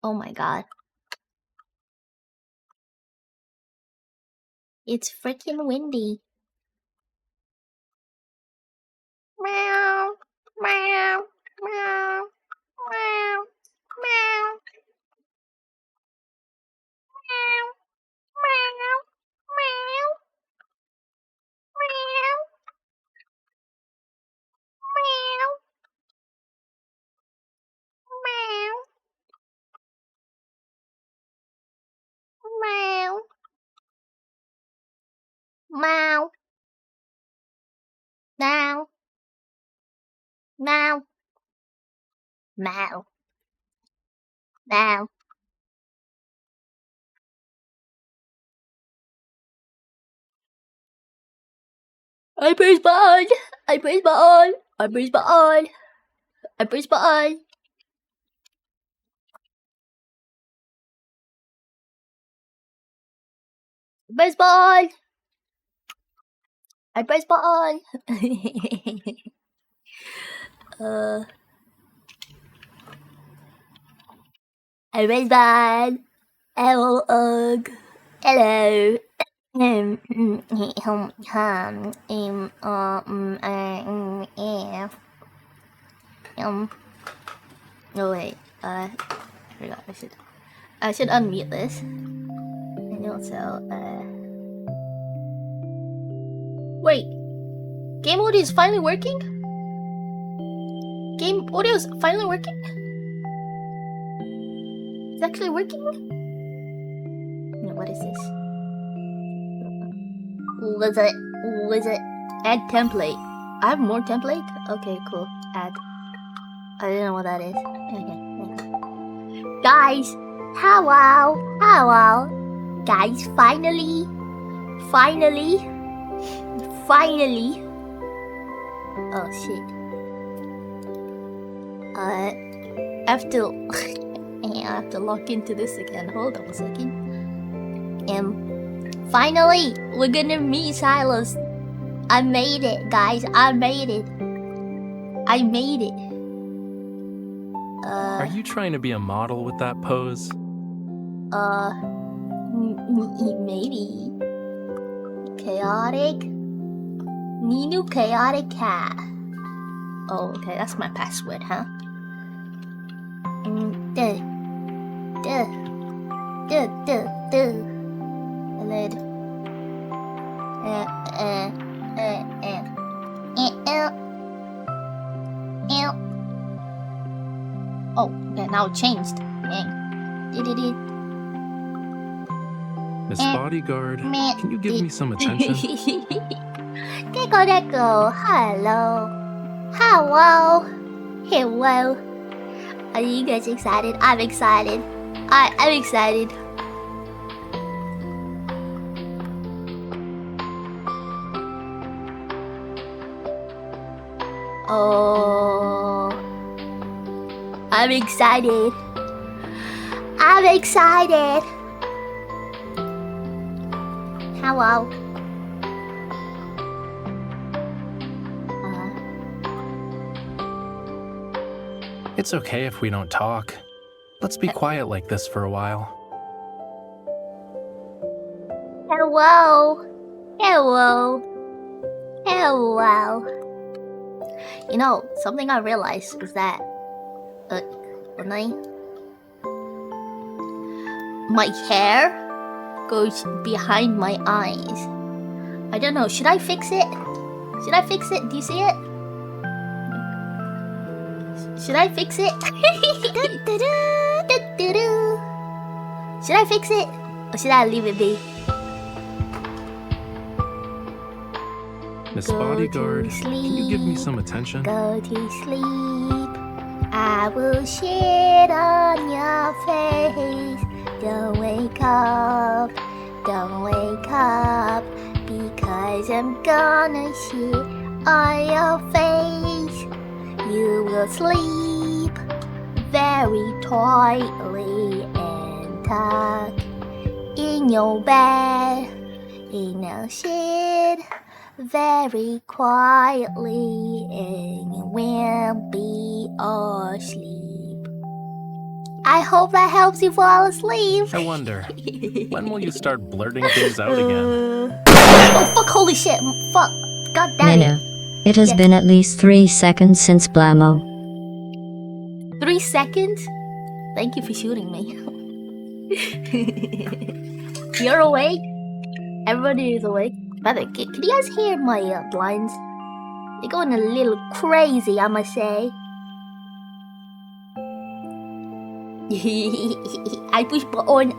Oh my god. It's freaking windy. Meow, meow, meow, meow, meow, meow, meow, meow, meow, meow, meow, meow, meow, meow, meow, meow, meow. I press button. I press button. I press button. I press button. Press button. I press button. I press button. Hello, ugh. Hello. Oh wait, I forgot. I should unmute this. And also, wait, game audio is finally working. Game audio is finally working. It's actually working. No, what is this? Wizard, add template. I have more template? Okay, cool. Add. I don't know what that is. Okay. Guys, hello. Guys, finally. Oh shit. I have to log into this again. Hold on a second. Finally, we're gonna meet Silas. I made it, guys. I made it. Are you trying to be a model with that pose? Maybe. Chaotic. Ninu Chaotic Cat. Oh, okay, that's my password, huh? And then oh, okay, now it changed. Miss Bodyguard, can you give me some attention? Deco, hello. Are you guys excited? I'm excited. I'm excited. Oh, I'm excited. Hello. It's okay if we don't talk. Let's be quiet like this for a while. Hello. You know, something I realized is that my hair goes behind my eyes. I don't know. Should I fix it? Do you see it? Should I fix it? Should I fix it? Or should I leave it be? Miss Bodyguard, can you give me some attention? Go to sleep. I will shit on your face. Don't wake up. Because I'm gonna shit on your face. You will sleep very tightly and tuck in your bed. And I'll shit very quietly and you will be asleep. I hope that helps you fall asleep. I wonder, when will you start blurting things out again? Oh fuck! Holy shit! Fuck! God damn it! Nino, it has been at least 3 seconds since Blammo. 3 seconds? Thank you for shooting me. You're awake? Everybody is awake. By the way, can you guys hear my blinds? They're going a little crazy, I must say. I push button.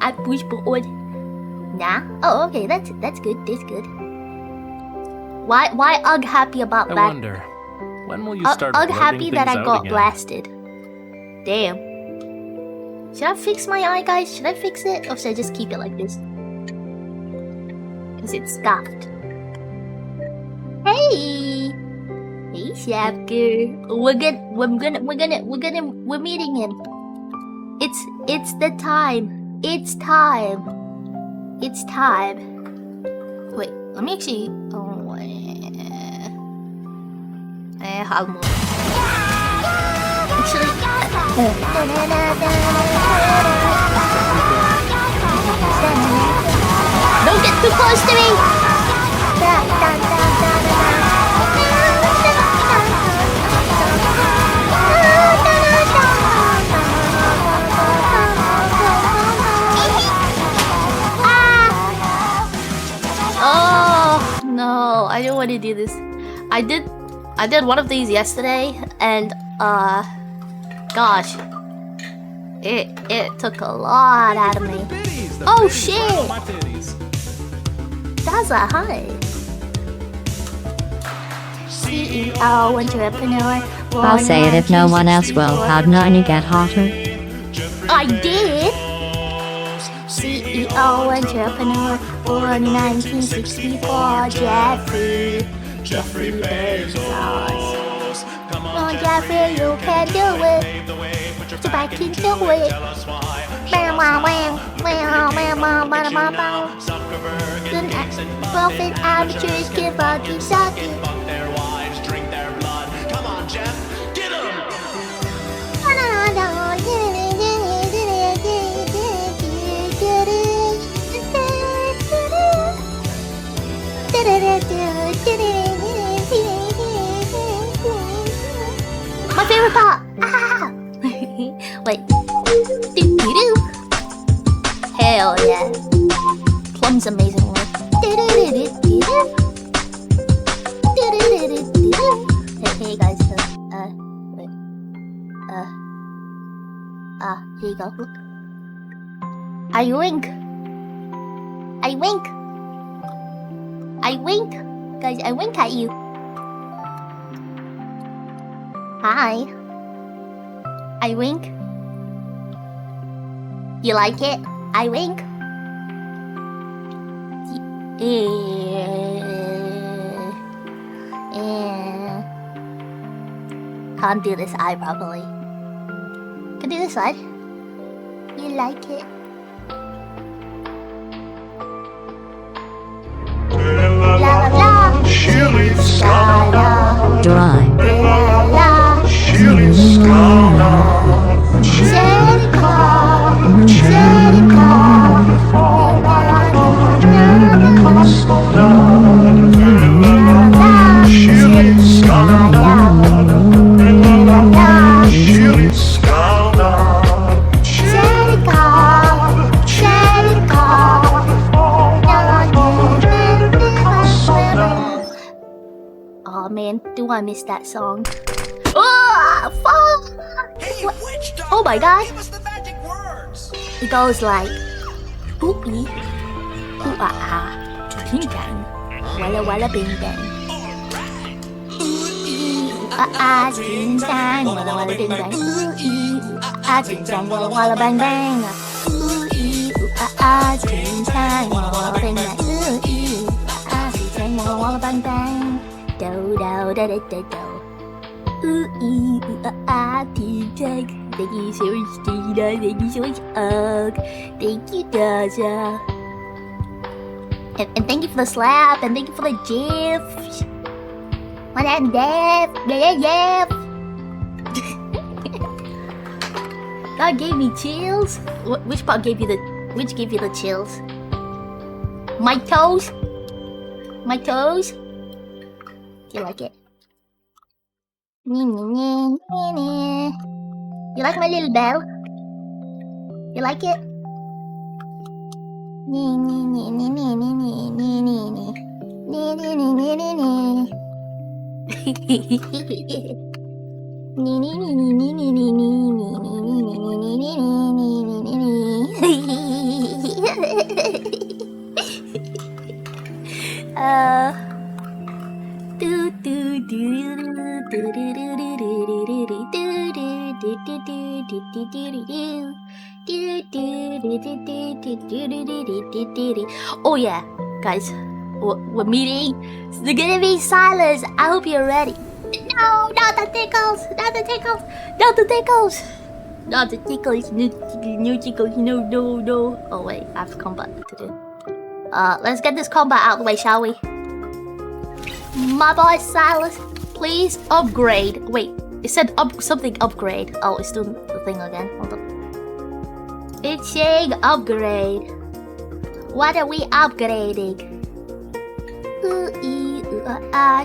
Nah. Oh, okay. That's good. That's good. Why Ugg happy about I that? wonder, when will you start Ugg blurting happy things that I out got again? blasted. Damn. Should I fix my eye, guys? Should I fix it, or should I just keep it like this? Cause it's scuffed. Hey, hey, Shapker. We're meeting him. It's the time. It's time. It's time. Wait, let me actually. Oh, I'll move. Actually. Don't get too close to me! Oh no, I don't want to do this. I did one of these yesterday, and gosh, it took a lot out of me. Oh shit! That's a hi. CEO, entrepreneur. I'll say it if no one else will. How'd Nani get hotter? I did. CEO, entrepreneur, born in 1964. Jeffrey Bezos. Come on, Jeffrey, you can do it. So I can do it. Profit amateurs can fucking suck it. Fuck their wives, drink their blood. Come on, Jeff, get 'em! My favorite part. Ah! Wait. Do-do-do. Hell yeah. Plum's amazing one. Hey guys, wait. Here you go. Look. I wink. I wink. I wink. Guys, I wink at you. Hi. I wink. You like it? I wink. Can't do this eye properly. Can do this side. You like it? La la la. Dry. La la. Oh man, do I miss that song? Oh, fuck! Hey, witch doctor, Oh my god! give us the magic words! It goes like ooh ee, ooh ah ah, ting tang, walla walla bing bang. Ooh ee, ooh ah ah, ting tang, walla walla bing bang. Ooh ee, ooh ah ah, ting tang, walla walla bang bang. Ooh ee, ooh ah ah, ting tang, walla walla bing bang. Ooh ee, ooh ah ah, ting tang, walla walla bang bang. Do do da da da do. Ooh ee, ooh ah ah, ting tang. Thank you so much, Tina. Thank you so much, Ugg. Thank you, Daza. And thank you for the slap, and thank you for the gifs. What and Dev? Yeah. That gave me chills. Which part gave you the? Which gave you the chills? My toes. My toes. Do you like it? You like my little bell? You like it? Oh yeah, guys, we're meeting. It's gonna be Silas. I hope you're ready. No, not the tickles, not the tickles, not the tickles, not the tickles, no tickles, no. Oh wait, I have combat to do. Let's get this combat out of the way, shall we? My boy Silas, please upgrade. Wait, it said something upgrade. Oh, it's doing the thing again. Hold up. It's saying upgrade. What are we upgrading?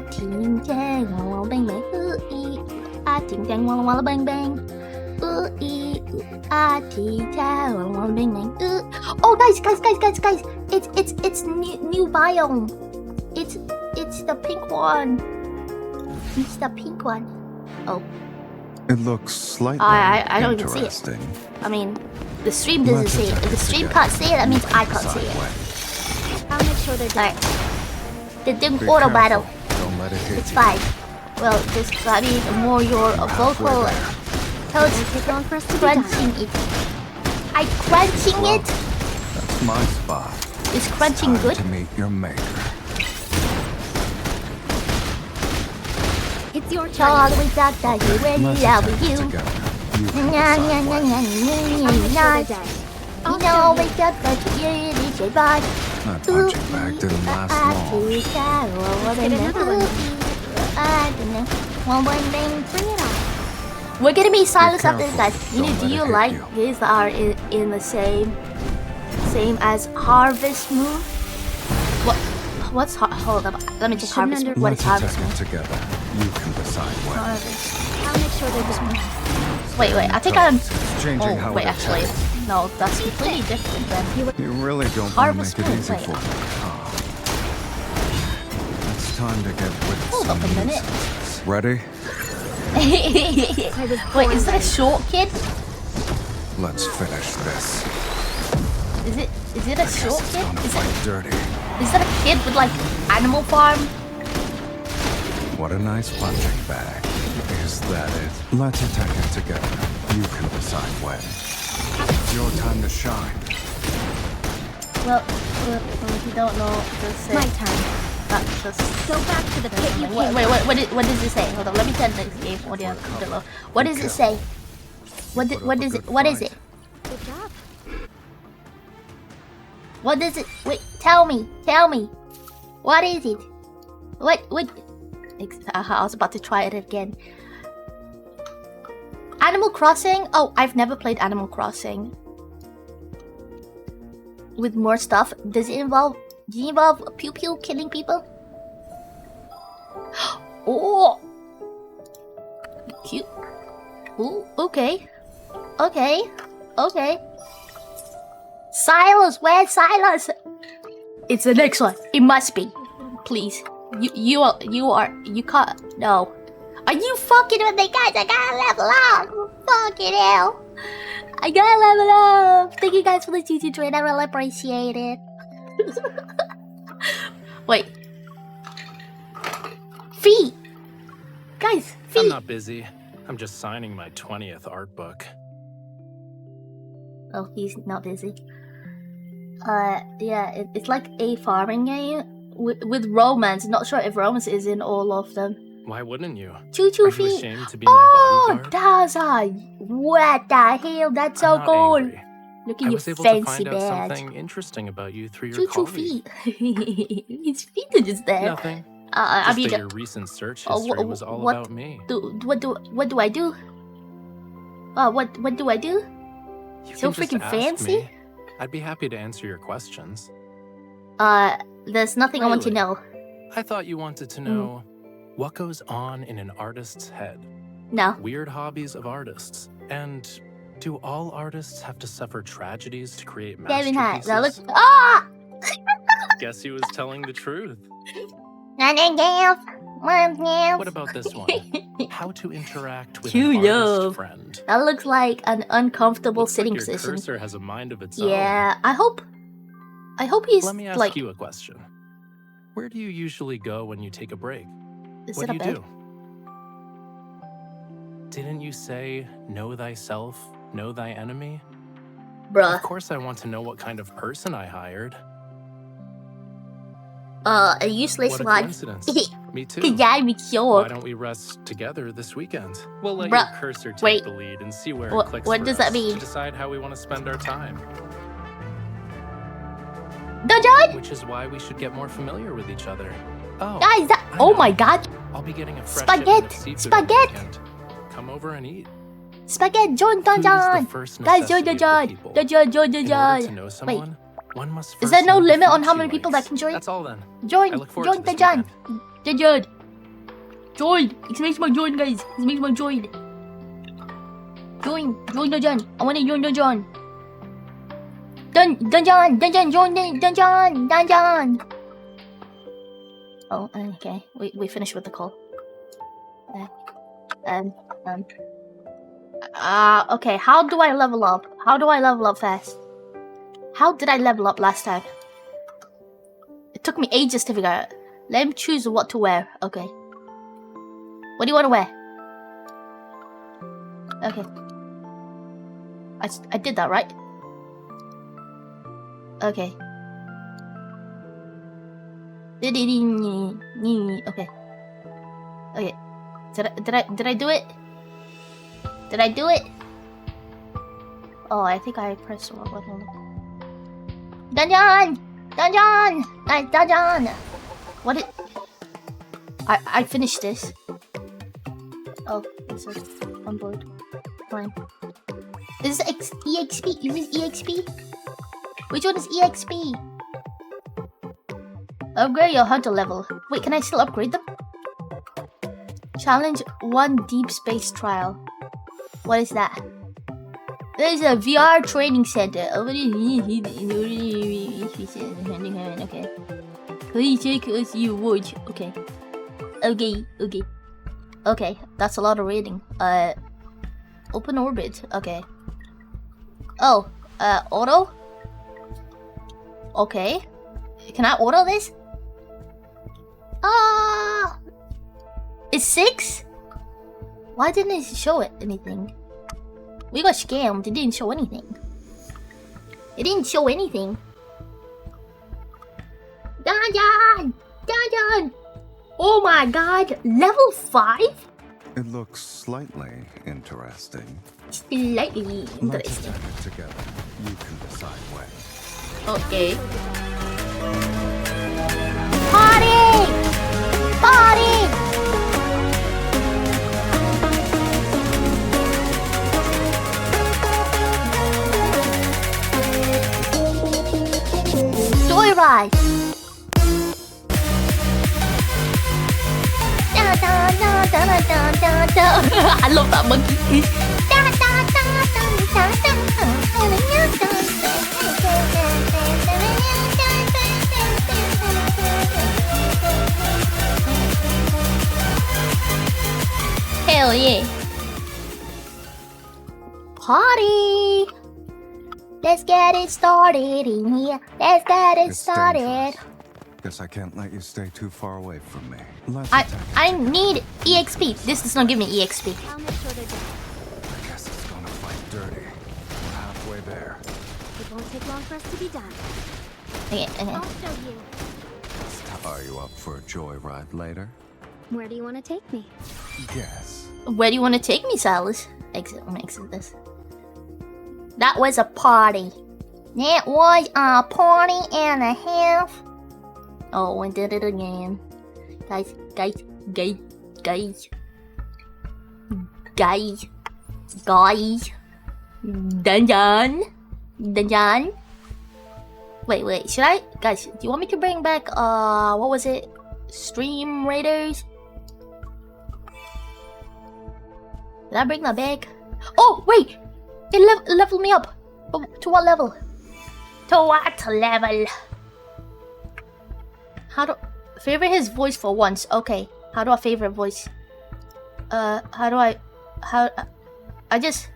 Ting tang, walla bang bang. Ting tang, walla bang bang. Ting tang, walla bang bang. Oh, guys! It's new biome. It's the pink one. It's the pink one. Oh. It looks slightly I don't even see it. interesting. I mean, the stream doesn't see it. If the stream can't see it, that means I can't see it. I'll make sure they're done. They're doing Be auto careful. battle. Don't let it hit It's you. fine. Well, just I mean, the more your vocal toes crunching it. I crunching it. That's my spot. Is crunching Time good? to meet your maker. It's your turn. All the way back that you when Let's love attack you. together. You can Nah, decide nah, what. nah, you know, wake up, but you really should buy. That punching bag didn't last long. Bring it on. We're gonna be Silas after this, guys. Don't Do let you it hit like you. these are in the same as Harvest Moon? What's hold up? Let me check Harvest Moon. What is Let's attack Harvest Moon? it together. You can decide when. Harvest. I'll make sure they're just. Wait. I think I'm. It's changing how Oh wait, it actually, attacks. no. That's completely different then. You really don't want to Harvest make it Moon, easy wait. for me. huh? It's time to get rid of Hold some up a minute. nuisances. Ready? Wait, is that a short kid? Let's finish this. Is it a short It's kid? gonna Is fight dirty. that a kid with like Animal Farm? What a nice punching bag. Is that it? Let's attack it together. You can decide when. It's your time to shine. Well, if you don't know, just say. My time. Just Go back to the pit you came wait, what does it say? Hold on, let me turn the game audio below. What does it say? What is it? What is it? Good job. What does it? Wait, tell me. What is it? What? I was about to try it again. Animal Crossing? Oh, I've never played Animal Crossing. With more stuff, does it involve Pew Pew killing people? Oh, cute. Ooh, okay. Silas, where's Silas? It's the next one. It must be. Please. You can't. No. Are you fucking with me, guys? I gotta level up. Fucking hell. I gotta level up. Thank you guys for the GG trade. I really appreciate it. Wait. Feet. Guys, I'm feet. not busy. I'm just signing my 20th art book. Oh, he's not busy. Yeah, it's like a farming game with romance. Not sure if romance is in all of them. Why wouldn't you? Choo Are choo you feet. ashamed to be Oh, my bodyguard? that's what the hell? That's so I'm not cool. angry. Look I at your was able to fancy find out badge. something interesting about you through your Choo choo colleague. feet. His feet are just there. Nothing. I Just mean, that your recent search oh, history was all what about me. what do I do? What do I do? You So can just freaking ask fancy? me. I'd be happy to answer your questions. There's nothing I want to Really? know. I thought you wanted to know what goes on in an artist's head. No. Weird hobbies of artists. And do all artists have to suffer tragedies to create Kevin Hart. That looks. masterpieces? Ah! Guess he was telling the truth. What about this one? How to interact with True an love. artist friend. That looks like an uncomfortable Looks sitting like your position. cursor has a mind of its own. Yeah, I hope he's Let me ask like. you a question. Where do you usually go when you take a break? Is What it do a you bed? do? Didn't you say, know thyself, know thy enemy? Bruh. Of course I want to know what kind of person I hired. A useless What a one. coincidence. Me too. Yeah, me Why sure. don't we rest together this weekend? We'll let Bruh, your cursor take wait. the lead and see where What- it clicks what for does that us mean? to decide how we want to spend our time. Dodon! Which is why we should get more familiar with each other. Oh, Guys, that. I Oh know. my god. I'll be getting a fresh Spaghetti! shipment of seafood on the Spaghetti! weekend. Come over and eat. Spaghetti, join Food is the Dodon! first Guys, join necessity of the Dodon! people. Dodon, join In order to Dodon! know Wait, someone, one must is first there no know the limit on food how she many people likes. that can join? That's all then. Join! I look forward Join to this Dodon! weekend. Dodon! Join! Exclamation join, guys! Exclamation join! Join! Join Dodon! I wanna join Dodon! Dungeon! Join Dungeon! Oh, okay. We finished with the call. Okay, how do I level up? How do I level up fast? How did I level up last time? It took me ages to figure out. Let him choose what to wear. Okay. What do you want to wear? Okay. I did that, right? Okay. Okay. Okay. Did I do it? Did I do it? Oh, I think I pressed the wrong button. Dungeon! Dungeon! What it? I finished this. Oh, this is on board. Fine. Is this EXP? Is this EXP? Which one is EXP? Upgrade your hunter level. Wait, can I still upgrade them? Challenge 1 deep space trial. What is that? There's a VR training center. Okay. Please take us your watch. Okay. Okay, that's a lot of reading. Open orbit. Okay. Oh, auto? Okay. Can I auto this? It's 6? Why didn't it show it anything? We got scammed. It didn't show anything. It didn't show anything. Dungeon! Oh my god! Level 5? It looks slightly interesting. Slightly Let's interesting. attack it together. You can decide when. Okay. Party! Joyride! I love that monkey. Hell yeah. Party! Let's get it started in here. Let's get it It's started. dangerous. Guess I can't let you stay too far away from me. Let's I attack it I together. need EXP. This does not give me EXP. I'll make sure they're done. I guess it's gonna fight dirty. We're halfway there. It won't take long for us to be done. Okay. I'll show you. Are you up for a joyride later? Where do you want to take me? Yes. Where do you want to take me, Silas? Exit. Let me exit this. That was a party. That was a party and a half. Oh, I did it again. Guys. Dungeon. Wait, should I? Guys, do you want me to bring back, what was it? Stream Raiders? Did I bring that back? Oh, wait! It leveled me up. But to what level? To what level? How do... Favorite his voice for once. Okay. How do I favorite voice? How do I... I just...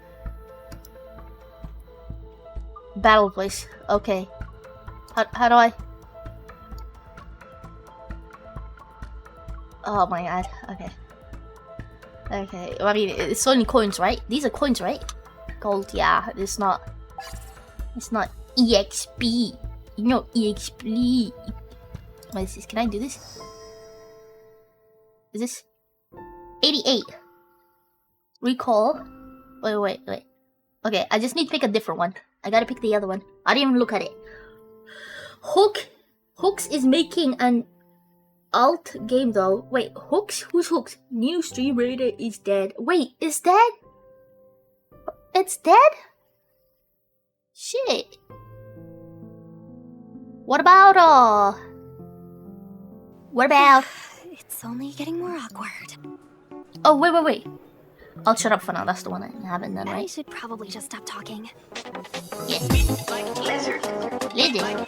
Battle voice. Okay. How do I... Oh my god. Okay. Okay. I mean, it's only coins, right? These are coins, right? Gold, yeah. It's not EXP. You know, EXP. What is this? Can I do this? Is this 88? Recall. Wait. Okay, I just need to pick a different one. I gotta pick the other one. I didn't even look at it. Hooks is making an alt game though. Wait, Hooks? Who's Hooks? New Stream Raider is dead. Wait, is dead? It's dead? Shit. What about It's only getting more awkward. Oh, wait. I'll shut up for now. That's the one I haven't done, I right? should probably just stop talking. Yeah. Lizard.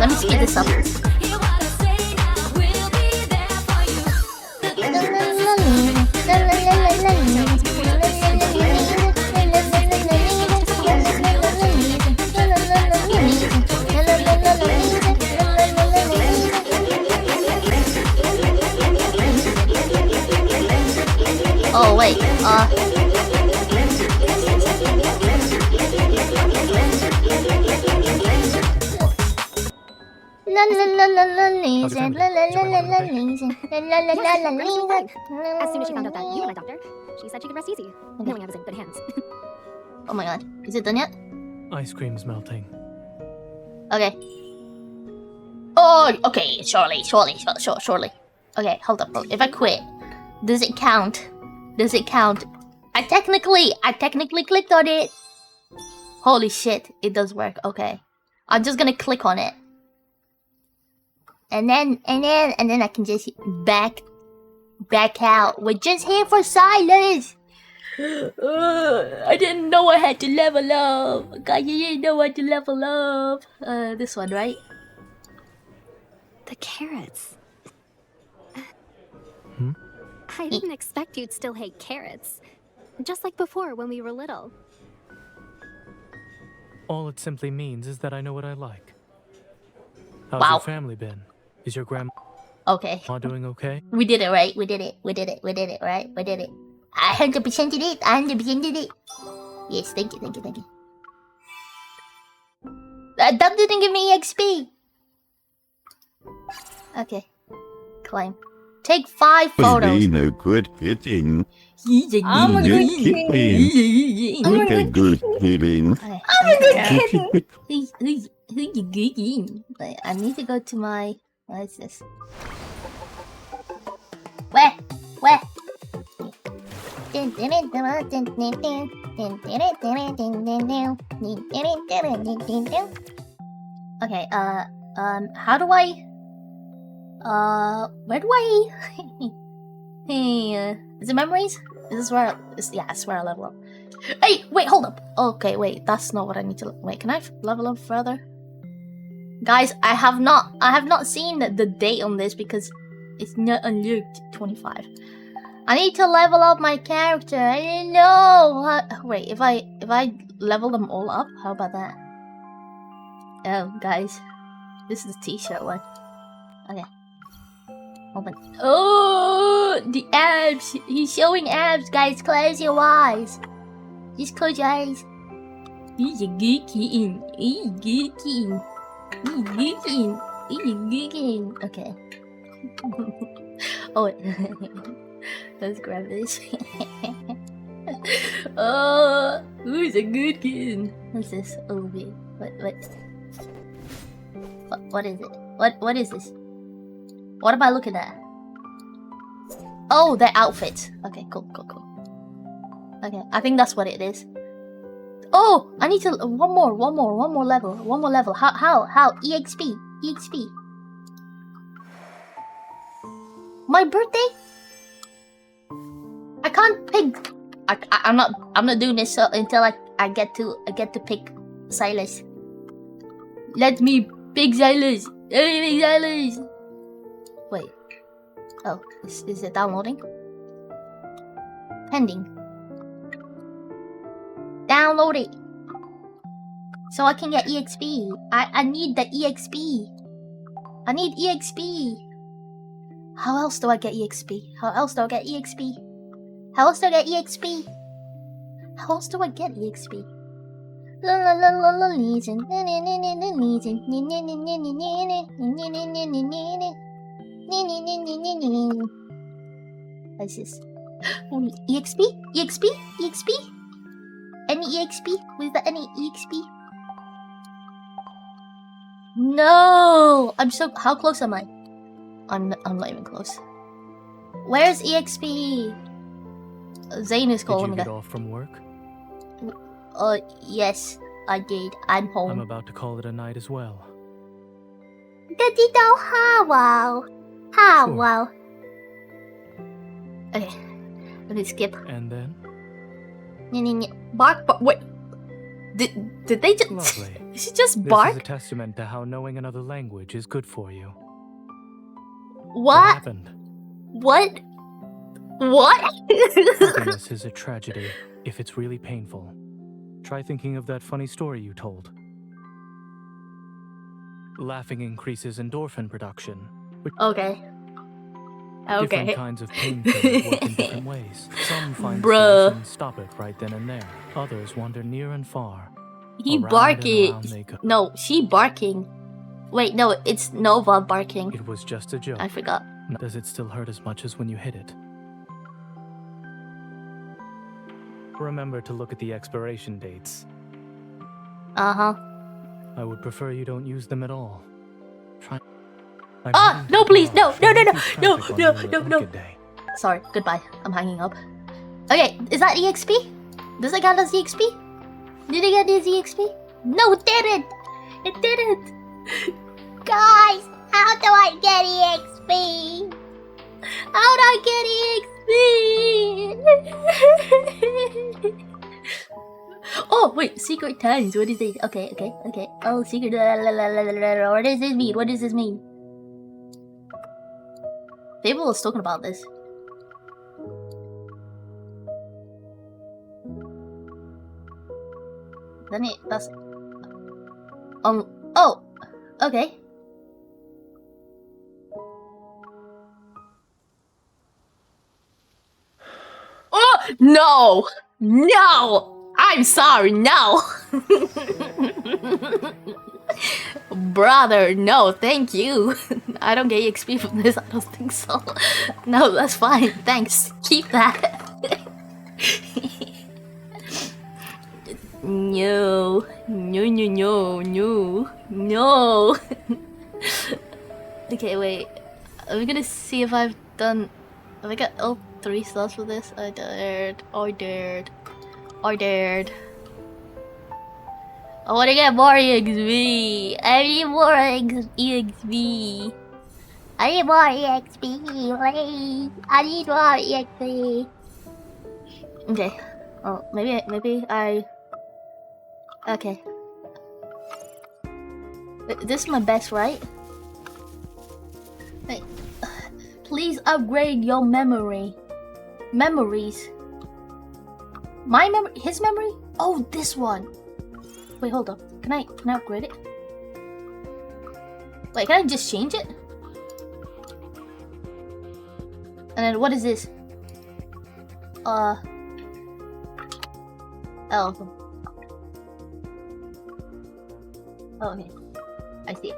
Let me speed this up. Oh wait, As soon as she found out that you were my doctor, she said she could rest easy, knowing I was in good hands. Oh my god, is it done yet? Ice cream's melting. Okay. Oh, okay, surely. Okay, hold up. If I quit, does it count? I technically clicked on it. Holy shit, it does work. Okay. I'm just gonna click on it. And then I can just back out. We're just here for Silas. I didn't know I had to level up. God, you didn't know I had to level up. This one, right? The carrots. Hmm? I didn't expect you'd still hate carrots. Just like before when we were little. All it simply means is that I know what I like. How's Wow. your family been? Is your grandma Okay. doing okay? We did it, right? We did it, right? We did it. I 100% did it. Yes, thank you. That didn't give me XP. Okay. Climb. Take 5 photos. No good hitting. He's a I'm a good kid. Look at good hitting. Who's you good? I need to go to my... What is this? Where? Okay, how do I... where do I... Hey, is it memories? Is this where... Yeah, it's where I level up. Hey, wait, hold up. Okay, wait, that's not what I need to... Wait, can I level up further? Guys, I have not seen the date on this because it's not unlocked 25. I need to level up my character. I didn't know. Wait, if I level them all up, how about that? Oh, guys, This is the t-shirt one. Okay. Open. Oh, the abs. He's showing abs, guys. Close your eyes. Just close your eyes. He's a good kitten. He's a good kitten. He's a good kitten. He's a good kitten. Okay. Oh, wait. Let's grab this. Oh, who's a good kitten? What's this? Oh, wait. What is it? What is this? What am I looking at? Oh, their outfits. Okay, cool. Okay, I think that's what it is. Oh, I need to one more level. How? EXP. My birthday? I can't pick. I'm not doing this until I get to pick Silas. Let me pick Silas. Wait. Oh, is it downloading? Pending. Download it. So I can get EXP. I need the EXP. I need EXP. How else do I get EXP? How else do I get EXP? What's this? EXP? Any EXP? Was there any EXP? No! How close am I? I'm not even close. Where's EXP? Zane is calling me. Did you get off from work? Yes, I did. I'm home. I'm about to call it a night as well. How? Sure. Okay, let me skip. And then? Bark. Wait. Did they just? Lovely. Did she just This bark? is a testament to how knowing another language is good for you. What? happened? What? Happiness is a tragedy if it's really painful. Try thinking of that funny story you told. Laughing increases endorphin production, which Okay. different kinds of painkillers work in different ways. Some find Bruh. solace and stop it right then and there. Others wander near and far. He Around and barking. around they go. No, she barking. Wait, no, it's Nova barking. It was just a joke. I forgot. Does it still hurt as much as when you hit it? Remember to look at the expiration dates. Uh-huh. I would prefer you don't use them at all. Try. Ah, no, please, no. No. Sorry, goodbye. I'm hanging up. Okay, is that EXP? Does it count as EXP? Did it get as EXP? No, it didn't! It didn't! Guys, how do I get EXP? How do I get EXP? Oh, wait, secret times. What is this? Okay. Oh, secret. What does this mean? Fable was talking about this. Then that's... Oh! Okay. Oh! No! No! I'm sorry, no! Brother, no, thank you. I don't get XP from this, I don't think so. No, that's fine, thanks. Keep that. No. Okay, wait. I'm gonna see if I've done... Have I got all 3 slots for this? I dared. I wanna get more EXP. I need more EXP. Please. I need more EXP. Okay. Oh, maybe I... Okay. This is my best, right? Wait. Please upgrade your memories. My memory? His memory? Oh, this one. Wait, hold up. Can I upgrade it? Wait, can I just change it? And then what is this? Oh. Oh, okay. I see.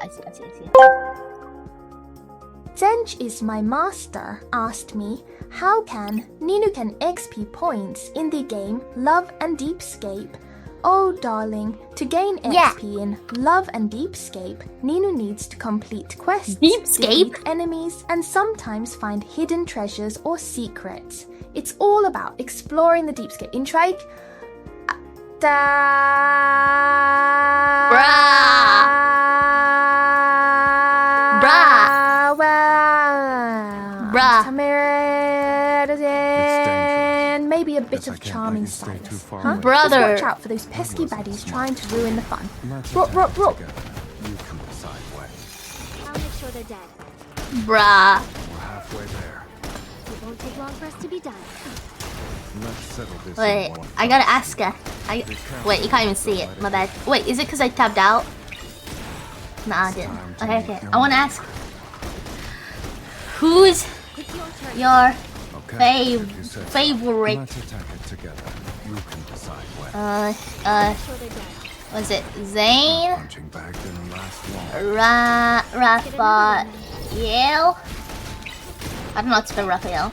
Zenj is my master asked me, how can Ninu can XP points in the game Love and Deepscape? Oh darling, to gain XP in Love and Deepscape, Ninu needs to complete quests, defeat enemies, and sometimes find hidden treasures or secrets. It's all about exploring the Deepscape. Intrigue. And maybe a bit of charming Silas. Huh? Brother. Just watch out for those pesky baddies trying to ruin the fun. Rock. You can decide when. I'll make sure they're dead. Bruh. We're halfway there. It won't take long for us to be done. Let's settle this. Wait, in one I gotta ask her. Wait, you can't even see it. My bad. Wait, is it because I tapped out? Nah, I didn't. Okay. I want to ask. Who's It's your turn. your favorite? favorite? Let's attack it together. You can decide when. Make sure they're dead. Was it Zane? Punching bag didn't last long. Raphael? I don't know how to spell Raphael.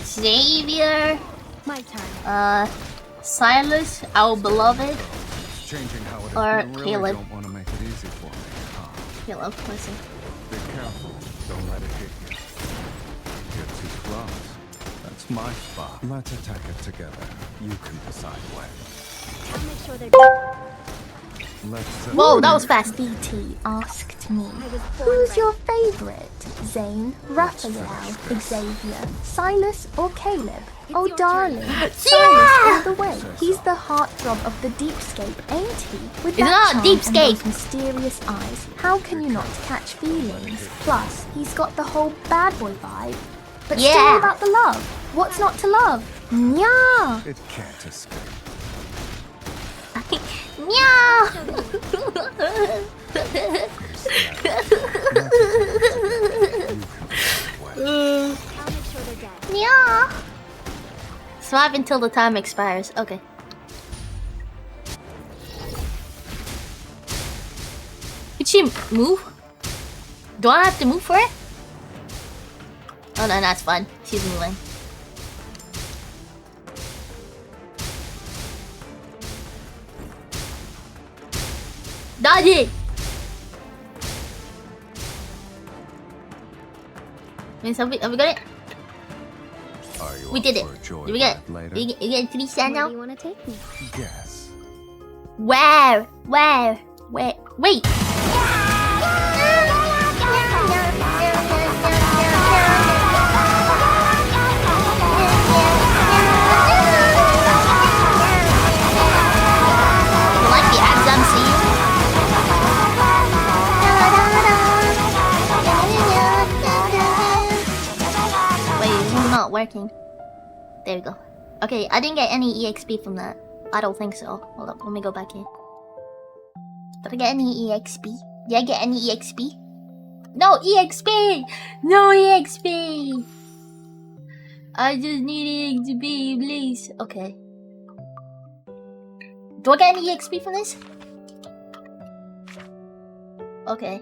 Xavier? My turn. Silas, our beloved? It's changing how it is. Or You really Caleb. don't want to make it easy for me, huh? Caleb, listen. Be careful. Don't let it hit you. Get too close. That's my spot. Let's attack it together. You can decide when. I'll make sure they're dead. Let's Whoa, that was fast. BT asked me, I was born who's ready. your favorite? Zane, Raphael, Xavier, Silas, or Caleb? Oh your darling, turn. Silas all the way. He's the heartthrob of the Deepscape, ain't he? With It's that not charm Deepscape. and those mysterious eyes, how can you not catch feelings? Plus, he's got the whole bad boy vibe. But Yeah. still about the love. What's not to love? Nya! It can't escape. Meow! I'll make sure they're dead. Meow! Survive until the time expires. Okay. Did she move? Do I have to move for it? Oh no, that's fine. She's moving. Dodge it! Means have we got it? Are you We up did it. for a joyride Did we get later? you get 3 star Where now? do you want to take me? Guess. Where? Wait. You like the Exam Wait, it's not working. There we go. Okay, I didn't get any EXP from that. I don't think so. Hold up, let me go back in. Did I get any EXP? Did I get any EXP? No EXP! No EXP! I just need EXP, please. Okay. Do I get any EXP from this? Okay.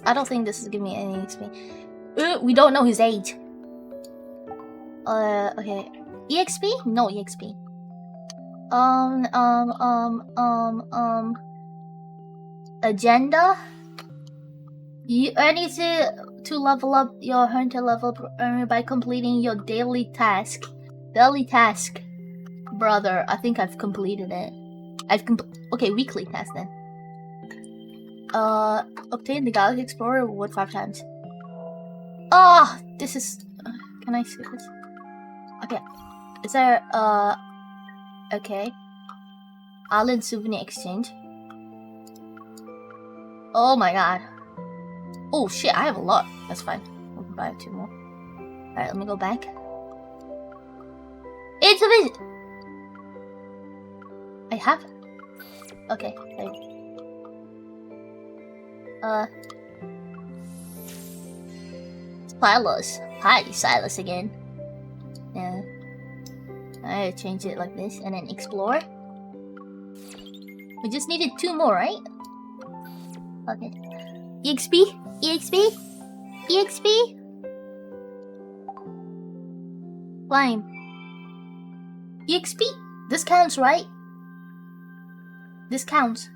I don't think this is giving me any EXP. We don't know his age. Okay. EXP? No EXP. Agenda? You earn it to level up your hunter level by completing your daily task. Daily task. Brother, I think I've completed it. Okay, weekly task then. Obtain the Galaxy Explorer reward 5 times. Oh, this is... can I see this? Okay. Is there, okay. Island Souvenir Exchange. Oh my god. Oh shit, I have a lot. That's fine. We'll buy 2 more. Alright, let me go back. It's a visit! I have? Okay, there you go. Silas. Hi, Silas again. Yeah. I change it like this and then explore. We just needed 2 more, right? Okay. EXP? EXP? EXP? Flame. EXP? This counts, right? This counts.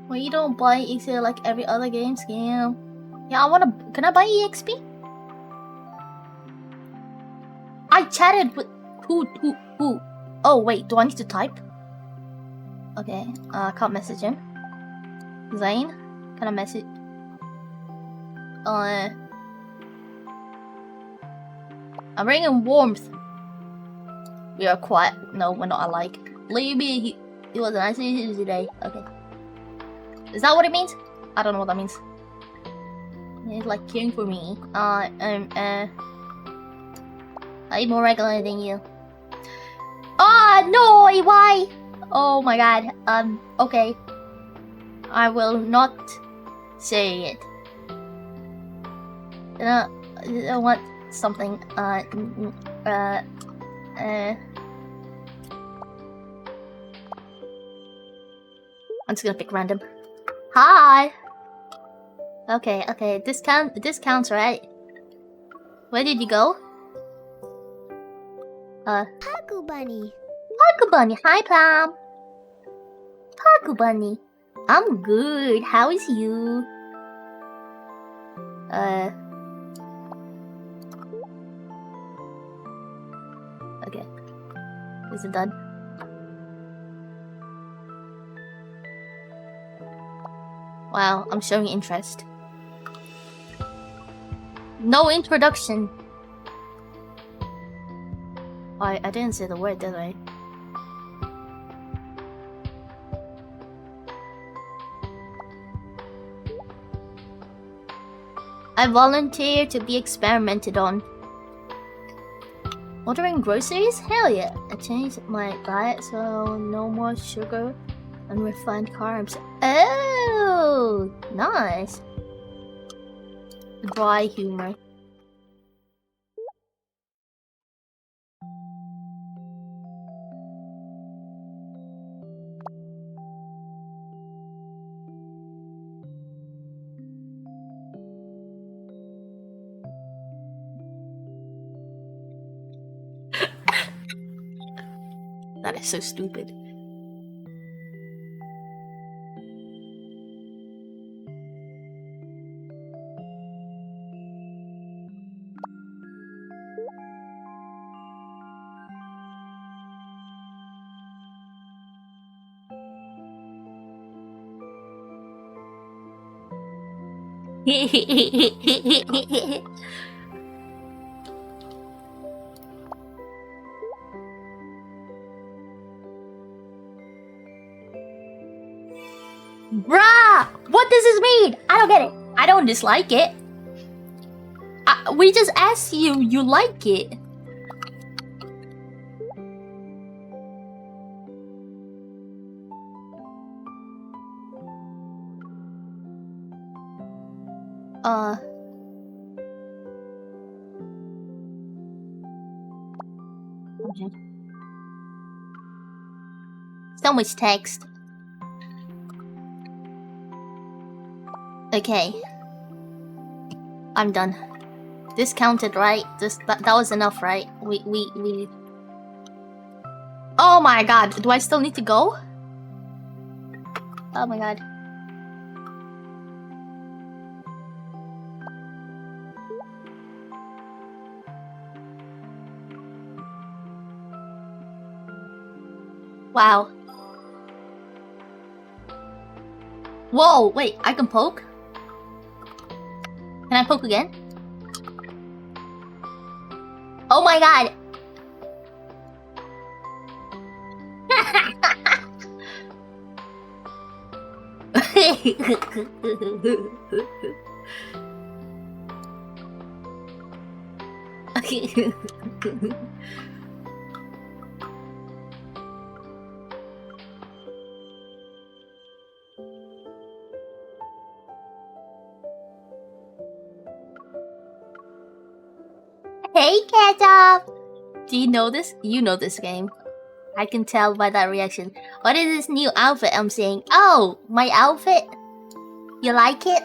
Well, you don't buy EXP like every other game scam. Yeah, can I buy EXP? I chatted with who? Oh wait, do I need to type? Okay, can't message him. Zane, can I message? I'm bringing warmth. We are quiet. No, we're not alike. Leave me. He was nice to you today. Okay. Is that what it means? I don't know what that means. He's like caring for me. I'm more regular than you. No, why? Oh my god. Okay. I will not say it. I want something. I'm just gonna pick random. Hi. Okay. This counts, right? Where did you go? Paku Bunny. Paku Bunny. Hi, Plum. Paku Bunny. I'm good. How is you? Okay. Is it done? Wow, I'm showing interest. No introduction. I didn't say the word, did I? I volunteer to be experimented on. Ordering groceries? Hell yeah! I changed my diet so no more sugar and refined carbs. Oh, nice. Dry humor. That is so stupid. Bruh! What does this mean? I don't get it. I don't dislike it. We just asked you like it. Okay. So much text. Okay. I'm done. This counted, right? That was enough, right? We Oh my god, do I still need to go? Oh my god. Wow. Whoa, wait, I can poke? Can I poke again? Oh my god! Hey, Ketchup! Do you know this? You know this game. I can tell by that reaction. What is this new outfit I'm seeing? Oh, my outfit? You like it?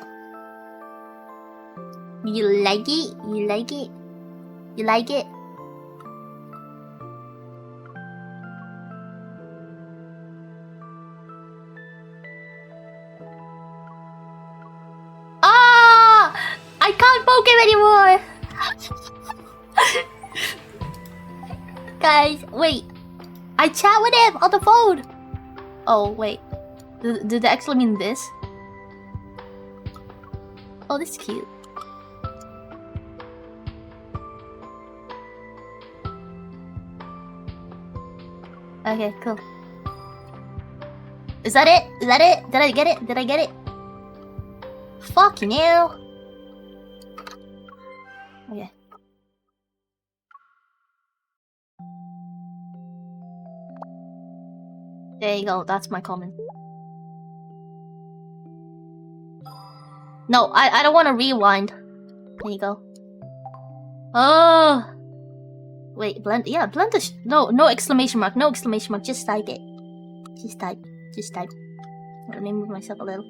You like it? You like it? You like it? Ah! I can't poke him anymore! Guys, wait. I chat with him on the phone! Oh, wait. Did they actually mean this? Oh, this is cute. Okay, cool. Is that it? Is that it? Did I get it? Did I get it? Fucking hell. Okay. There you go, that's my comment. No, I don't want to rewind. There you go. Oh! Wait, blend. Yeah, blend the. No exclamation mark. No exclamation mark. Just type it. Just type. Just type. Let me move myself a little.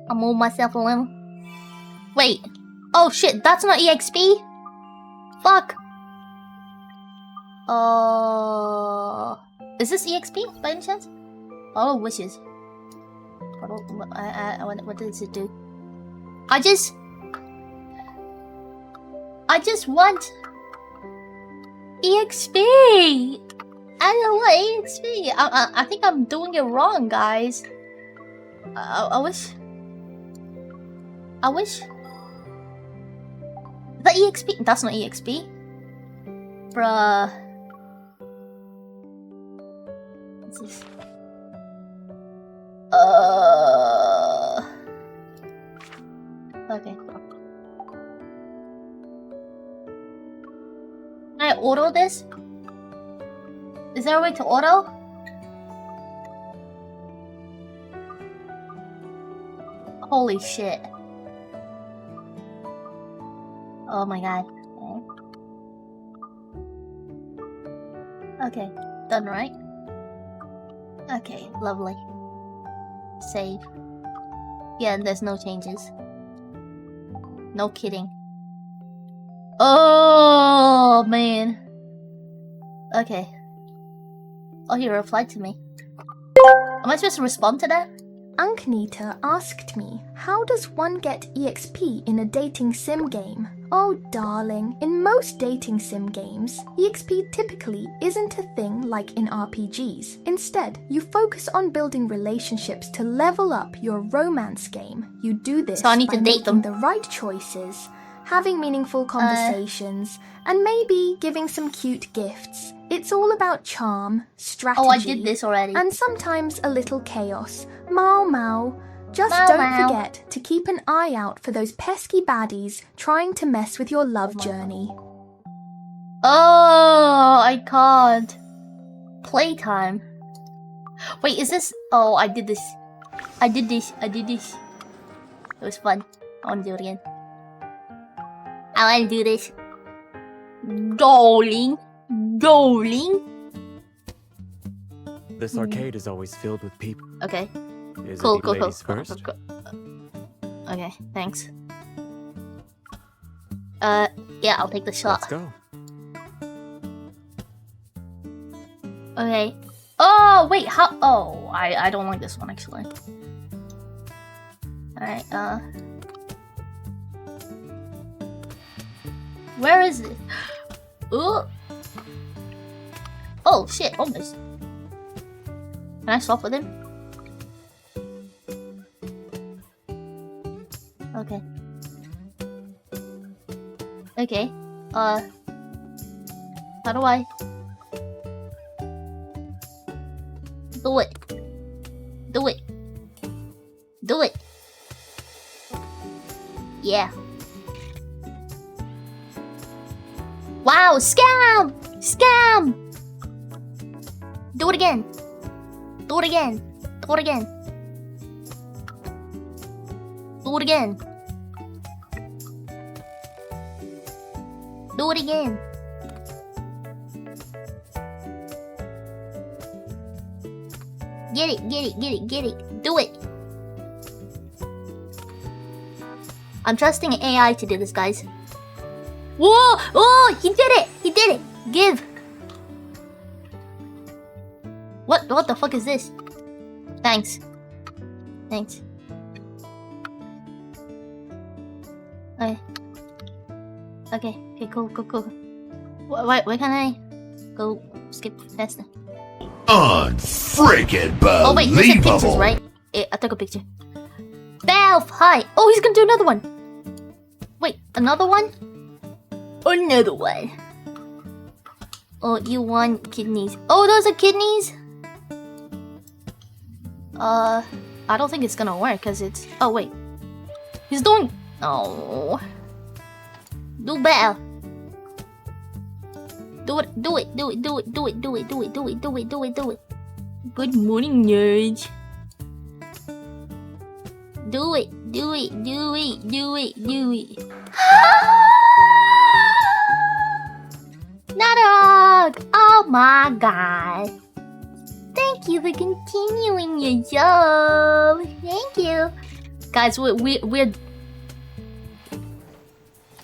I'll move myself a little. Wait. Oh shit, that's not EXP? Fuck. Is this EXP by any chance? Oh, wishes. What does it do? I just want EXP. I don't want EXP. I think I'm doing it wrong, guys. I wish. The EXP. That's not EXP, bruh. What's this? Okay. Can I auto this? Is there a way to auto? Holy shit. Oh my god. Okay, done right? Okay, lovely. Save. Yeah, there's no changes. No kidding. Oh man. Okay. Oh, he replied to me. Am I supposed to respond to that? Unknita asked me, how does one get EXP in a dating sim game? Oh darling, in most dating sim games, EXP typically isn't a thing like in RPGs. Instead, you focus on building relationships to level up your romance game. You do this So I need by to date making them. the right choices, having meaningful conversations, and maybe giving some cute gifts. It's all about charm, strategy, Oh, I did this already. and sometimes a little chaos. Mao Mao. Just Mao don't Mao. forget to keep an eye out for those pesky baddies trying to mess with your love journey. Oh, I can't. Playtime. Wait, is this? Oh, I did this. I did this. It was fun. I want to do it again. I want to do this. Darling. This arcade is always filled with people. Okay. Is Cool, it you cool. ladies first? Okay, thanks. Yeah, I'll take the shot. Let's go. Okay. Oh, wait, how? Oh, I don't like this one, actually. Alright, where is it? Ooh. Oh, shit, almost. Can I swap with him? Okay. Okay. How do I... Do it. Do it. Do it. Yeah. Wow, scam! Scam! Do it again. Do it again. Do it again. Do it again. Do it again. Get it, get it, get it, get it. Do it. I'm trusting AI to do this, guys. Whoa! Oh, he did it! He did it! Give. What the fuck is this? Thanks. Thanks. Okay. Okay, cool. Why can't I go skip faster? Unfreaking Oh wait, this is pictures, believable. right? I took a picture. Belf, hi! Oh, he's gonna do another one! Wait, another one? Another one. Oh, you want kidneys. Oh, those are kidneys? I don't think it's gonna work, cause it's... Oh, wait. He's doing... Oh. Do better. Do it. Good morning, nerds. Do it. Nadarog! Oh my god. Thank you for continuing your job. Thank you. Guys, we're...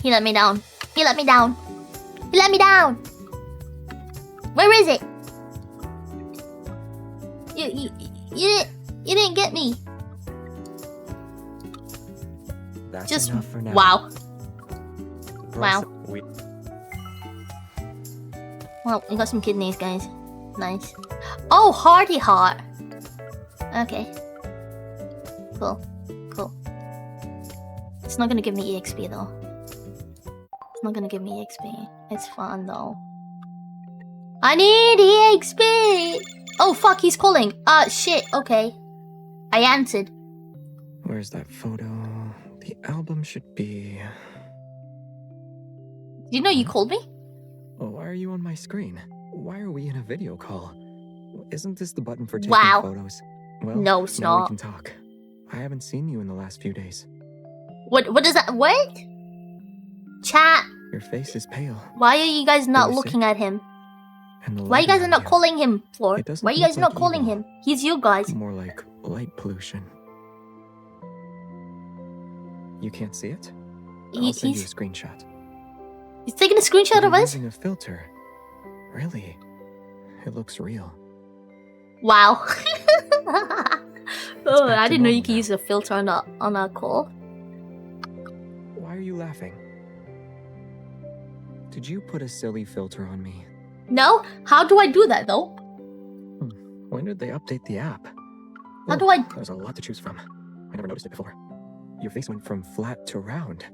He let me down. Where is it? You didn't get me. That's Just enough for now. wow. Bryce, Wow. Well, we got some kidneys, guys. Nice. Oh, hearty heart. Okay. Cool. It's not gonna give me EXP though. It's not gonna give me EXP. It's fun though. I need EXP! Oh fuck, he's calling. Shit, okay. I answered. Where's that photo? The album should be... Did you know you called me? Oh, why are you on my screen? Why are we in a video call? Isn't this the button for taking Wow. photos? Well, No, it's now we not. can talk. I haven't seen you in the last few days. What is that? What? Chat, Your face is pale. why are you guys not Who is it? looking at him? And the Why you lighting guys are on not calling him for? It doesn't Why are you look guys not like calling evil. him? He's you guys. More like light pollution. You can't see it? I'll send you a He's screenshot. taking a screenshot of You're us? using a filter. Really? It looks real. Wow. Oh, back I to didn't know you normal could now. use a filter on a call. Why are you laughing? Did you put a silly filter on me? No? How do I do that though? When did they update the app? How do I- There's a lot to choose from. I never noticed it before. Your face went from flat to round.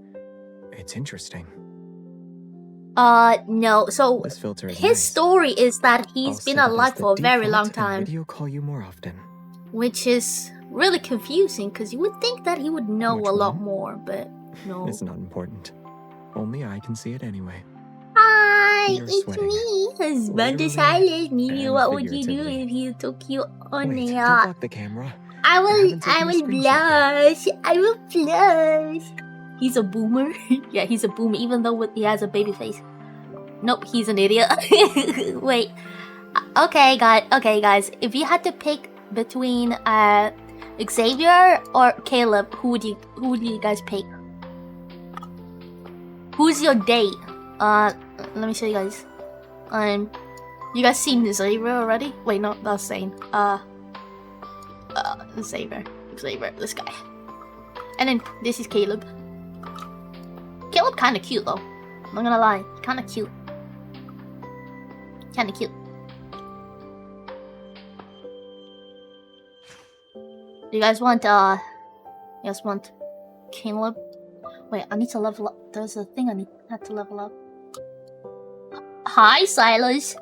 It's interesting. No. So This filter is his nice. story is that he's I'll been set it as alive the for a very default long and time, Video call you more often. which is really confusing because you would think that he would know Which a lot one? more, but no. It's not important. Only I can see it anyway. Hi, You're it's sweating. me, husband Literally Silas. Mimi, and what would you do figuratively. if he took you on Wait, the don't yacht? block the camera. I will haven't taken a blush. I will blush. He's a boomer. Yeah, he's a boomer, even though he has a baby face. Nope, he's an idiot. Wait. Okay, guys. If you had to pick between Xavier or Caleb, who would you guys pick? Who's your date? Let me show you guys. You guys seen Xavier already? Wait, no, that's Zane. Xavier, this guy. And then this is Caleb. Caleb kinda cute though. I'm not gonna lie, kinda cute. Kinda cute. Do you guys want Caleb? Wait, I need to level up. There's a thing I had to level up. Hi, Silas.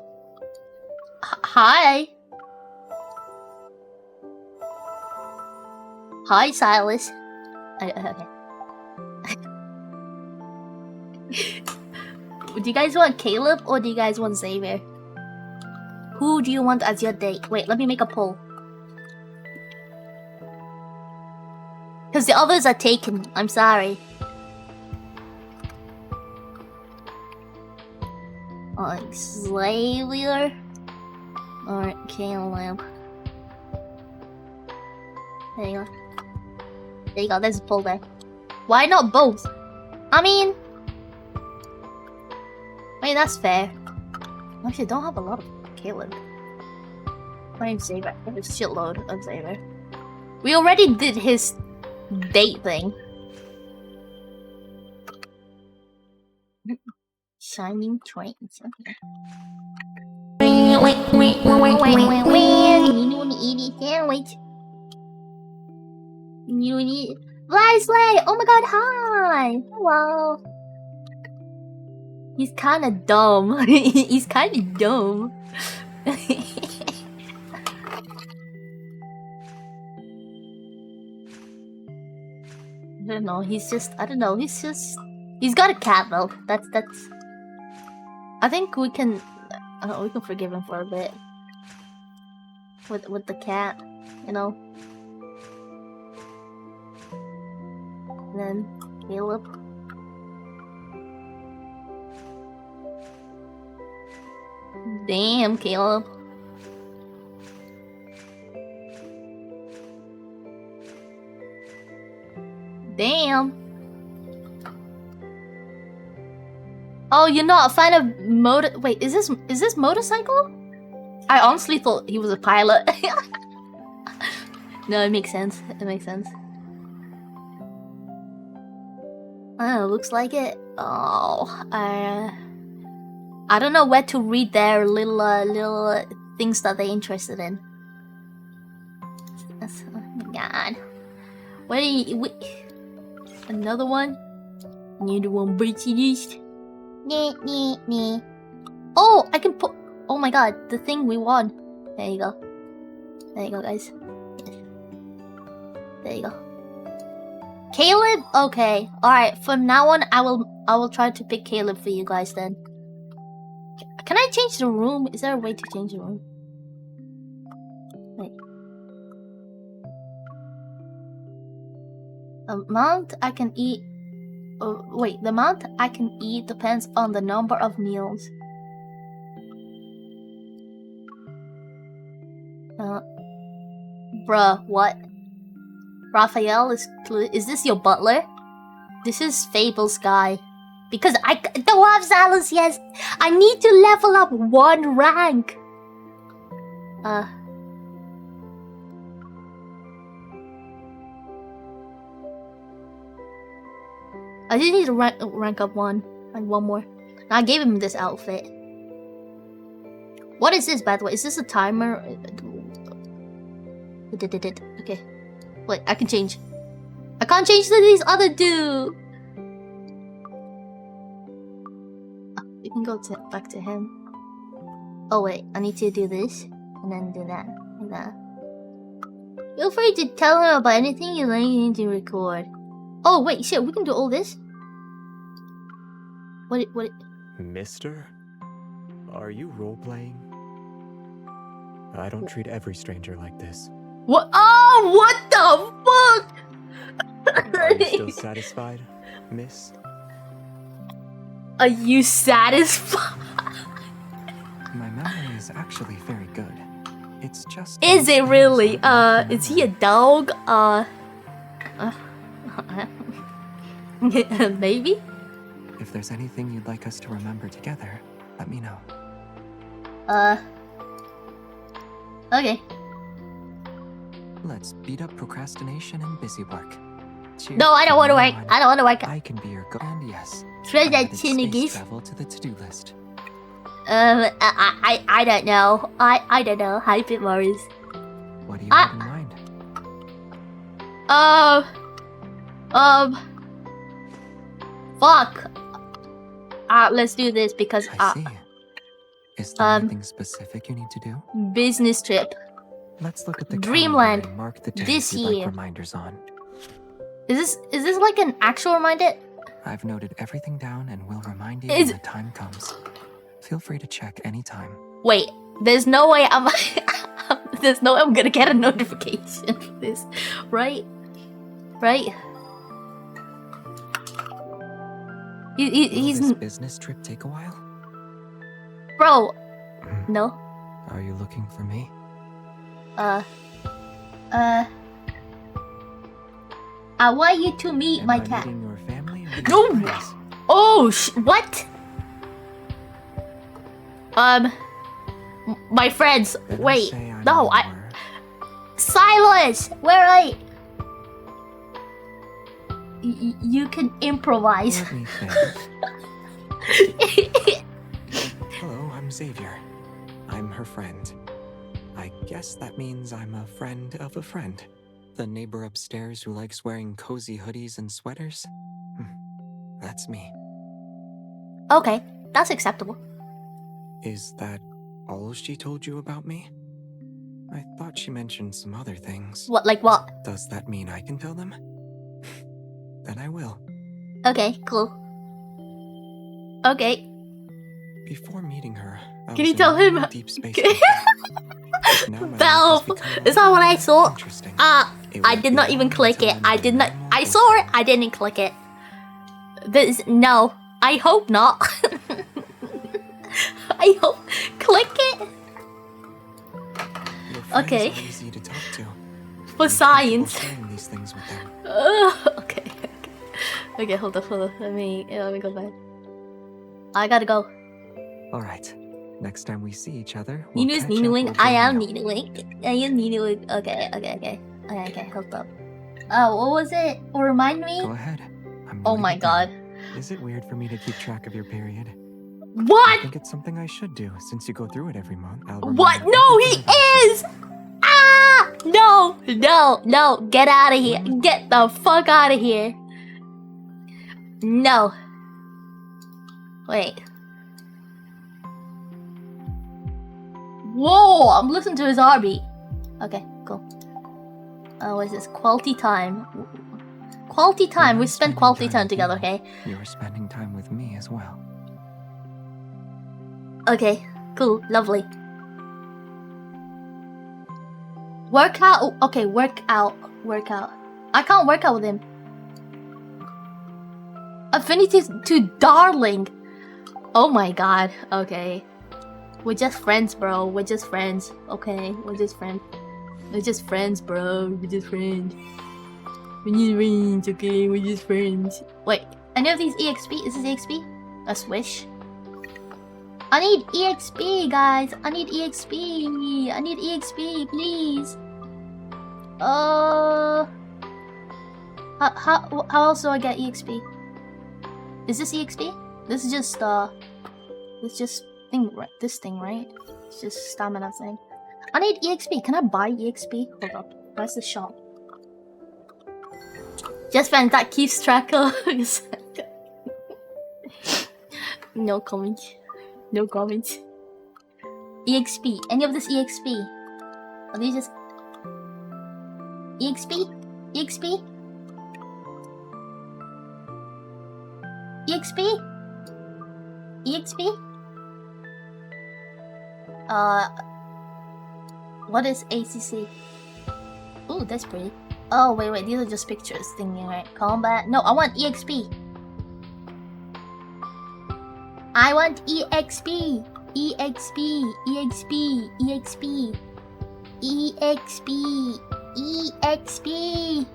Hi. Hi, Silas. Okay. Do you guys want Caleb or do you guys want Xavier? Who do you want as your date? Wait, let me make a poll. Because the others are taken. I'm sorry. Xavier or Caleb. There you go. There you go, there's a poll there. Why not both? I mean, that's fair. Actually, I don't have a lot of Caleb. I have Xavier. I have a shitload of Xavier. We already did his date thing. Shining trains. Okay. Wait. You want to eat it sandwich? You need Leslie! Oh my god, hi! Hello. He's kinda dumb. He's kinda dumb. I don't know, he's got a cat though. That's I think we can forgive him for a bit. With the cat, you know. And then Caleb. Damn, Caleb. Damn. Oh, you're not a fan of Wait, is this motorcycle? I honestly thought he was a pilot. No, it makes sense. It makes sense. Oh, looks like it. Oh, I don't know where to read their little things that they're interested in. Oh my god. What are you? Another one? Another one birdie list. Oh, I can put. Oh my god, the thing we won. There you go. There you go, guys. There you go. Caleb? Okay. Alright, from now on I will try to pick Caleb for you guys then. Can I change the room? Is there a way to change the room? Wait. Amount I can eat. Wait, the amount I can eat depends on the number of meals. Bruh, what? Raphael is this your butler? This is Fable's guy. Because I don't have silence yet. I need to level up 1 rank. I just need to rank up 1. Like 1 more. I gave him this outfit. What is this, by the way? Is this a timer? Okay. Wait, I can change. I can't change to these other two. We can go back to him. Oh wait, I need to do this and then do that, like that. Feel free to tell him about anything you need to record. Oh wait, shit, we can do all this. What? Mister? Are you role-playing? I don't treat every stranger like this. What? Oh, what the fuck? Are you still satisfied, miss? Are you satisfied? My memory is actually very good. It's just... Is it really? Is he a dog? Maybe? If there's anything you'd like us to remember together, let me know. Okay. Let's beat up procrastination and busy work. Cheers. No, I don't want to work. I don't want to work. I can be your and yes. Try that space Chinese. travel to the to-do list. I don't know. I don't know. Hype Morris. What do you have in mind? Fuck. Let's do this because I see. Is there anything specific you need to do? Business trip. Let's look at the Dreamland calendar and mark the days this you'd year. like reminders on. Is this like an actual reminder? I've noted everything down and will remind you Is- when the time comes. Feel free to check anytime. Wait, there's no way there's no way I'm gonna get a notification for this, right? Right? Will He's this business trip take a while? Bro. No. Are you looking for me? I want you to meet Am my I cat. meeting your family or No. your friends? Oh, what? My friends. Then I'll Wait. say I'm No, I. your- Silence. Where are you? You can improvise. Let me think. Hello, I'm Xavier. I'm her friend. I guess that means I'm a friend of a friend. The neighbor upstairs who likes wearing cozy hoodies and sweaters? That's me. Okay, that's acceptable. Is that all she told you about me? I thought she mentioned some other things. What? Like what? Does that mean I can tell them? Then I will. Okay, cool. Okay. Before meeting her, I Can was you tell in him? deep space. Can- Now my life has Valve. become Is that what I saw? interesting. I It won't did be not even long click until it. I'm I did not. normal I person. saw it. I didn't click it. This no. I hope not. I hope. Click it Your friends Okay. are easy to talk to. for I'm science. comfortable sharing these things with them. Okay. Okay. Hold on. Let me go back. I gotta go. All right. Next time we see each other, Nino is catch up Ninoing. over I a am meal. Ninoing. I am Ninoing. Okay. Hold up. What was it? Remind me. Go ahead. I'm Oh writing my it down. god. Is it weird for me to keep track of your period? I What? think it's something I should do since you go through it every month. I'll What? remember No, he everything about you. is! Ah! No! Get out of here! Get the fuck out of here! No. Wait. Whoa! I'm listening to his heartbeat. Okay, cool. What is this? Quality time. Quality time. When We I'm spend spending quality time time with together, you, okay? You're spending time with me as well. Okay, cool, lovely. Workout. Okay, workout. I can't work out with him. Affinity to darling. Oh my god. Okay. We're just friends, bro. We're just friends. Okay, we're just friends. We're just friends, bro. We're just friends. We're just friends, okay? We're just friends. Wait, any of these EXP? Is this EXP? A swish? I need EXP, guys. I need EXP, please. How else do I get EXP? Is this EXP? This is just thing, right? This thing, right? It's just stamina thing. I need EXP. Can I buy EXP? Hold up. Where's the shop? Just friends that keeps track of. No comment. No comments. EXP. Any of this EXP? Are these just EXP? EXP? EXP? EXP? What is ACC? Ooh, that's pretty. Oh, wait, these are just pictures thingy, right? Combat. No, I want EXP. I want EXP. EXP. EXP. EXP. EXP. EXP.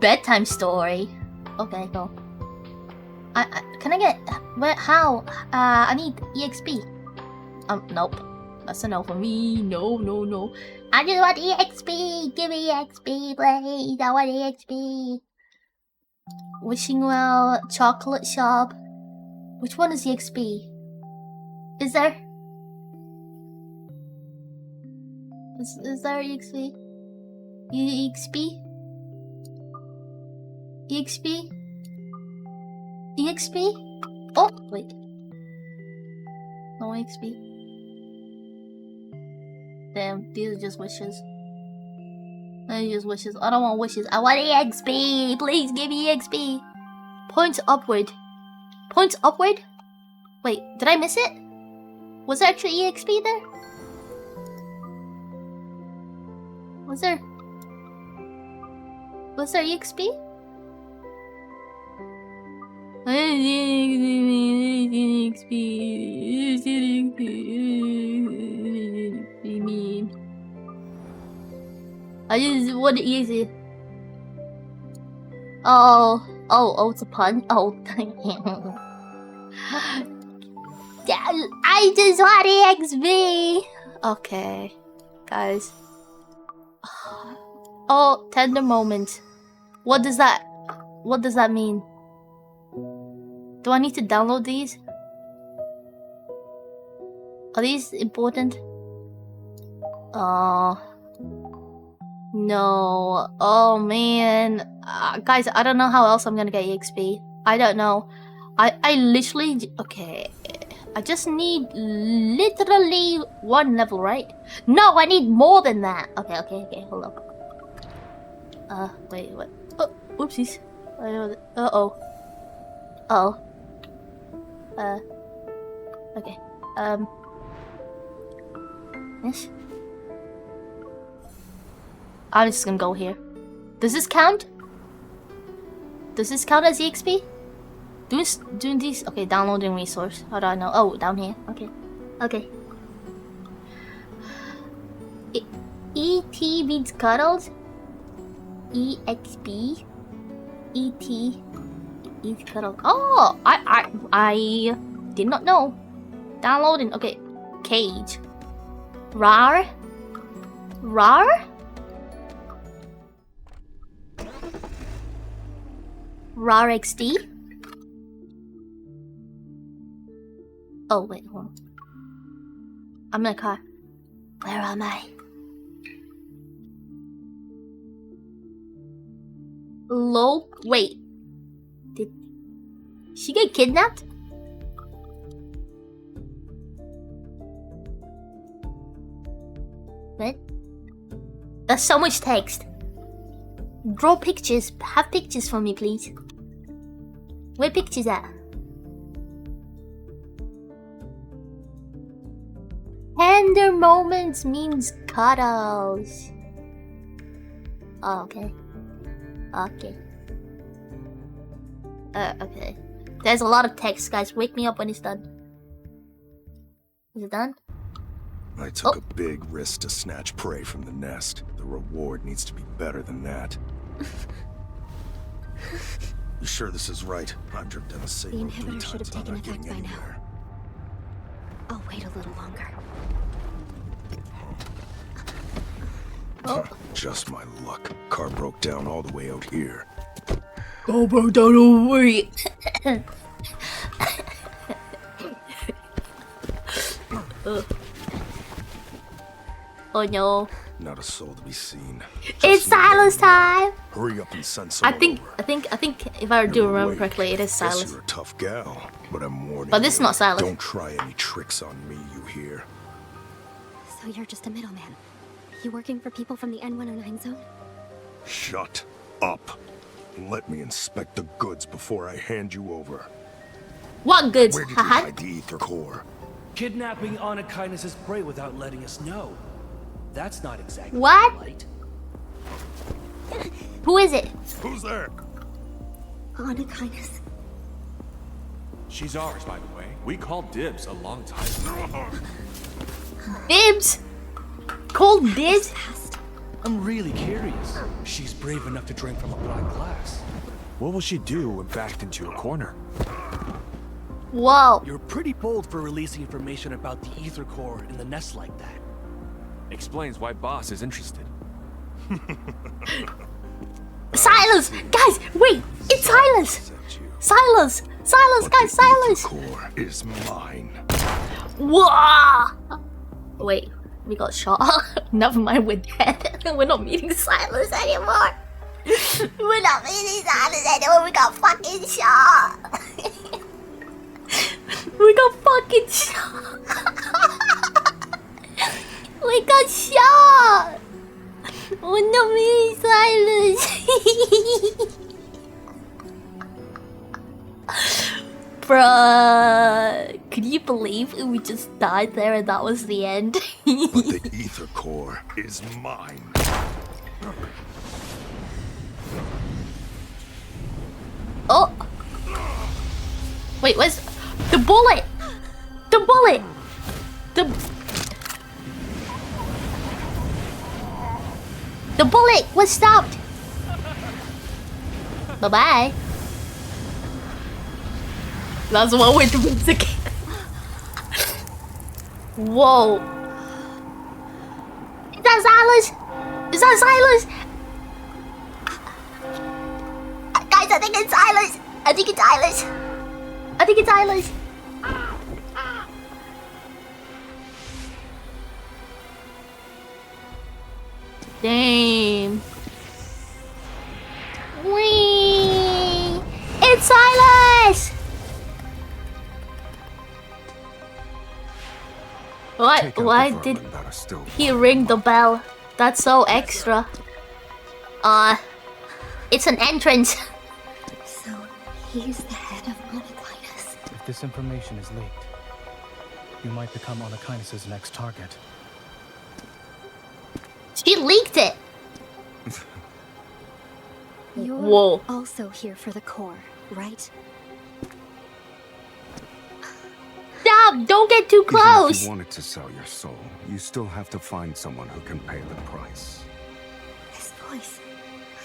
Bedtime story. Okay, cool. Can I get where? How? I need EXP. Nope. That's a no for me. No. I just want EXP. Give me EXP, please. I want EXP. Wishing well. Chocolate shop. Which one is EXP? Is there? Is there EXP? EXP? EXP? EXP? Oh, wait. No EXP. Damn, these are just wishes. These are just wishes. I don't want wishes. I want EXP! Please give me EXP! Points upward. Points upward? Wait, did I miss it? Was there actually EXP there? Was there EXP? mean? I just want easy. Oh, it's a pun. Oh, I just want XP. Okay, guys. Oh, tender moment. What does that mean? Do I need to download these? Are these important? Oh. No. Oh man. Guys, I don't know how else I'm gonna get EXP. I don't know. I literally... Okay. I just need literally 1 level, right? No, I need more than that. Okay. Hold up. Wait, what? Oh, oopsies. Uh-oh. Okay. Yes. I'm just gonna go here. Does this count? Does this count as EXP? Doing these? Okay, downloading resource. How do I know? Oh, down here. Okay. ET means cuddles. EXP. ET cuddles. Oh, I did not know. Downloading. Okay, cage. RAR. RAR XD. Oh wait, hold on. I'm in a car. Where am I? Wait. Did she get kidnapped? What? That's so much text. Draw pictures. Have pictures for me, please. Where pictures at? Tender moments means cuddles. Oh, okay. Okay. There's a lot of text, guys. Wake me up when it's done. Is it done? I took a big risk to snatch prey from the nest. The reward needs to be better than that. You sure this is right? I've driven down the same The road 3 inhibitor should have times and I'm taken not effect getting by now. anywhere. I'll wait a little longer. Just my luck. Car broke down all the way out here. Oh, bro, don't worry. Oh no. Not a soul to be seen. It's Silas time. Hurry up and send I someone think over. if I do You're remember awake. correctly, it is Guess Silas. you're a tough gal, but I'm warning But this is you, not Silas. Don't try any tricks on me, you hear? So you're just a middleman. You working for people from the N109 zone? Shut up. Let me inspect the goods before I hand you over. What goods? Where did you Haha. hide the ether core? Kidnapping Anna Kindness's prey without letting us know. That's not exactly What? polite. Who is it? Who's there? Anna Kindness. She's ours, by the way. We called dibs a long time ago. Dibs. Cold dibs. I'm really curious. She's brave enough to drink from a black glass. What will she do when backed into a corner? Whoa. You're pretty bold for releasing information about the ether core in the nest like that. Explains why Boss is interested. Silas, guys, wait, it's Silas. Silas, But guys, the Silas. ether core is mine. Whoa. Wait, we got shot. Never mind, we're dead. We're not meeting Silas anymore. We're not meeting Silas anymore. We got fucking shot. We got fucking shot. We got shot. We're not meeting Silas. Bruh, could you believe we just died there and that was the end? But the ether core is mine. Oh! Wait, where's... The bullet! The bullet! The bullet was stopped! Bye-bye. That's one way to fix the game. Whoa. Is that Silas? Is that Silas? Guys, I think it's Silas. I think it's Silas. I think it's Silas. Damn. Whee! It's Silas! What? Why did he ring the bell? That's so extra. It's an entrance. So, he's the head of Onoclinus. If this information is leaked, you might become Onoclinus' next target. She leaked it! You're Whoa. also here for the core, right? Stop! Don't get too Even if close! you wanted to sell your soul, you still have to find someone who can pay the price. This voice,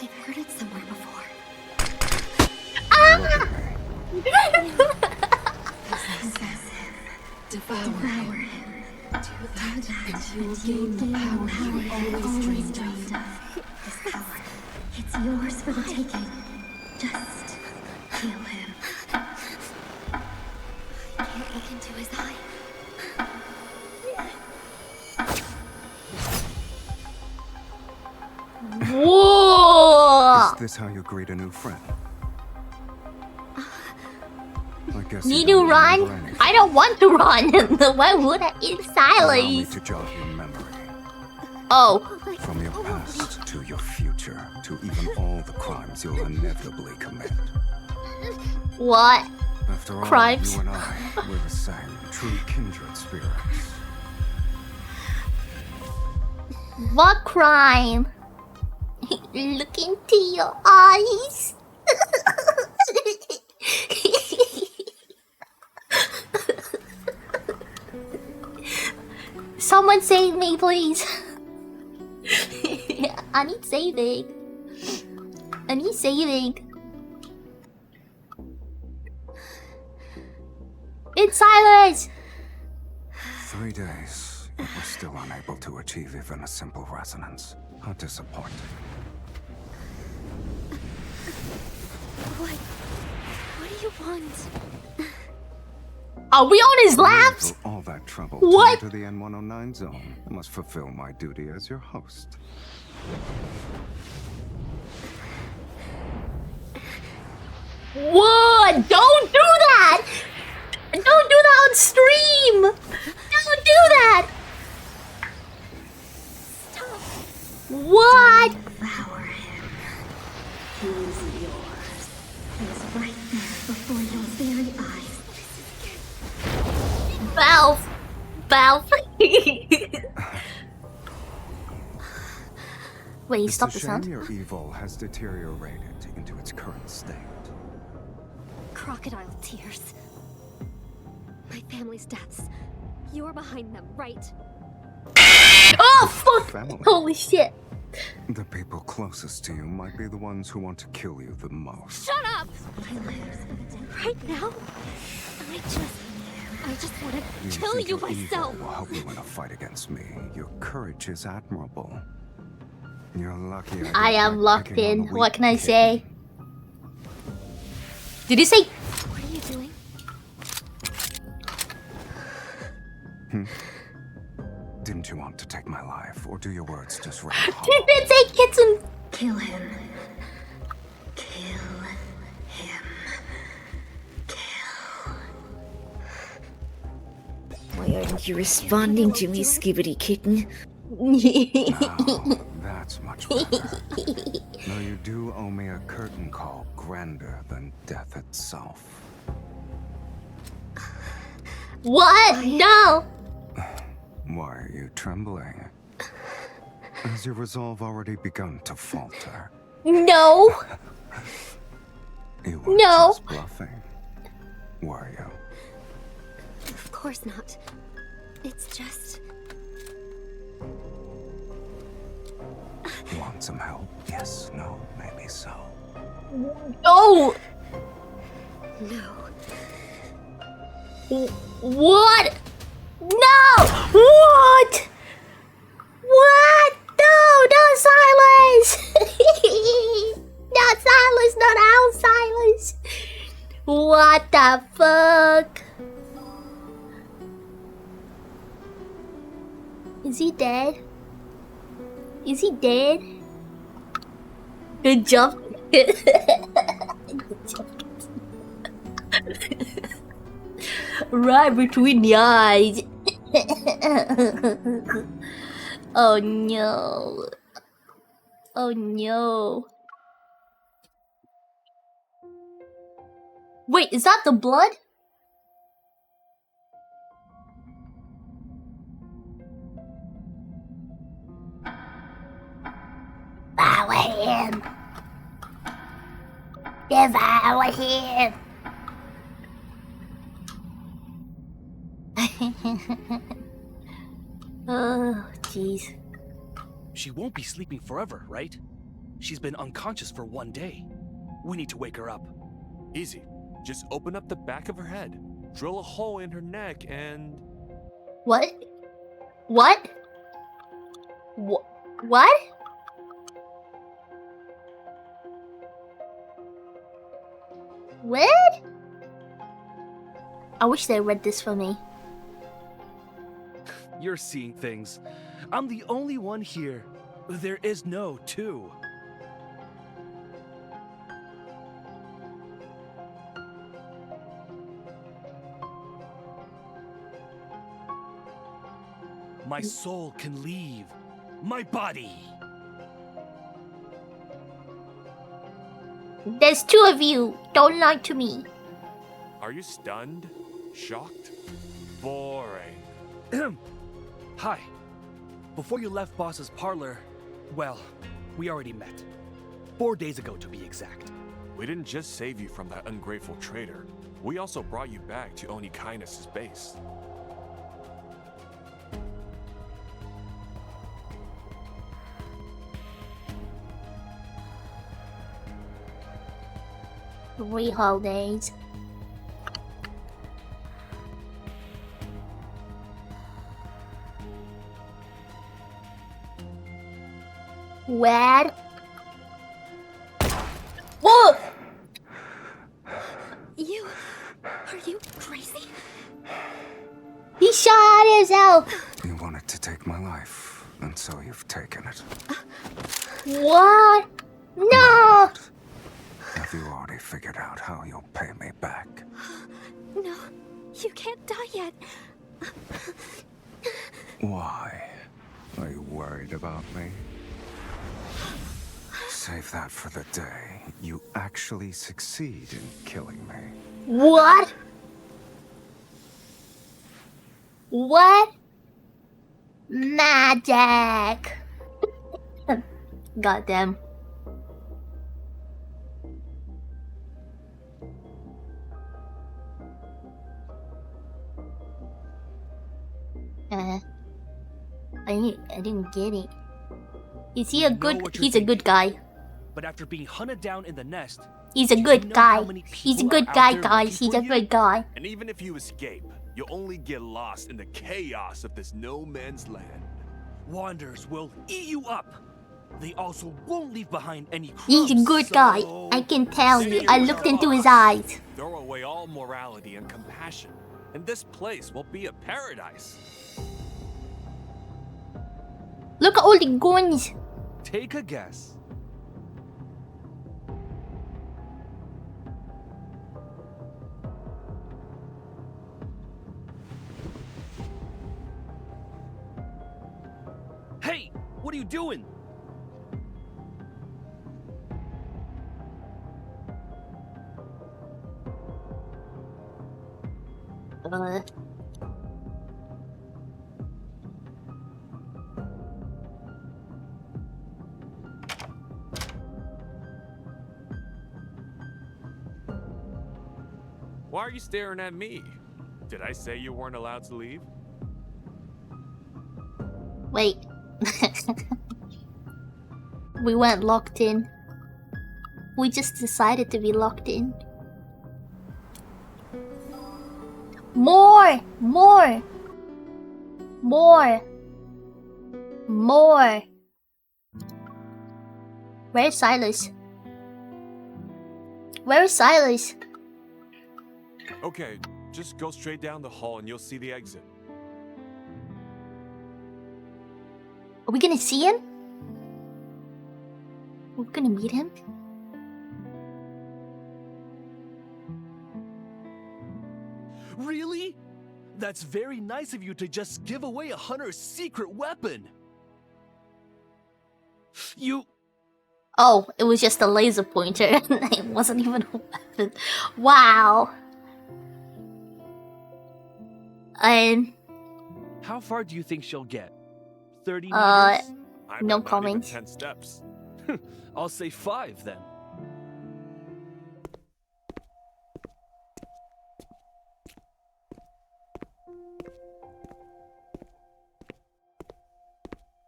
I've heard it somewhere before. Look at me. Devour him. Do that, and you will gain the power you always dreamed of. This power, it's yours for the taking. Just heal him. I can't look into his eye. Whoa! Is this how you greet a new friend? I guess Need you to don't run? remember anything. I don't want to run. Why would I? It's Allow me Silas. to jog your memory. Oh. From your past to your future, to even all the crimes you'll inevitably commit. What? After all, Crimes? you and I, we're the same, true kindred spirits. What crime? Look into your eyes. Someone save me, please. I need saving. I need saving. It's Silas! 3 days, you were still unable to achieve even a simple resonance. How disappointing. What do you want? Are we on his laps? For all that trouble What? to enter the N109 zone, I must fulfill my duty as your host. What? Don't do that! Don't do that on stream! Don't do that! Stop. What? Devour him. He's yours. He's right there before your very eyes. Valve. Valve. Wait, It's stop a the shame sound. your evil has deteriorated into its current state. Crocodile tears. My family's deaths. You're behind them, right? Oh, fuck! Family. Holy shit. The people closest to you might be the ones who want to kill you the most. Shut up! Right now? I just want to kill think you your evil myself! will help you in a fight against me. Your courage is admirable. You're lucky I am like locked picking on in. the What weak can I kid. say? Did you say? What are you doing? Didn't you want to take my life, or do your words just ring hollow? Did they say kitten? Kill him. Kill him. Kill. Why aren't you responding to me, Skibbity Kitten? Now, that's much better. Though you do owe me a curtain call grander than death itself. What? No. Why are you trembling? Has your resolve already begun to falter? No. You were No. just bluffing, were you? course not. It's just... Want some help? Yes, no, maybe so. Oh! No. What? No! What? What? No, not Silas! Not Silas, not our Silas! What the fuck? Is he dead? Is he dead? Good job. Right between the eyes. Oh no. Oh no. Wait, is that the blood? Devour him. Devour him. Oh, jeez. She won't be sleeping forever, right? She's been unconscious for 1 day. We need to wake her up. Easy. Just open up the back of her head, drill a hole in her neck, and... What? What? What? What? I wish they read this for me. You're seeing things. I'm the only one here. There is no two. My soul can leave my body. There's two of you. Don't lie to me. Are you stunned? Shocked? Boring. Hi. Before you left Boss's parlor, well, we already met. 4 days ago, to be exact. We didn't just save you from that ungrateful traitor. We also brought you back to Oni Kindness's base. Three holidays. Where? Whoa! Are you crazy? He shot himself! You wanted to take my life, and so you've taken it. What? No! Have you already figured out how you'll pay me back? No, you can't die yet. Why? Are you worried about me? Save that for the day you actually succeed in killing me. What? What? Magic! Goddamn. I didn't get it. Is he a good? He's a good guy. But after being hunted down in the nest, He's a good guy. He's a good guy, guys. He's a good guy. And even if you escape, you'll only get lost in the chaos of this no man's land. Wanderers will eat you up. They also won't leave behind any crumbs. He's a good guy. I can tell you. I looked into his eyes. Throw away all morality and compassion, and this place will be a paradise. Look at all the guns. Take a guess. Hey, what are you doing? Why are you staring at me? Did I say you weren't allowed to leave? Wait. We weren't locked in. We just decided to be locked in. More! More! More! More! Where's Silas? Where's Silas? Okay, just go straight down the hall and you'll see the exit. Are we gonna see him? We're gonna meet him? Really? That's very nice of you to just give away a hunter's secret weapon. You... Oh, it was just a laser pointer. It wasn't even a weapon. Wow. How far do you think she'll get? 30 meters? I no bet not even comments. 10 steps. I'll say 5 then.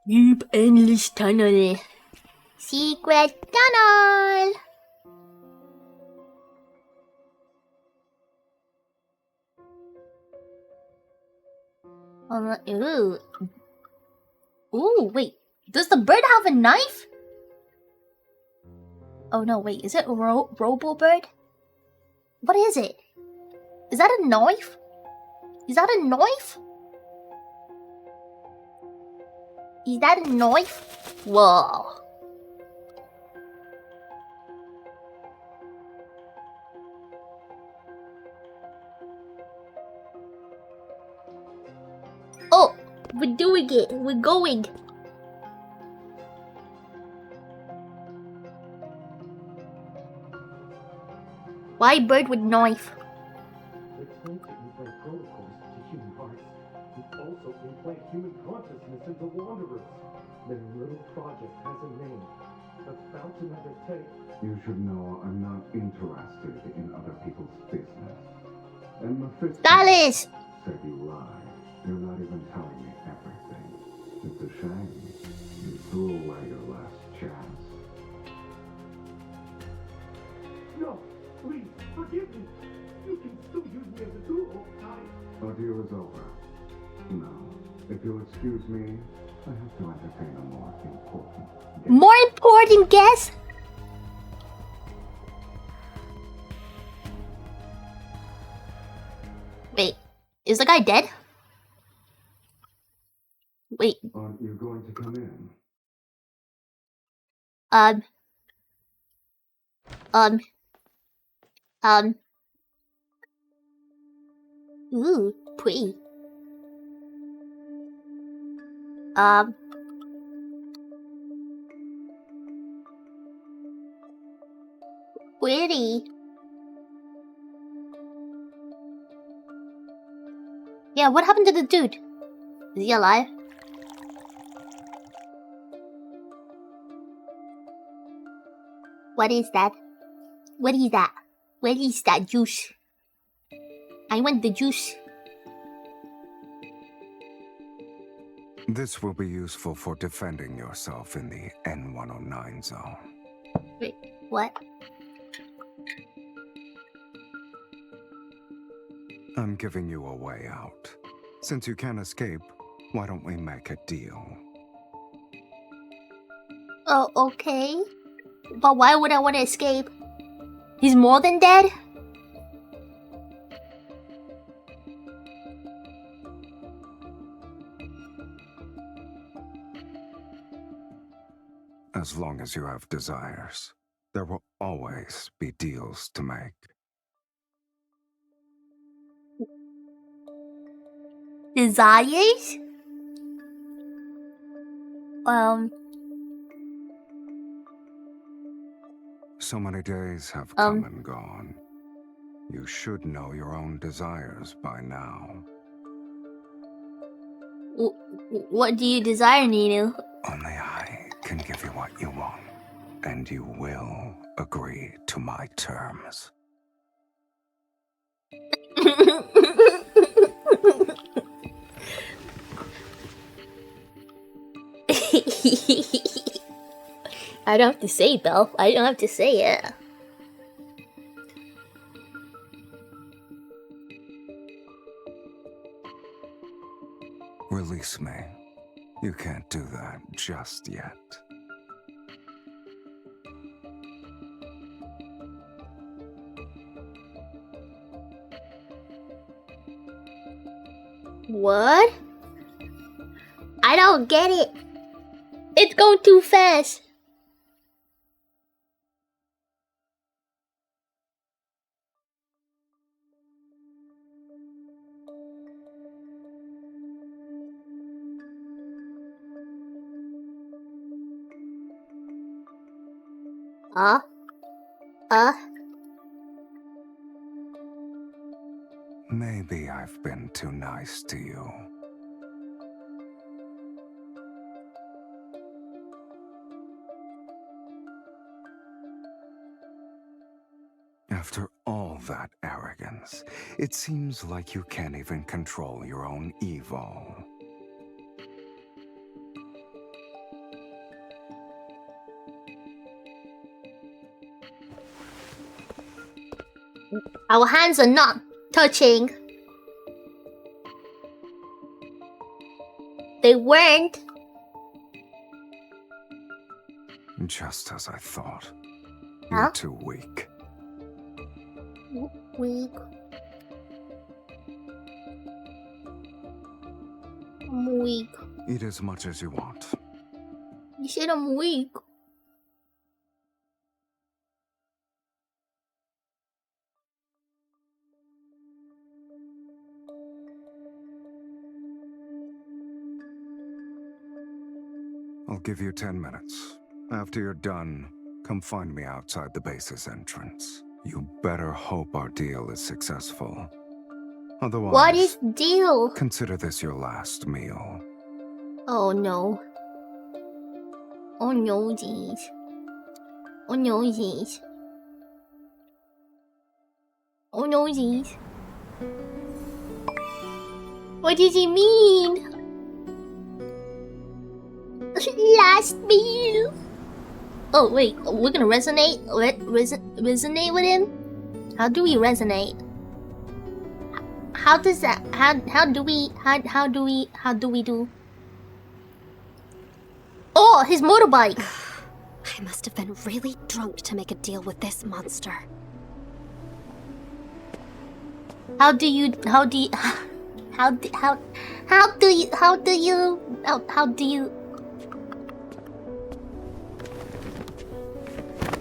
Deep endless tunnel. Secret tunnel. Ooh. Ooh, wait. Does the bird have a knife? Oh no, wait. Is it a robo bird? What is it? Is that a knife? Is that a knife? Is that a knife? Whoa. Oh, we're doing it. We're going. Why bird with knife? It's going to implant protocols to human hearts. It also implant human consciousness into wanderers. Their little project has a name. The Fountain of Etete. You should know I'm not interested in other people's business. And Mephisto Silas! said you lied. You're not even telling me everything. It's a shame. You threw away your last chance. No, please, forgive me. You can still use me as a tool. Our deal is over. Now, if you'll excuse me, I have to entertain a more important guest. More important guest? Wait, is the guy dead? Wait. Aren't you going to come in? Ooh, pretty. Pretty. Yeah, what happened to the dude? Is he alive? What is that? What is that? Where is that juice? I want the juice. This will be useful for defending yourself in the N109 zone. Wait, what? I'm giving you a way out. Since you can't escape, why don't we make a deal? Oh, okay. But why would I want to escape? He's more than dead? As long as you have desires, there will always be deals to make. Desires? So many days have come and gone. You should know your own desires by now. What do you desire, Nino? Only I can give you what you want, and you will agree to my terms. I don't have to say, Belle. I don't have to say it. Release me. You can't do that just yet. What? I don't get it. It's going too fast. Maybe I've been too nice to you. After all that arrogance, it seems like you can't even control your own evil. Our hands are not touching. They weren't. Just as I thought. You're too weak. Weak. I'm weak. Eat as much as you want. You said I'm weak. I'll give you 10 minutes. After you're done, come find me outside the base's entrance. You better hope our deal is successful. Otherwise, What is deal? Consider this your last meal. Oh no. Oh no, jeez. Oh no, jeez. Oh no, jeez. What does he mean? Last meal. Oh wait, we're gonna resonate. Resonate with him. How do we resonate? How does that? How do we do? Oh, his motorbike. I must have been really drunk to make a deal with this monster. How do you?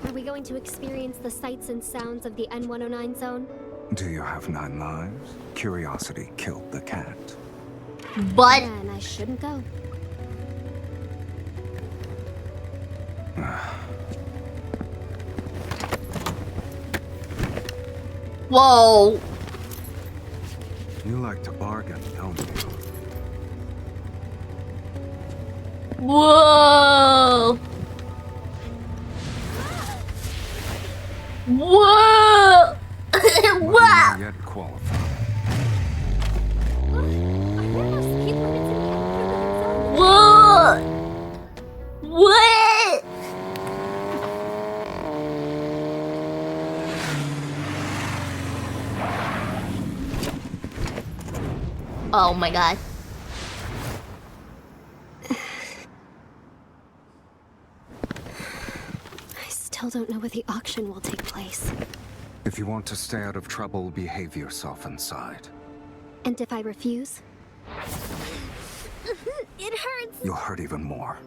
Are we going to experience the sights and sounds of the N109 zone? Do you have 9 lives? Curiosity killed the cat. But then I shouldn't go. Whoa. You like to bargain, don't you? Whoa. Whoa. Wow. Yet qualified. What? What? Oh my god. I still don't know where the auction will take place. If you want to stay out of trouble, behave yourself inside. And if I refuse? It hurts! You'll hurt even more.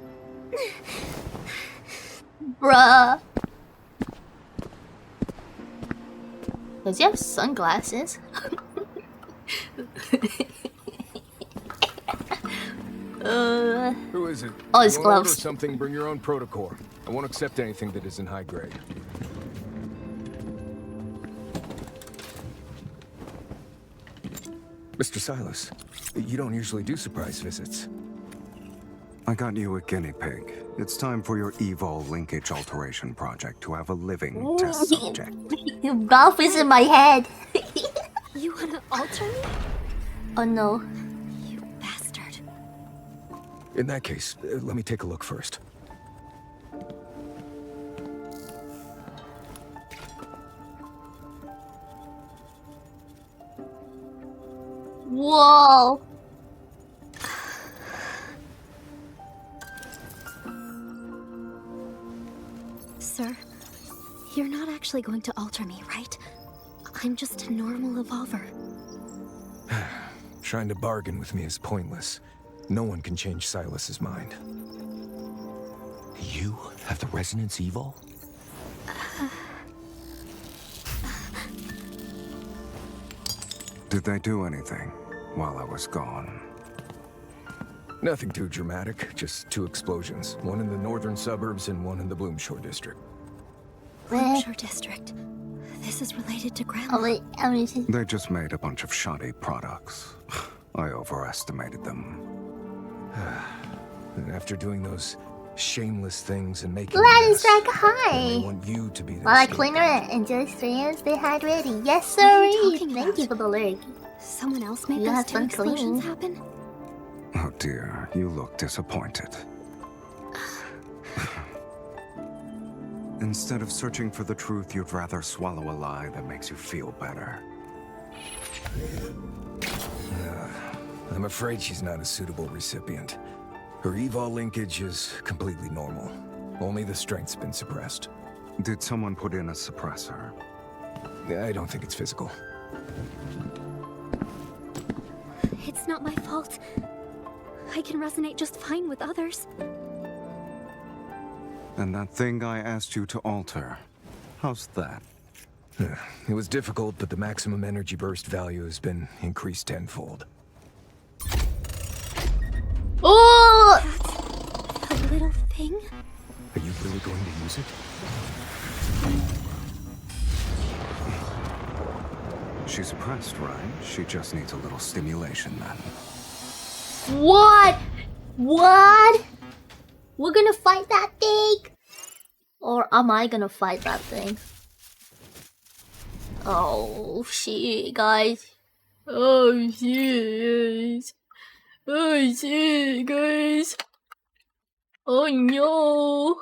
Bruh. Does he have sunglasses? Who is it? Oh, his You wanna order gloves. something, bring your own protocore. I won't accept anything that isn't high grade. Mr. Silas, you don't usually do surprise visits. I got you a guinea pig. It's time for your Evol linkage alteration project to have a living test subject. Golf is in my head. You wanna alter me? Oh no. You bastard. In that case, let me take a look first. Whoa. Sir, you're not actually going to alter me, right? I'm just a normal evolver. Trying to bargain with me is pointless. No one can change Silas's mind. You have the Resonance Evil? Did they do anything while I was gone? Nothing too dramatic, just 2 explosions. One in the northern suburbs and one in the Bloomshore district. Bloomshore district. This is related to Grandma. Oh wait, They just made a bunch of shoddy products. I overestimated them. And after doing those shameless things and making Gladys mess, Drag, then hi. they want you to be their While I scapegoat. clean it and just fans they had ready. Yes, What are you sir. talking Thank about? you for the lyric. Someone else made You those have 2 fun explosions cleaning. happen? Oh dear, you look disappointed. Instead of searching for the truth, you'd rather swallow a lie that makes you feel better. I'm afraid she's not a suitable recipient. Her evol linkage is completely normal. Only the strength's been suppressed. Did someone put in a suppressor? I don't think it's physical. It's not my fault. I can resonate just fine with others. And that thing I asked you to alter, how's that? It was difficult, but the maximum energy burst value has been increased tenfold. Oh! A little thing? Are you really going to use it? She's suppressed, right? She just needs a little stimulation then. What? What? We're gonna fight that thing? Or am I gonna fight that thing? Oh shit, guys. Oh shit. Oh shit, guys. Oh no.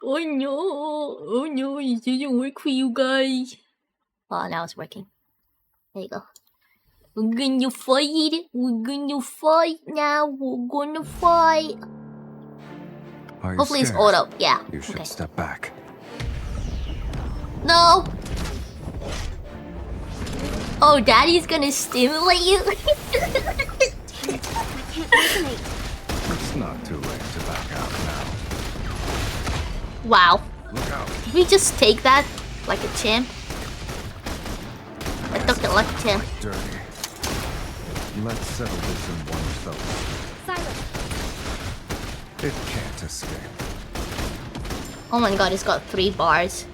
Oh no. Oh no, it didn't work for you guys. Oh, now it's working. There you go. We're gonna fight. We're gonna fight now. We're gonna fight. Are you Hopefully it's scared? auto. Yeah. You should Okay. step back. No. Oh, Daddy's gonna stimulate you. It's not too late to back out now. Wow. Look out. Did we just take that like a champ? I took it like a champ. Dirty. Let's settle this in one fell Silas. It can't escape. Oh my god, it's got 3 bars.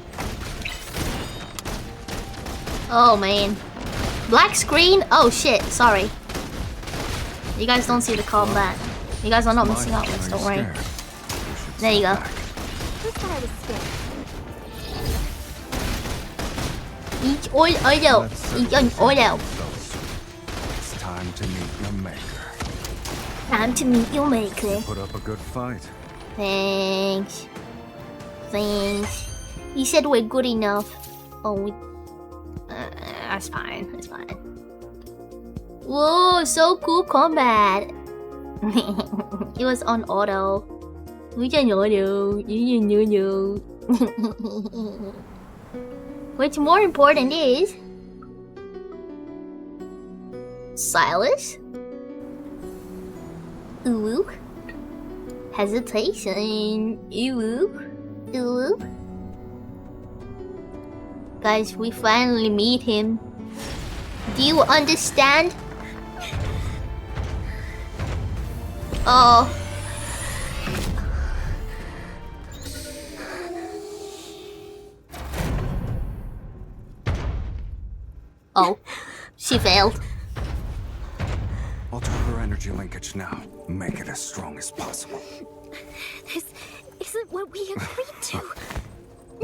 Oh man. Black screen? Oh shit, sorry. You guys don't see the combat. You guys are not missing out on this, don't worry. There you go. Who said I was scared? Each oil. Each an oil. It's time to meet your maker. Time to meet your maker. Put up a good fight. Thanks. Thanks. You said we're good enough. Oh, we... that's fine. That's fine. Whoa, so cool combat. It was on auto. Which on auto. What's more important is... Silas? Ooh. Hesitation. Ooh. Ooh. Guys, we finally meet him. Do you understand? Oh. Oh. She failed. Alter her energy linkage now. Make it as strong as possible. This isn't what we agreed to.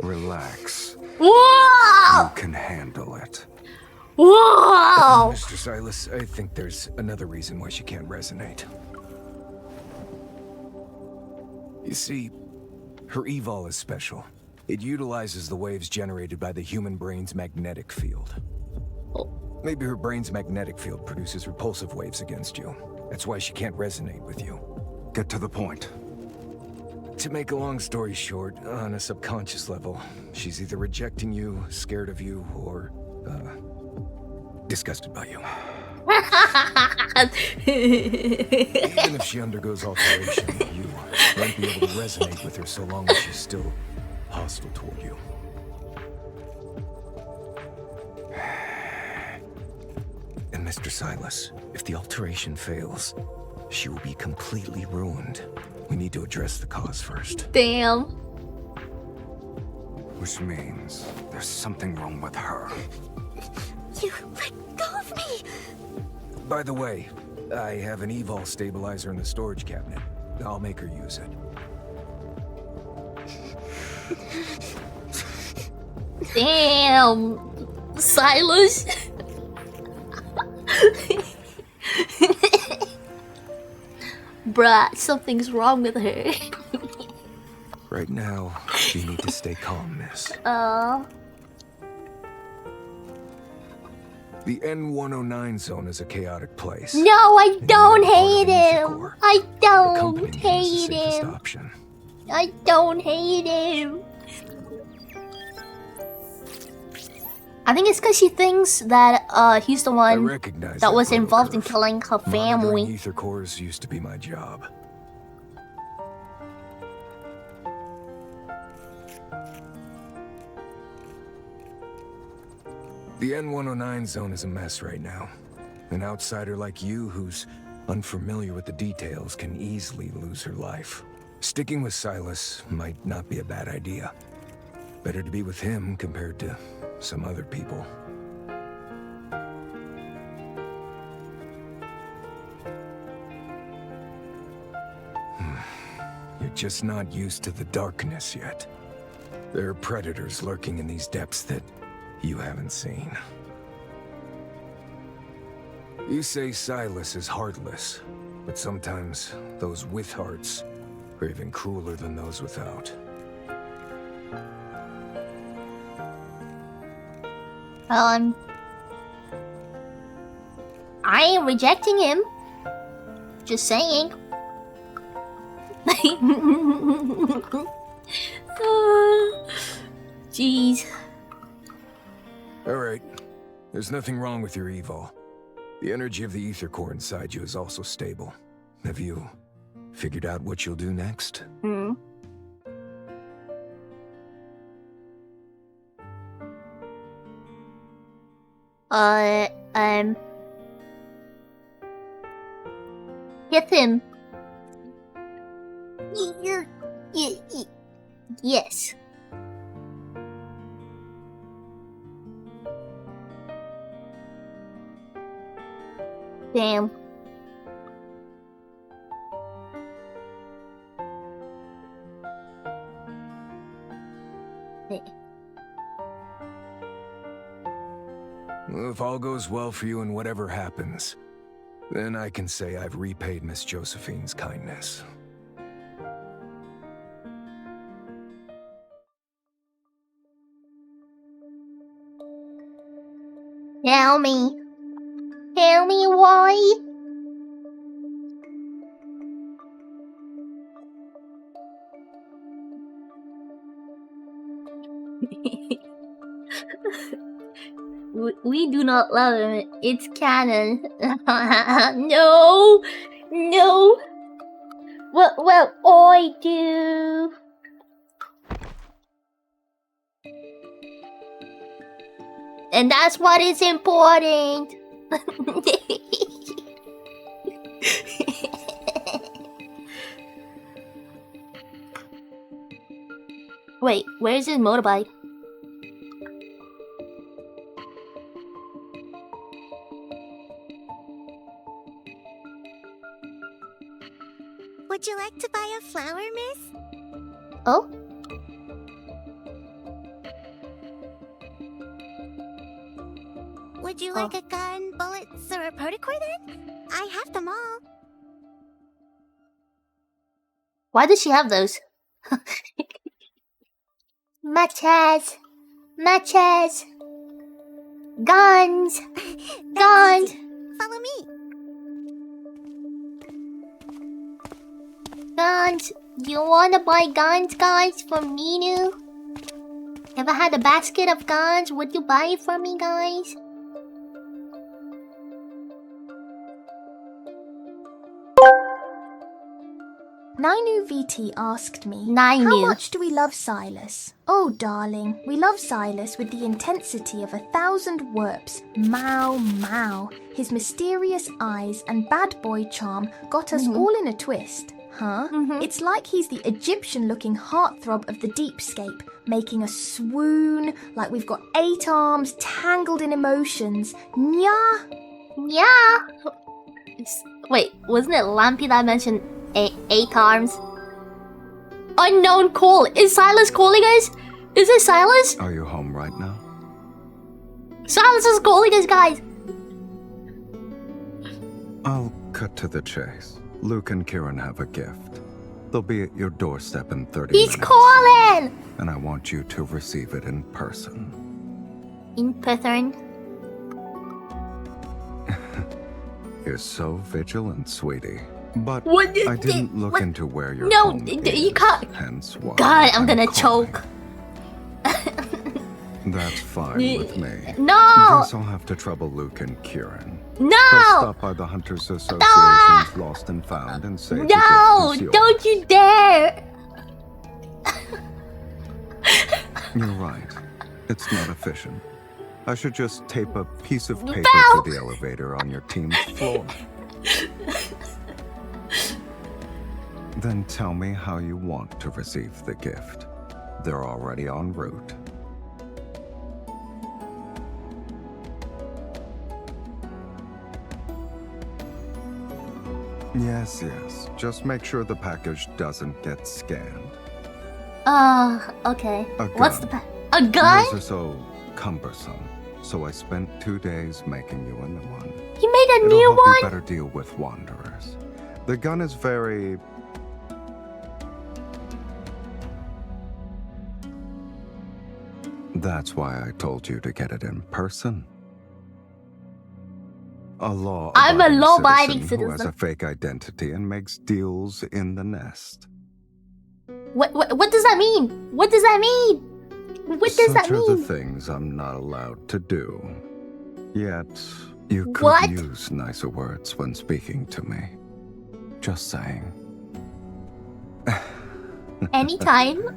Relax. Whoa! You can handle it. Whoa! Mr. Silas, I think there's another reason why she can't resonate. You see, her evol is special. It utilizes the waves generated by the human brain's magnetic field. Maybe her brain's magnetic field produces repulsive waves against you. That's why she can't resonate with you. Get to the point. To make a long story short, on a subconscious level, she's either rejecting you, scared of you, or, disgusted by you. Even if she undergoes alteration, you won't be able to resonate with her so long as she's still hostile toward you. And Mr. Silas, if the alteration fails, she will be completely ruined. We need to address the cause first. Damn. Which means there's something wrong with her. You let go of me! By the way, I have an evol stabilizer in the storage cabinet. I'll make her use it. Damn. Silas. Bruh, something's wrong with her. Right now, you need to stay calm, miss. The N109 zone is a chaotic place. No, I don't hate him. I don't hate him. Option. I don't hate him. I think it's because she thinks that he's the one that was involved in killing her family. Monitoring ether cores used to be my job. The N109 zone is a mess right now. An outsider like you who's unfamiliar with the details can easily lose her life. Sticking with Silas might not be a bad idea. Better to be with him compared to some other people. You're just not used to the darkness yet. There are predators lurking in these depths that you haven't seen. You say Silas is heartless, but sometimes those with hearts are even crueler than those without. Well, I ain't rejecting him. Just saying. Jeez. Alright. There's nothing wrong with your evol. The energy of the ether core inside you is also stable. Have you figured out what you'll do next? Hit him. Yes. Damn. Well, if all goes well for you and whatever happens, then I can say I've repaid Miss Josephine's kindness. Tell me. Tell me why. We do not love him. It's canon. No. No. Well, I do. And that's what is important. Wait, where's his motorbike? Would you like to buy a flower, miss? Oh? Would you like a gun, bullets, or a protocore then? I have them all. Why does she have those? Matches! Matches! Guns! Guns! Follow me. Guns! Do you wanna buy guns, guys, from Ninu? If I had a basket of guns, would you buy it for me, guys? Nainu VT asked me, Nainu. How much do we love Silas? Oh, darling, we love Silas with the intensity of 1,000 warps. Mao, Mao. His mysterious eyes and bad boy charm got us all in a twist. Huh? It's like he's the Egyptian-looking heartthrob of the deepscape, making us swoon like we've got 8 arms tangled in emotions. Nya! Yeah! Wait, wasn't it Lampy that mentioned 8 arms? Unknown call. Is Silas calling us? Is it Silas? Are you home right now? Silas is calling us, guys. I'll cut to the chase. Luke and Kieran have a gift. They'll be at your doorstep in 30 minutes. He's calling! And I want you to receive it in person. In person? You're so vigilant, sweetie. But What did- I didn't look what- into where your No, home you is, can't. hence why God, I'm gonna calling. choke. That's fine with me. No! Guess I'll have to trouble Luke and Kieran. No! They'll stop by the Hunters Association's Lost and Found and say the No! gift is yours. Don't you dare! You're right. It's not efficient. I should just tape a piece of paper No! to the elevator on your team's floor. Then tell me how you want to receive the gift. They're already en route. Yes, yes. Just make sure the package doesn't get scanned. Okay. A What's gun. the A gun? Yours are so cumbersome, so I spent 2 days making you a new one. He made a It'll new help you one? better deal with wanderers. The gun is very... That's why I told you to get it in person. I'm a law-abiding who has citizen. a fake identity and makes deals in the nest. What does that mean? What does that mean? What does that Such are the mean? things I'm not allowed to do. Yet, you could What? use nicer words when speaking to me. Just saying. Anytime.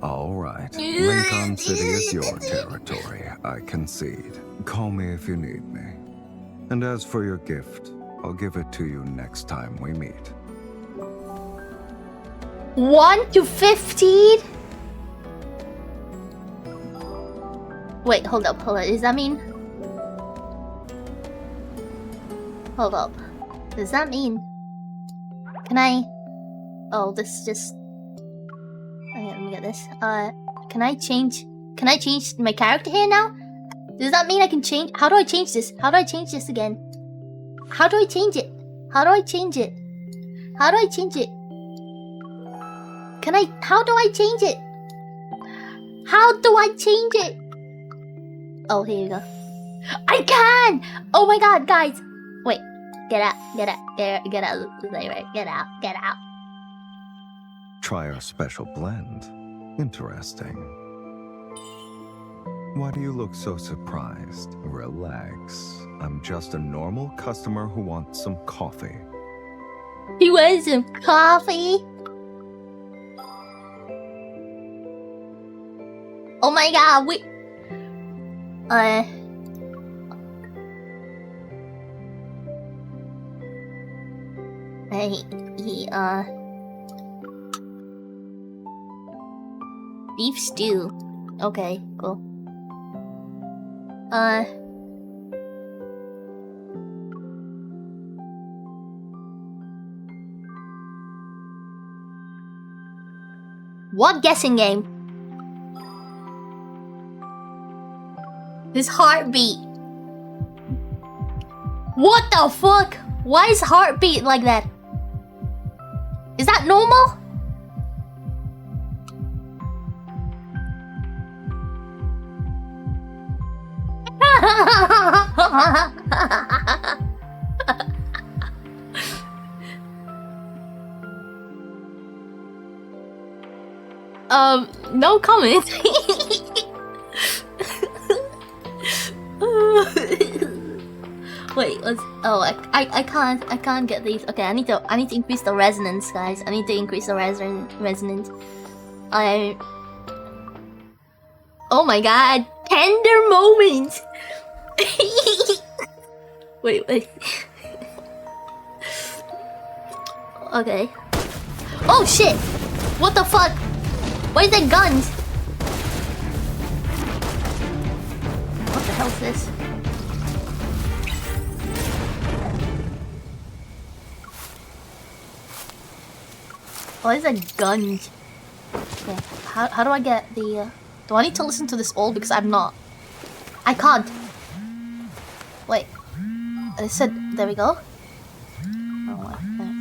All right. Lincoln City is your territory, I concede. Call me if you need me. And as for your gift, I'll give it to you next time we meet. 1 to 15? Wait, hold up. Does that mean? Hold up. Does that mean? Can I? Oh, this just. Okay, let me get this. Can I change? Can I change my character here now? Does that mean I can change? How do I change this? How do I change this again? How do I change it? How do I change it? How do I change it? Can I? How do I change it? How do I change it? Oh, here you go. I can! Oh my god, guys! Wait, get out, get out, get out, get out, get out, get out. Try our special blend. Interesting. Why do you look so surprised? Relax. I'm just a normal customer who wants some coffee. He wants some coffee. Oh my god, we... Beef stew. Okay, cool. What guessing game? His heartbeat. What the fuck? Why is heartbeat like that? Is that normal? No comment. Wait, let's. Oh, I can't get these. Okay, I need to increase the resonance, guys. I need to increase the resonance. Oh my god, tender moment. Wait. Okay. Oh shit! What the fuck? Why is there guns? What the hell is this? Why is there guns? Okay, how do I get the... Do I need to listen to this all? Because I'm not. I can't. Wait. I said... There we go. Oh, there.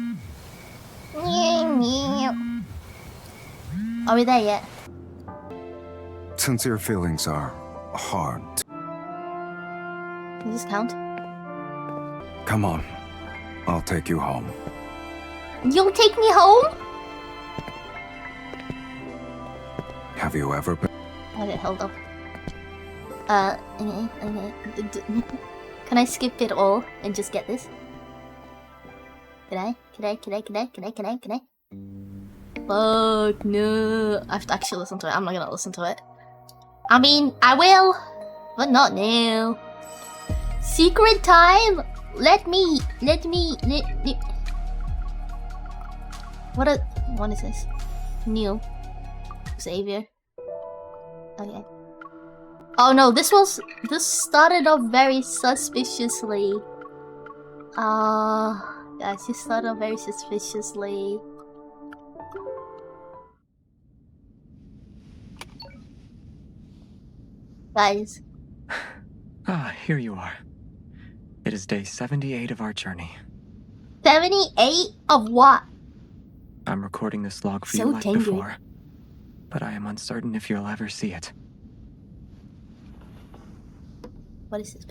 Are we there yet? Sincere feelings are hard. Can this count? Come on. I'll take you home. You'll take me home? Have you ever been... Okay, hold up. Okay. Can I skip it all and just get this? Can I? Fuck no. I have to actually listen to it. I'm not gonna listen to it. I mean, I will, but not now. Secret time? Let me. What is this? New. Xavier. Okay. Oh no, this started off very suspiciously. Guys, this started off very suspiciously. Guys. Ah, here you are. It is day 78 of our journey. 78 of what? I'm recording this log for So you like tender. before, but I am uncertain if you'll ever see it. What is this?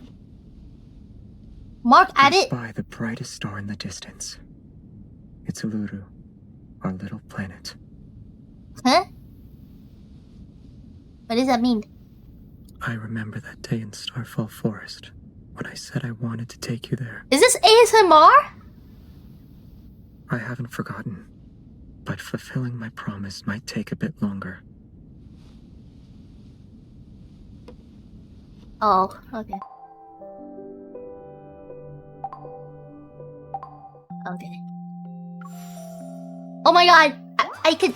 Mark, add I it. spy the brightest star in the distance. It's Uluru, our little planet. Huh? What does that mean? I remember that day in Starfall Forest when I said I wanted to take you there. Is this ASMR? I haven't forgotten, but fulfilling my promise might take a bit longer. Oh, okay. Okay. Oh my god! I can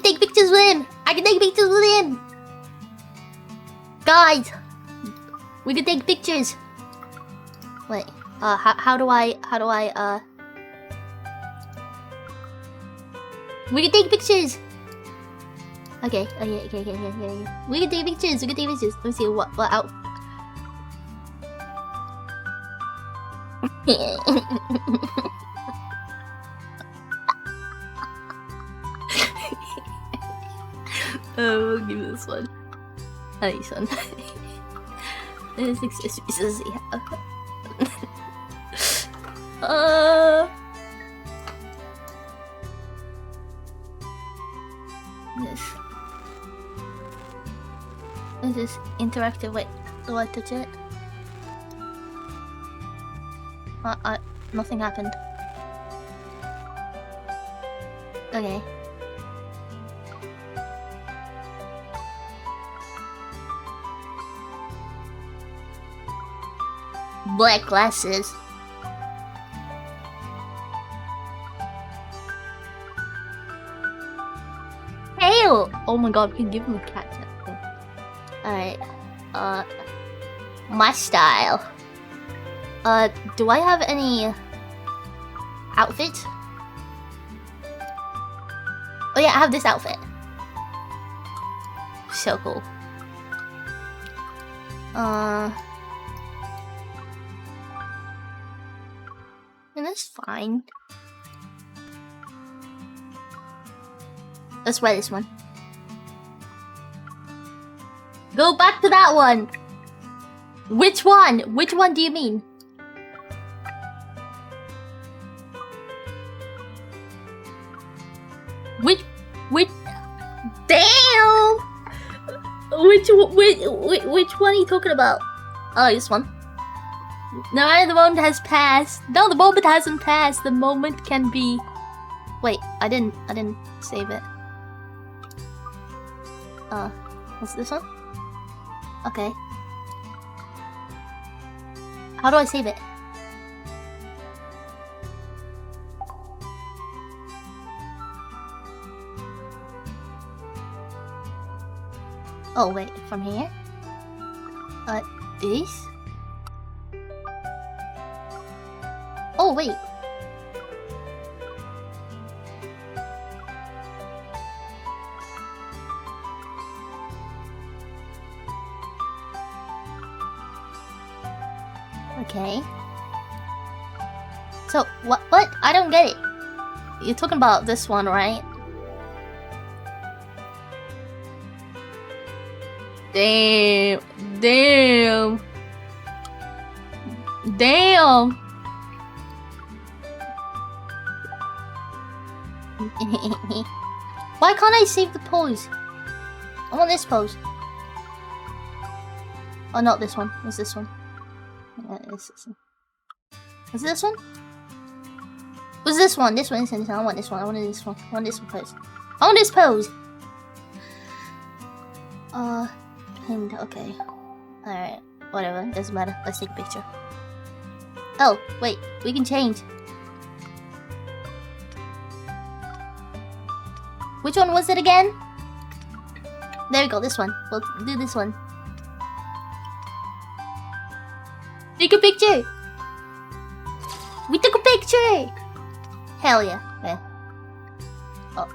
take pictures with him! I can take pictures with him! Guys! We can take pictures! Wait, how do I, We can take pictures! Okay. We can take pictures, Let me see what out. We'll give you this one. Nice one. There's accessories we have. This is interactive. Wait, do I touch it? Nothing happened. Okay. Black glasses. Hail! Oh my god, we can give him a cat. Alright. My style. Do I have any outfit? Oh yeah, I have this outfit. So cool. That's fine. Let's try this one. Go back to that one. Which one? Which one do you mean? Which damn! Which one are you talking about? Oh, this one. No, the moment has passed. No, the moment hasn't passed. The moment can be. Wait, I didn't save it. What's this one? Okay. How do I save it? Oh wait, from here? This? Oh wait. Okay. So, what? I don't get it. You're talking about this one, right? Damn. Damn. Damn. Why can't I save the pose? I want this pose. Oh, not this one. It's this one. Is it this one? Was this one? This one is this one. I want this one. I want this one. I want this one pose. I want this pose. Pinned. Okay. Alright. Whatever. Doesn't matter. Let's take a picture. Oh, wait. We can change. Which one was it again? There we go. This one. We'll do this one. Take a picture! We took a picture! Hell yeah. Okay.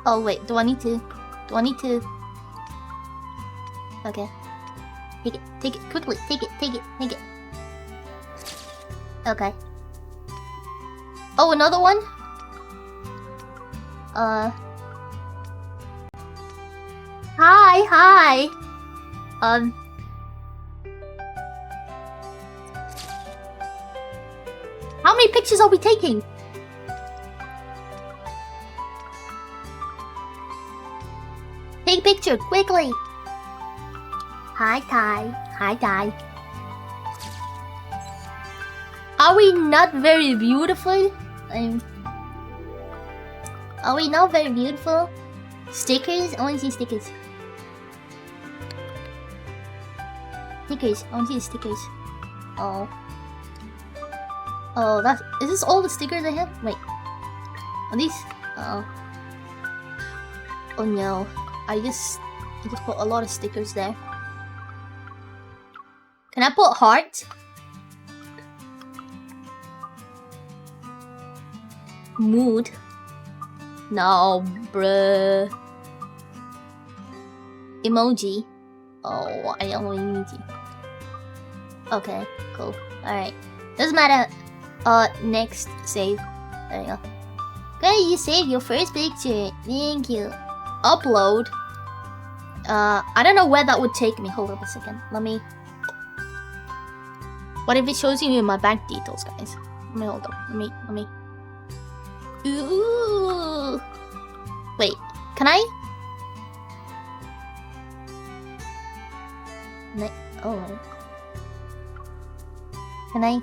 Oh wait, do I need to? Okay. Take it, quickly, take it. Okay. Oh, another one? Hi! How many pictures are we taking? Take a picture, quickly! Hi, Ty. Are we not very beautiful? Are we not very beautiful? Stickers? I want to see stickers. Stickers. I want to see stickers. Oh. Oh, is this all the stickers I have? Wait. Are these? Oh. Oh no. I just put a lot of stickers there. Can I put heart? Mood? No, bruh. Emoji? Oh, I don't want emoji. Okay, cool. Alright. Doesn't matter. Next, save. There you go. Okay, you saved your first picture. Thank you. Upload. I don't know where that would take me. Hold up a second. Let me... What if it shows you my bank details, guys? Let me hold up. Let me... Ooh. Wait, can I? Oh. Can I?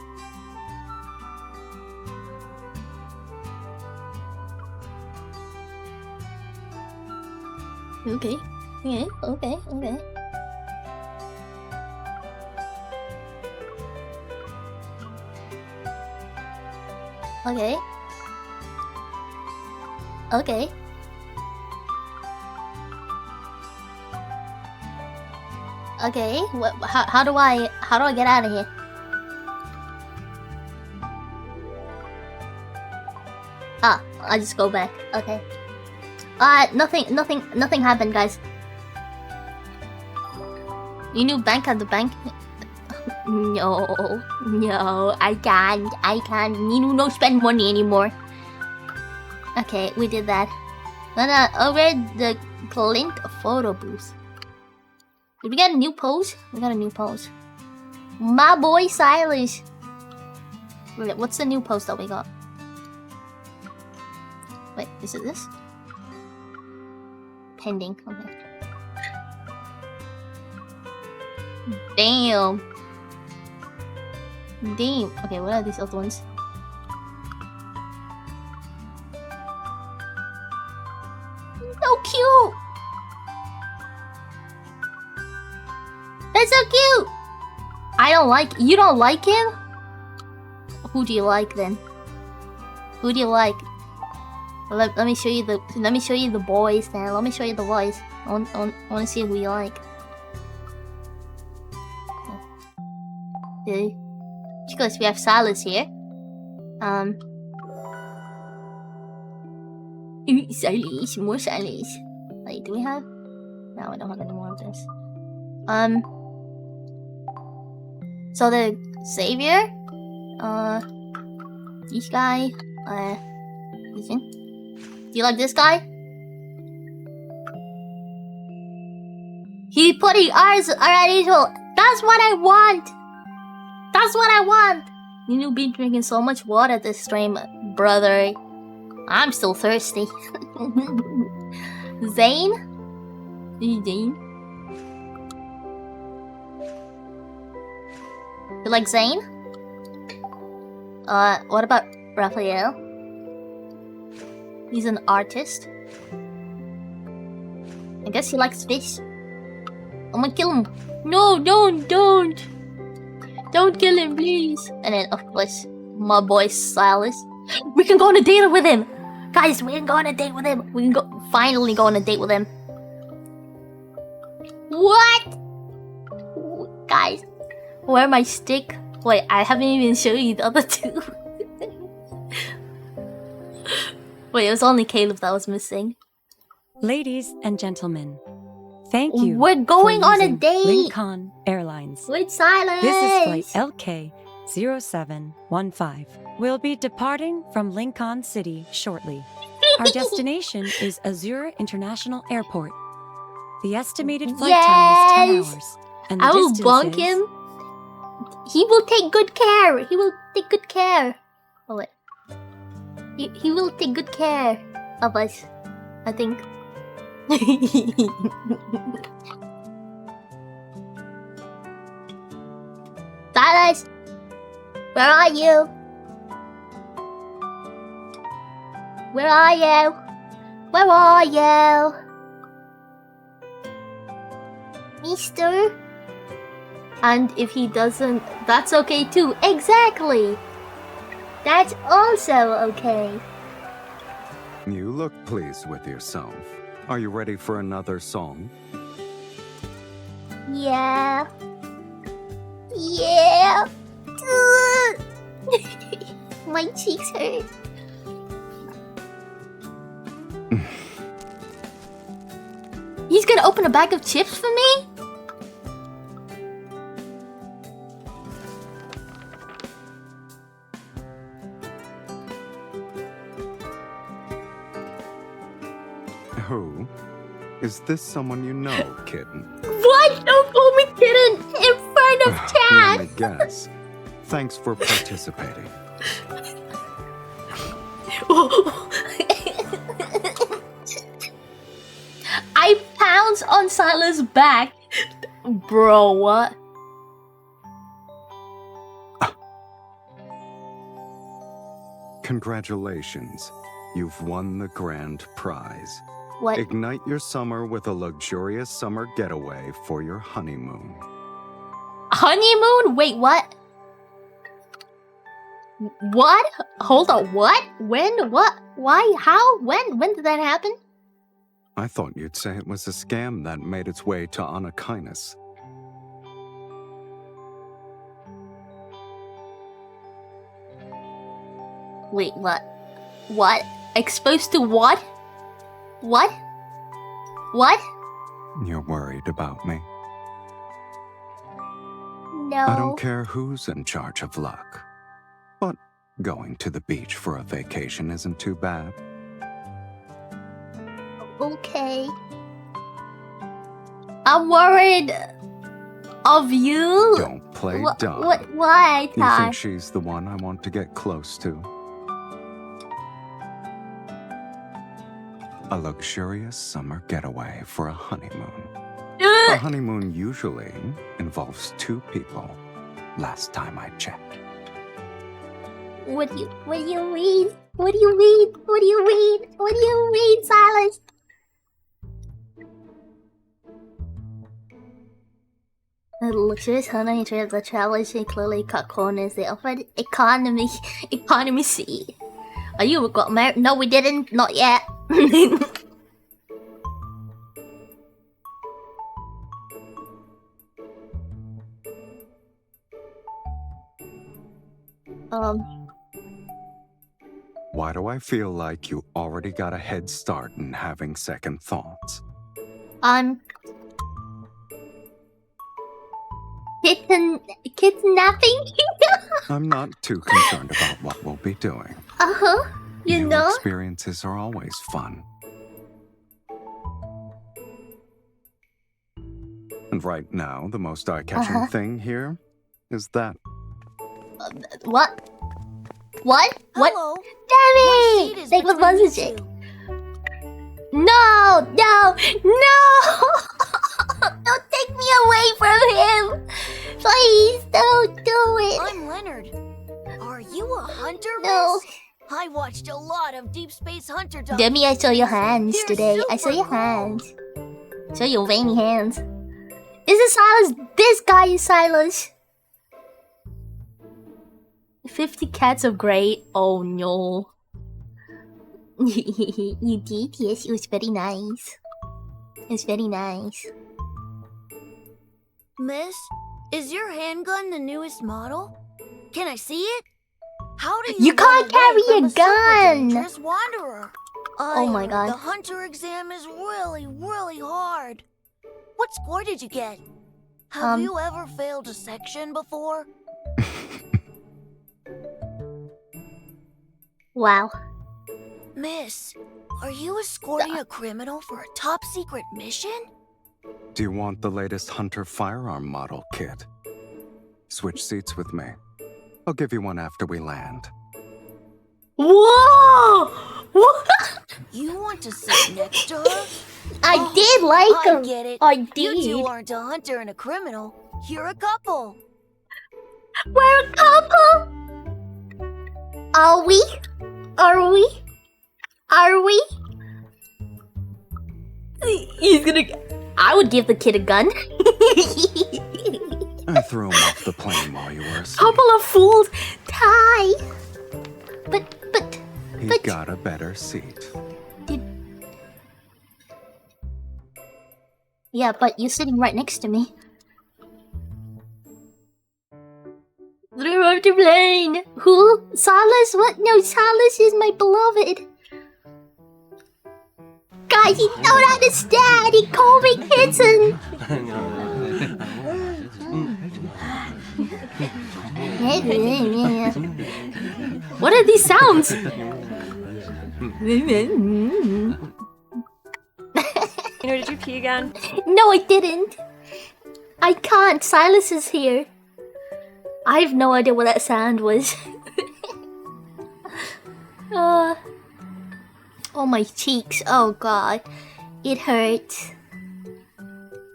Okay. Yeah, okay. Okay. Okay. What? How do I get out of here? Ah, I just go back. Okay. Nothing happened, guys. You knew bank at the bank. No, I can't. Ninu, no spend money anymore. Okay, we did that. Then over the Clint photo booth. Did we get a new pose? We got a new pose. My boy Silas. Wait, what's the new pose that we got? Wait, is it this? Pending. Okay. Damn. Okay, what are these other ones? So cute. That's so cute. You don't like him? Who do you like then? Who do you like? Let me show you the boys then. Let me show you the boys. I want to see who you like. Okay. Because we have Silas here. Silas, more Silas. Wait, do we have? No, I don't have any more of this. So the Savior, this guy, listen. Do you like this guy? He put the eyes already. That's what I want. That's what I want. Ninu been drinking so much water this stream, brother. I'm still thirsty. Zane? Zane? You like Zane? What about Raphael? He's an artist. I guess he likes fish. I'm gonna kill him. No, don't! Don't kill him, please. And then, of course, my boy Silas. We can go on a date with him! Guys, we can go on a date with him. We can finally go on a date with him. What? Guys, where my stick? Wait, I haven't even shown you the other two. Wait, it was only Caleb that was missing. Ladies and gentlemen, thank you. We're going on a date. Lincoln Airlines. With Silas. This is flight LK0715. We'll be departing from Lincoln City shortly. Our destination is Azure International Airport. The estimated flight time is 10 hours. And the I will distance bonk is... him. He will take good care. He will take good care. Oh wait. He will take good care of us, I think. Silas, where are you? Where are you? Where are you? Mister? And if he doesn't, that's okay too. Exactly! That's also okay. You look pleased with yourself. Are you ready for another song? Yeah. Yeah. My cheeks hurt. He's gonna open a bag of chips for me? Who? Is this someone you know, kitten? What? Don't call me kitten in front of Let chat! me guess. Thanks for participating. I pounce on Silas' back. Bro, what? Congratulations. You've won the grand prize. What? Ignite your summer with a luxurious summer getaway for your honeymoon. Honeymoon? Wait, what? What? Hold on, what? When? What? Why? How? When? When did that happen? I thought you'd say it was a scam that made its way to Anakinus. Wait, what? What? Exposed to what? What? What? You're worried about me. no. I don't care who's in charge of luck. But going to the beach for a vacation isn't too bad. Okay. I'm worried of you. Don't play dumb. Why, You Ty? think she's the one I want to get close to? A luxurious summer getaway for a honeymoon. A honeymoon usually involves 2 people. Last time I checked. What do you mean? What do you mean? What do you mean, Silas? The luxurious honey trip, the travelers clearly cut corners. They offered economy seat. Are you got married? No, we didn't. Not yet. Why do I feel like you already got a head start in having second thoughts? Kidnapping? I'm not too concerned about what we'll be doing. You New know? experiences are always fun. And right now, the most eye-catching thing here is that. What? What? Hello. Damn it! Take the message. No! Don't take me away from him! Please, don't do it! I'm Leonard. Are you a hunter, No. Miss? I watched a lot of Deep Space Hunter documentaries. Demi, I saw your hands They're today. I saw super your cool. hands. Saw your veiny hands. Is it Silas? This guy is Silas. 50 cats of grey. Oh no. You did? Yes, it was very nice. It was very nice. Miss, is your handgun the newest model? Can I see it? How do You run can't away carry from a super gun! dangerous wanderer? Oh my God. The hunter exam is really hard. What score did you get? Have you ever failed a section before? Wow. Miss, are you escorting a criminal for a top secret mission? Do you want the latest Hunter firearm model kit? Switch seats with me. I'll give you one after we land. Whoa! You want to sit next to her? I did like I him. get it. I You did. two aren't a hunter and a criminal. You're a couple. We're a couple. Are we? Are we? Are we? He's gonna. I would give the kid a gun. I threw him off the plane while you were asleep. Couple of fools. Ty. He got a better seat. Yeah, but you're sitting right next to me. Threw off the plane. Who? Silas? What? No, Silas is my beloved. Guys, you don't understand. He called me kitten. What are these sounds? Did you pee again? No, I didn't. I can't. Silas is here. I have no idea what that sound was. Oh, my cheeks. Oh, God. It hurts.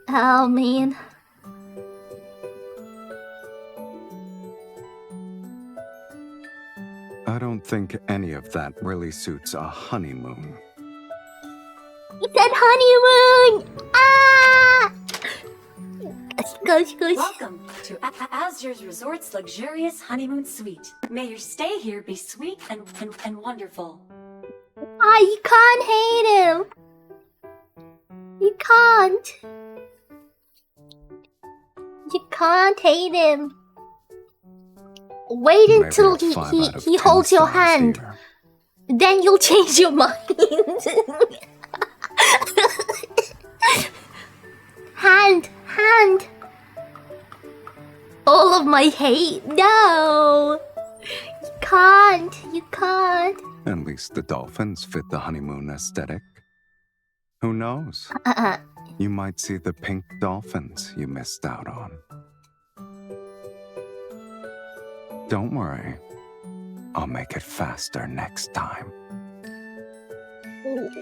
Oh, man. I don't think any of that really suits a honeymoon. He said honeymoon! Ah! Gosh. Welcome to Azur's Resort's luxurious honeymoon suite. May your stay here be sweet and wonderful. Ah, you can't hate him. You can't. You can't hate him. Wait Maybe until a 5 out of he 10 holds your stars hand. here. Then you'll change your mind. hand. all of my hate. No! You can't. You can't. At least the dolphins fit the honeymoon aesthetic. Who knows? You might see the pink dolphins you missed out on. Don't worry. I'll make it faster next time. What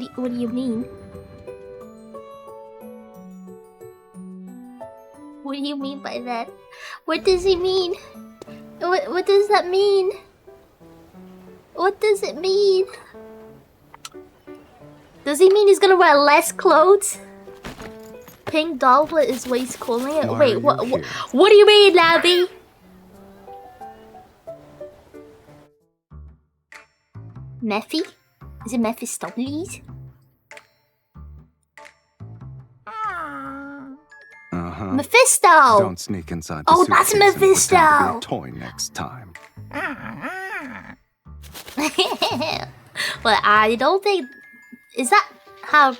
do you mean? What do you mean by that? What does he mean? What does that mean? What does it mean? Does he mean he's gonna wear less clothes? Pink dolphin is what he's calling it? Wait, what do you mean, Labby? Mephi? Is it Mephistopheles? Mephisto! Don't sneak inside the Oh, that's suitcase and pretend Mephisto! to be a toy next time. Well, I don't think... Is that how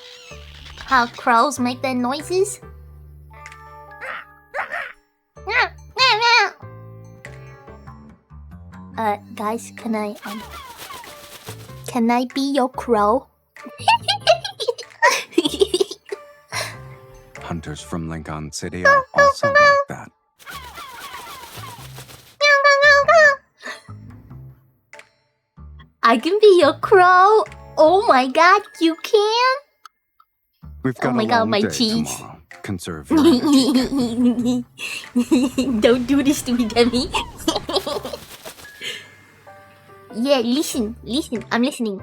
crows make their noises? Guys, can I be your crow? Hunters from Lincoln City are also like that. I can be your crow. Oh my god, you can? We've got Oh my a god, long my day cheeks. tomorrow. Conserve your energy. Don't do this to me, Demi. Yeah, listen. I'm listening.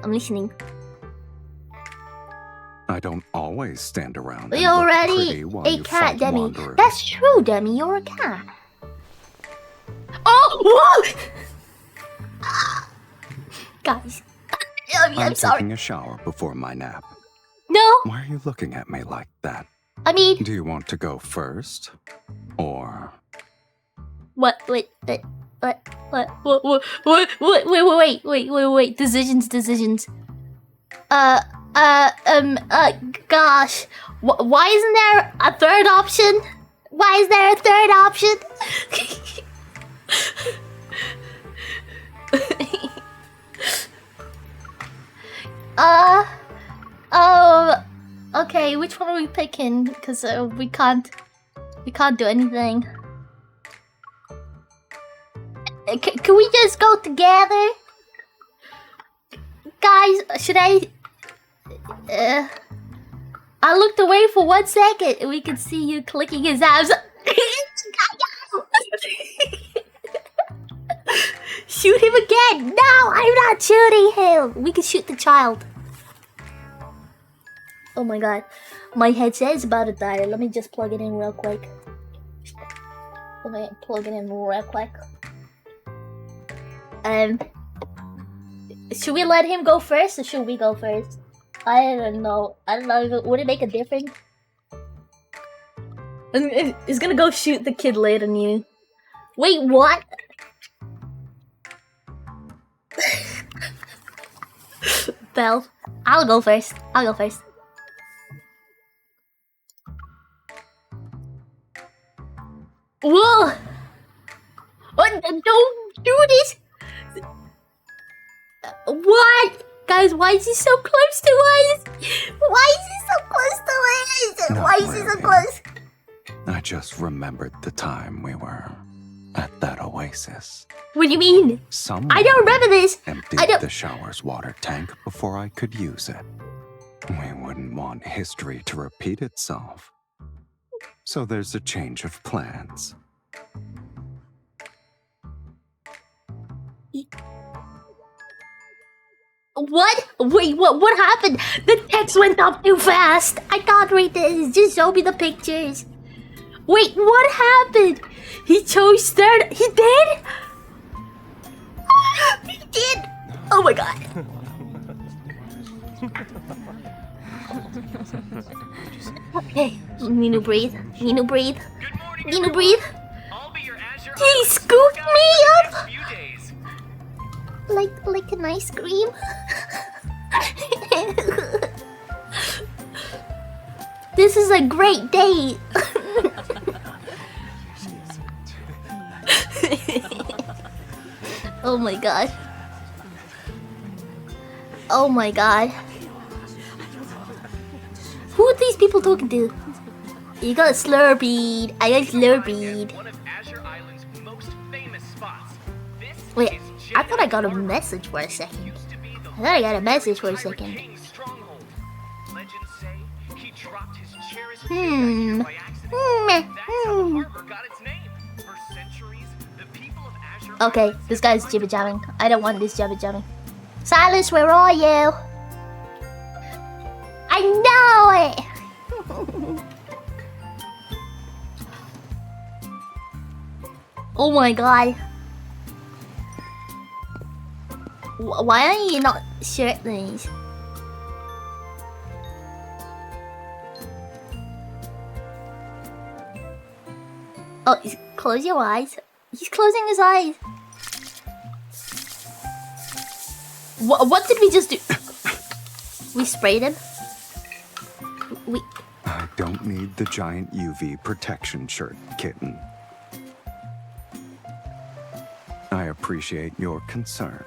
I don't always stand around. and You're look already pretty while a you cat, fight Demi. wanderers. That's true, Demi. You're a cat. Oh, whoa! Guys, I'm sorry. taking a shower before my nap. No, Why are you looking at me like that? I mean, Do you want to go first? Or... what? Wait. Decisions. Gosh. Why isn't there a third option? Why is there a third option? Okay, which one are we picking? Because we can't do anything. Can we just go together? Guys, should I looked away for 1 second and we could see you clicking his abs. Shoot him again! No, I'm not shooting him! We can shoot the child. Oh my god. My headset is about to die. Let me just plug it in real quick. Should we let him go first or should we go first? I don't know. Would it make a difference? He's gonna go shoot the kid later than you. Wait, what? Belle, I'll go first. Whoa! What? Don't do this! What? Guys, why is he so close to us? Why is he so close? I just remembered the time we were at that oasis. What do you mean? Someone I don't remember this. emptied the shower's water tank before I could use it. We wouldn't want history to repeat itself. So there's a change of plans. What? Wait, what happened? The text went up too fast. I can't read this. Just show me the pictures. Wait, what happened? He chose third. He did? He did. Oh my god. Okay, Nino breathe. He scooped me up like an ice cream. This is a great date. Oh my god. Oh my god. Who are these people talking to? You got Slurpeed. I got Slurpeed. Wait, I thought I got a message for a second. I thought I got a message for a second. Okay, this guy's jibber jabbing. I don't want this jibber jabbing. Silas, where are you? I know it! Oh my god. Why are you not shirtless? Oh, close your eyes. He's closing his eyes. What did we just do? We sprayed him? I don't need the giant UV protection shirt, kitten. I appreciate your concern,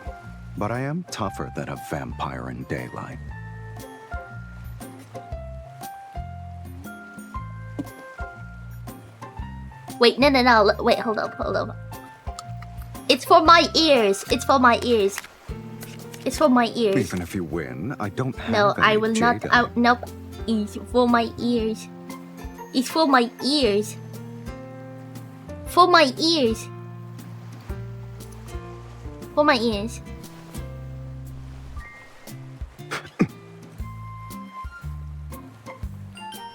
but I am tougher than a vampire in daylight. Wait, no. Wait, hold up. It's for my ears. It's for my ears. It's for my ears. Even if you win, I don't have No, any I will not. Nope. It's for my ears. It's for my ears. For my ears. For my ears.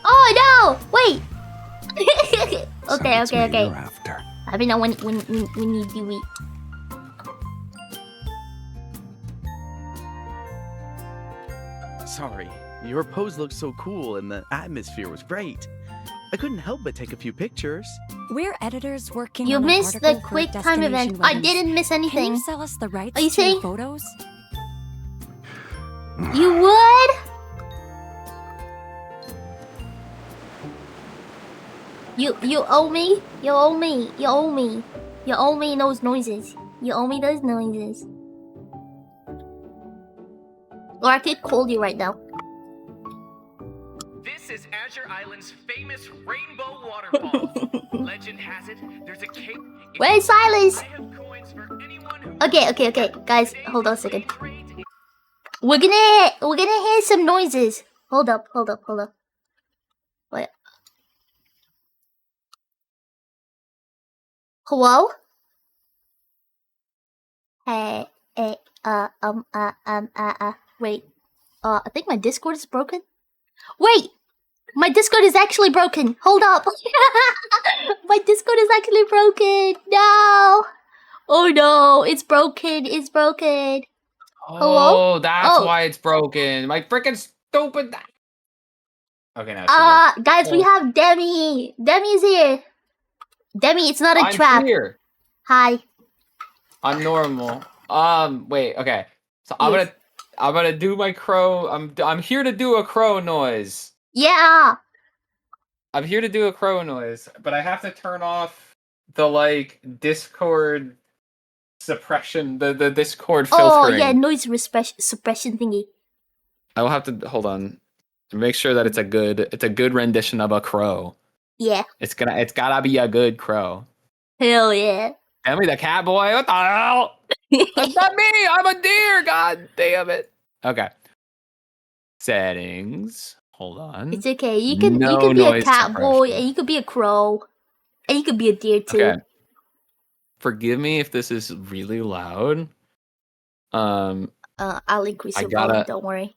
Oh no! Wait. Okay. I mean, when you do it. Sorry, your pose looked so cool and the atmosphere was great. I couldn't help but take a few pictures. We're editors working You on an missed the article for quick time event. Destination I didn't miss anything. Can you sell us the rights Are you to saying? your photos? You would? You owe me? You owe me. You owe me. You owe me those noises. You owe me those noises. Or I could call you right now. This is Azure Island's famous rainbow waterfall. Legend has it, there's a cave. Where's Silas? Okay. Guys, hold on a second. We're gonna hear some noises. Hold up. Wait. Hello? Hey, wait. I think my Discord is broken. Wait! My Discord is actually broken. Hold up. My Discord is actually broken. No. Oh no, it's broken. Hello? Oh, that's why it's broken. My freaking stupid. Okay, now. Guys, we have Demi. Demi's here. Demi, it's not a I'm trap. Here. Hi. I'm normal. Wait. Okay. So I'm gonna do my crow. I'm here to do a crow noise. Yeah. I'm here to do a crow noise, but I have to turn off the Discord suppression, the Discord filtering. Oh yeah, noise suppression thingy. I will have to hold on to make sure that it's a good rendition of a crow. Yeah. It's gotta be a good crow. Hell yeah. Tell me the cat boy. What the hell? That's not me. I'm a deer. God damn it. Okay. Settings. Hold on. It's okay. You could be a cat boy, and you could be a crow, and you could be a deer too. Okay. Forgive me if this is really loud. I'll increase your volume. Don't worry.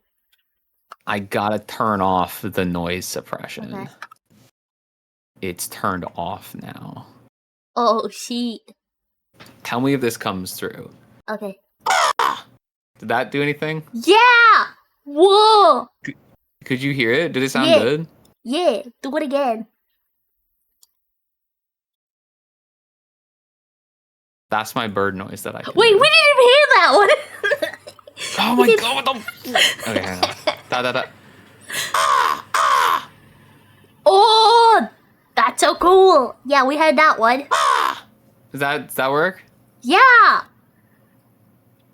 I gotta turn off the noise suppression. Okay. It's turned off now. Oh shit. Tell me if this comes through. Okay. Did that do anything? Yeah. Whoa. Could you hear it? Did it sound good? Yeah. Do it again. That's my bird noise that I can Wait, do. we didn't even hear that one. Oh my god, what the Okay, hang on. Da. Oh, that's so cool. Yeah, we heard that one. Does that work? Yeah.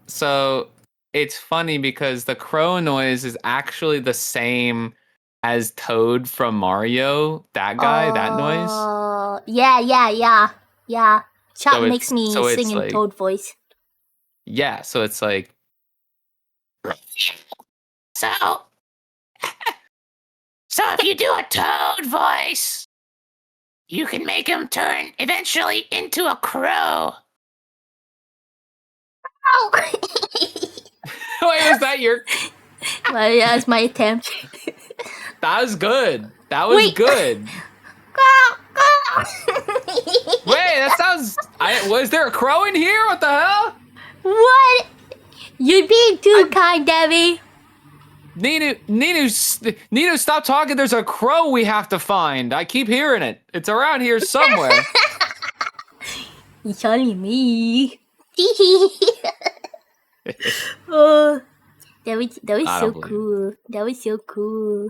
So it's funny because the crow noise is actually the same as Toad from Mario. That guy, that noise. Yeah. Chat So makes me it's sing in like- Toad voice. Yeah, so it's like. So if you do a Toad voice, you can make him turn eventually into a crow. Oh. Wait, was that your? Well, yeah, it's my attempt. That was good. That was Wait. good. Wait, that sounds. Was there a crow in here? What the hell? What? You're being too kind, Debbie. Ninu, stop talking. There's a crow we have to find. I keep hearing it. It's around here somewhere. It's only me. Oh, that was I so don't believe it. cool. That was so cool.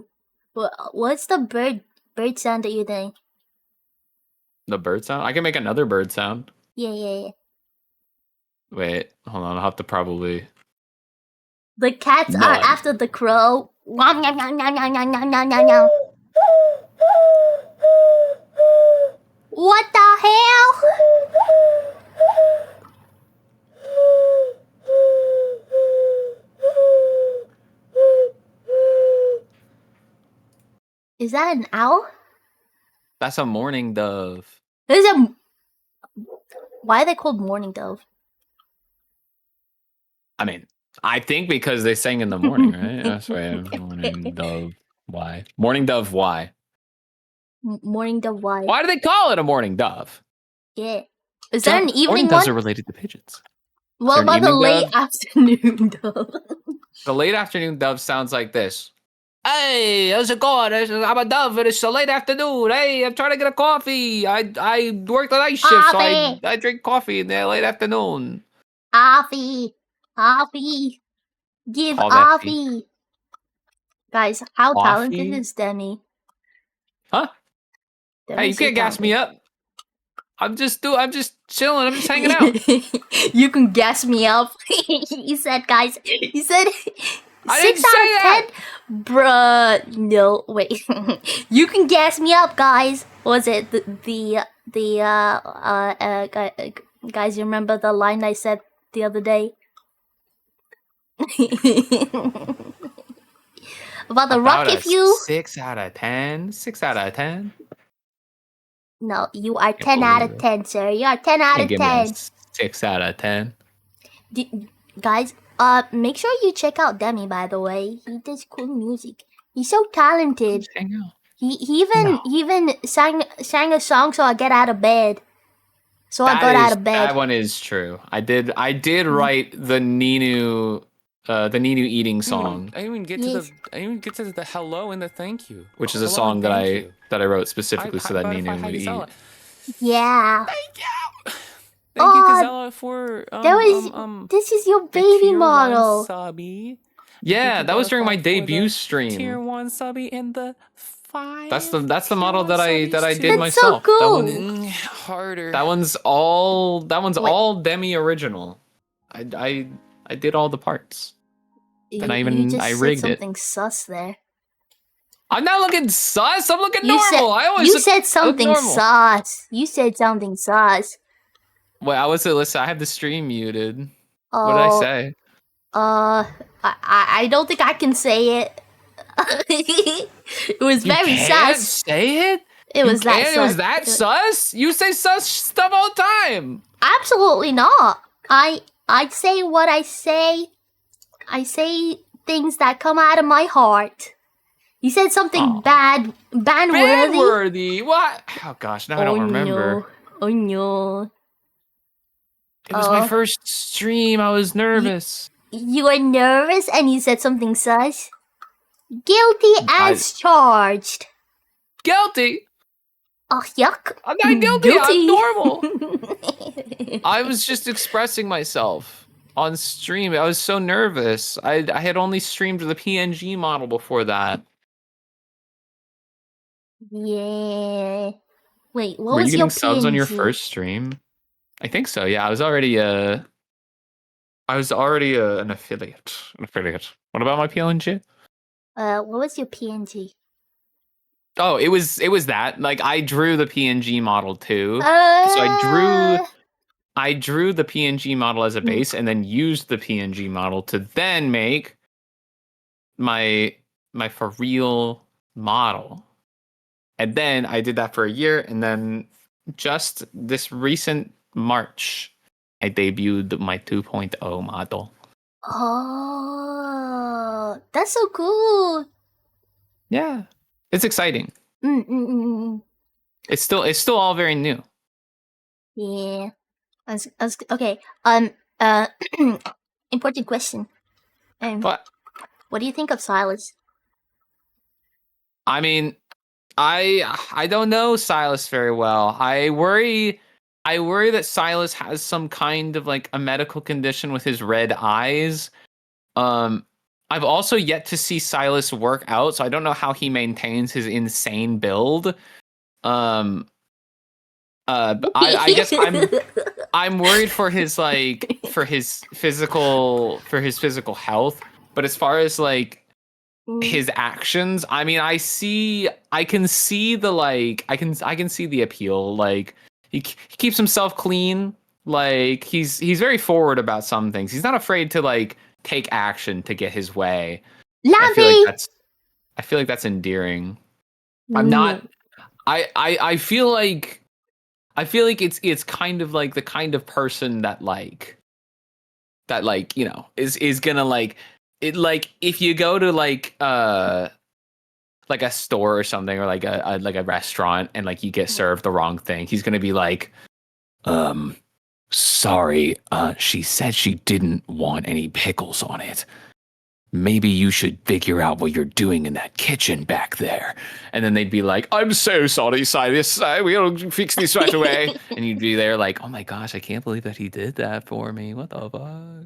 What's the bird sound that you're doing? The bird sound? I can make another bird sound. Yeah. Wait, hold on. I'll have to probably. The cats No, are I- after the crow. Nom, nom, nom, nom, nom, nom, nom, nom, nom, nom. What the hell? Is that an owl? That's a mourning dove. There's a. Why are they called mourning dove? I mean, I think because they sang in the morning, right? That's why mourning dove. Why? Mourning dove, why? Mourning dove. Why? Why do they call it a mourning dove? Yeah. Is that an Mourning evening doves one? are related to pigeons. What there an about the evening late afternoon dove? The late afternoon dove sounds like this. Hey, how's it going? I'm a dove and it's a late afternoon. Hey, I'm trying to get a coffee. I work the night shift, so I drink coffee in the late afternoon. Offie. Give Call that Offie. Guys, how talented Offie? is Demi? Huh? Demi's Hey, you so can't gas me up. I'm just chilling. I'm just hanging out. You can gas me up. He said, guys. He said I 6 didn't say out of 10. Bruh, no, wait. You can gas me up, guys. Was it guys? You remember the line I said the other day about the rocket fuel? 6 out of 10. 6 out of 10. No, you are 10 out of 10, sir. You are 10 out Can't of give me a 10. 6 out of 10. Guys, make sure you check out Demi, by the way. He does cool music. He's so talented. He even sang a song so I get out of bed. So I got out of bed. That one is true. I did write the Ninu eating song, I didn't even get to the hello and the thank you. which is a Hello song and that thank you. I wrote specifically so that Butterfly Ninu would eat. Hagisella. Yeah. Thank you, Gazella, for this is your baby tier model. 1 subby. Yeah, that was during my Butterfly for debut Tier stream. 1 subby and the 5. That's the model that I did That's so myself. cool. Harder. That one's all Demi original. I did all the parts. And I rigged said it. something sus there. I'm not looking sus. I'm looking You normal. you said something sus. You said something sus. Wait, listen. I have the stream muted. Oh, What did I say? I don't think I can say it. It was You very can't sus. say it. It was that It was sus. that sus. You say sus stuff all the time. Absolutely not. I say what I say. I say things that come out of my heart. You said something bad, ban-worthy. Banworthy. What? Oh gosh, now I don't remember. No. Oh no. It was my first stream. I was nervous. You were nervous and you said something sus? Guilty as charged. Guilty. Oh, yuck. I'm not guilty. I'm normal. I was just expressing myself on stream. I was so nervous. I had only streamed the PNG model before that. Yeah. Wait, what Were was you your getting subs on your PNG? first stream? I think so. Yeah, I was already an affiliate. What about my PNG? What was your PNG? Oh, it was that. Like I drew the PNG model too. So I drew the PNG model as a base and then used the PNG model to then make my for real model. And then I did that for a year, and then just this recent March, I debuted my 2.0 model. Oh, that's so cool. Yeah. It's exciting. It's still all very new. Yeah. Okay. Important question. What do you think of Silas? I mean, I don't know Silas very well. I worry that Silas has some kind of like a medical condition with his red eyes. I've also yet to see Silas work out, so I don't know how he maintains his insane build. I guess I'm worried for his physical health, but as far as like his actions, I mean, I can see the appeal. Like he keeps himself clean. Like he's very forward about some things. He's not afraid to like take action to get his way. I feel like that's endearing. I'm not. I feel like it's kind of like the kind of person that you know is gonna like it, like if you go to like a store or something, or like a restaurant, and like you get served the wrong thing, he's gonna be like, sorry, she said she didn't want any pickles on it. Maybe you should figure out what you're doing in that kitchen back there. And then they'd be like, I'm so sorry, Silas. We'll fix this right away. And you'd be there like, oh my gosh, I can't believe that he did that for me. What the fuck?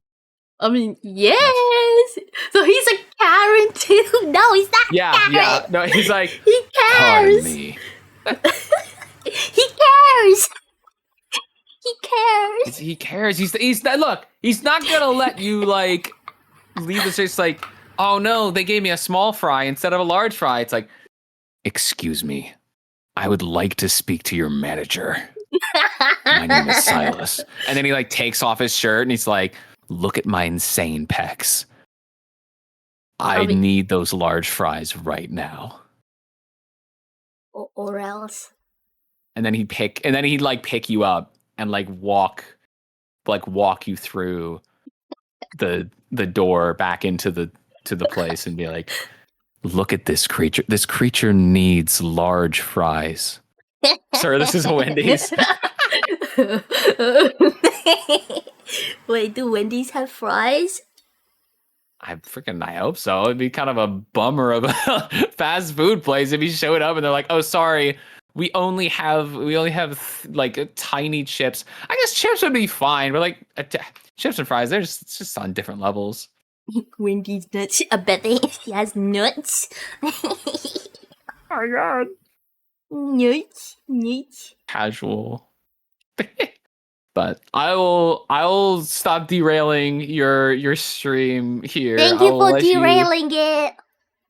I mean, yes. So he's a Karen too. No, he's not. Karen. Yeah. No, he's like, he cares. Pardon me. He cares. He cares. He cares. He's look. He's not gonna let you like leave this just like, oh no, they gave me a small fry instead of a large fry. It's like, excuse me, I would like to speak to your manager. My name is Silas. And then he like takes off his shirt and he's like, look at my insane pecs. I need those large fries right now. Or else. And then he'd pick you up and like walk you through the door back into the place and be like, look at this creature. This creature needs large fries. Sir, this is a Wendy's. Wait, do Wendy's have fries? I hope so. It'd be kind of a bummer of a fast food place if you showed up and they're like, oh, sorry, we only have like tiny chips. I guess chips would be fine, but like chips and fries, it's just on different levels. Wendy's nuts. I bet he has nuts. Oh my god. Nuts. Casual. But I'll stop derailing your stream here. Thank you for derailing it.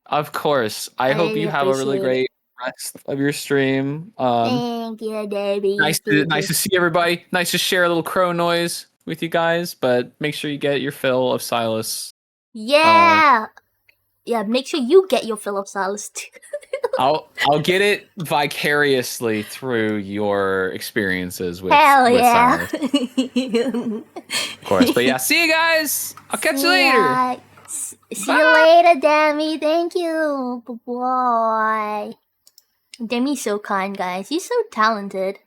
Of course. I hope you have a really great rest of your stream. Thank you, Debbie. Nice to see everybody. Nice to share a little crow noise with you guys, but make sure you get your fill of Silas. Yeah. Make sure you get your fill of Silas too. I'll get it vicariously through your experiences with Silas. Of course. But yeah, see you guys. I'll catch you later. See you later, Demi. Thank you. Bye. Demi's so kind, guys. He's so talented.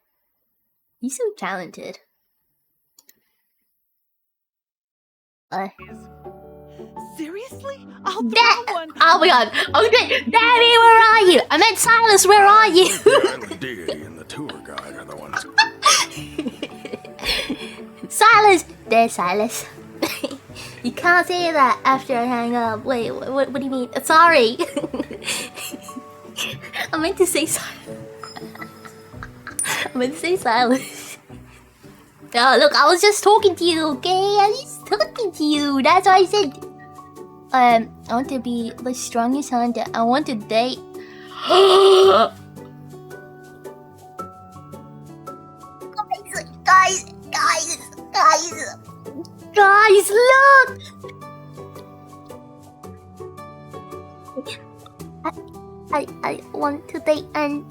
Seriously? I'll throw one. Oh my god. Okay, Demi, where are you? I meant Silas, where are you? The deity and the tour guide are the ones. Silas! There's Silas. You can't say that after I hang up. Wait, what do you mean? Sorry. I meant to say Silas. Look, I was just talking to you, okay? I was just talking to you. That's what I said. I want to be the strongest hunter. I want to date. Guys, look! I want to date and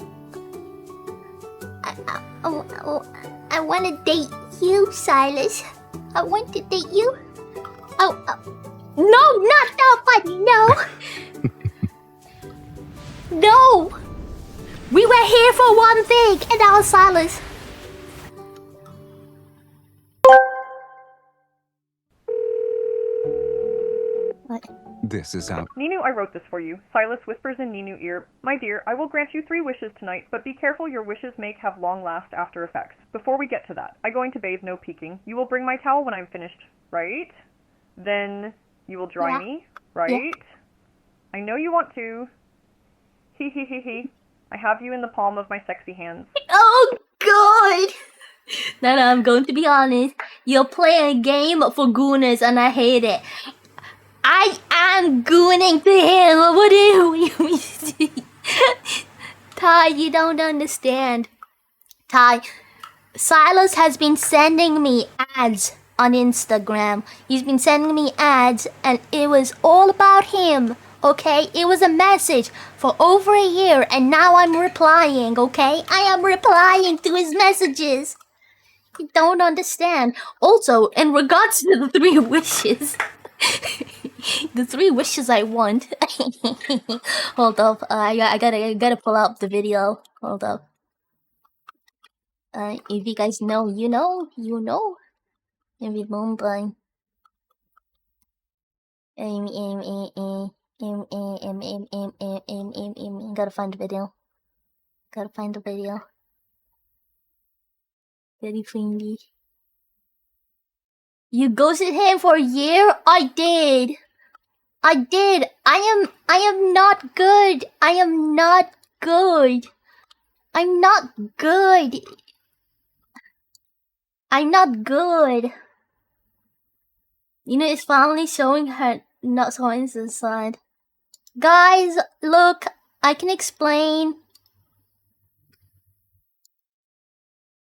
I want to date you, Silas. I want to date you. Oh, no, not that one. No. No. We were here for one thing, and now Silas. What? This is out. Ninu, I wrote this for you. Silas whispers in Ninu ear, "My dear, I will grant you 3 wishes tonight, but be careful your wishes may have long-last after effects. Before we get to that, I'm going to bathe, no peeking. You will bring my towel when I'm finished, right? Then you will dry me, right? Yeah. I know you want to. He. I have you in the palm of my sexy hands." Oh, God! No, I'm going to be honest. You're playing a game for gooners, and I hate it. I am gooning to him. What do you see? Ty, you don't understand. Ty, Silas has been sending me ads on Instagram. He's been sending me ads, and it was all about him. Okay, it was a message for over a year, and now I'm replying. Okay, I am replying to his messages. You don't understand. Also, in regards to the 3 wishes. The 3 wishes I want. Hold up, I gotta pull up the video. Hold up. If you guys know, you know. If you don't, but gotta find the video. Very friendly. You ghosted him for a year? I did. I am not good. I'm not good. You know, it's finally showing her not showing the side. Guys, look, I can explain.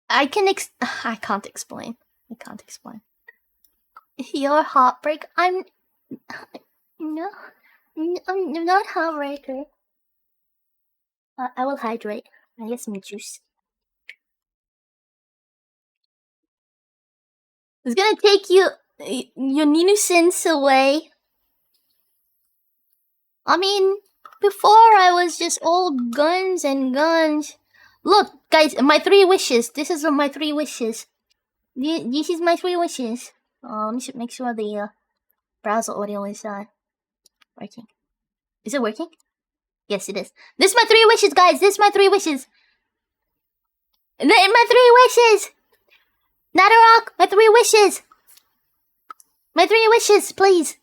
I can't explain. Your heartbreak. I'm not heartbreaker. I will hydrate. I get some juice. It's gonna take your Ninu sense away. I mean, before I was just all guns and guns. Look, guys, my 3 wishes. This is my 3 wishes. This is my 3 wishes. Let me make sure the browser audio is working. Is it working? Yes, it is. This is my 3 wishes, guys. This is my 3 wishes. My 3 wishes. Nadarok, my 3 wishes. My 3 wishes, please.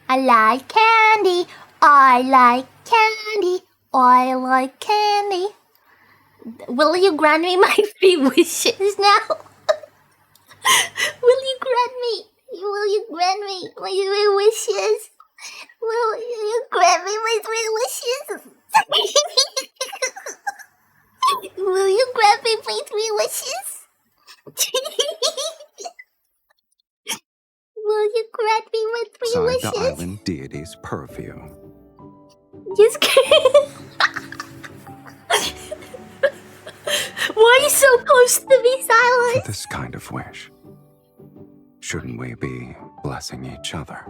I like candy. I like candy. I like candy. Will you grant me my 3 wishes now? Will you grant me my 3 wishes? Will you grant me my 3 wishes? Will you grant me my 3 wishes? Will you grant me my 3 wishes? Inside the island deity's purview. Just kidding. Why are you so close to me, Silas? For this kind of wish, shouldn't we be blessing each other?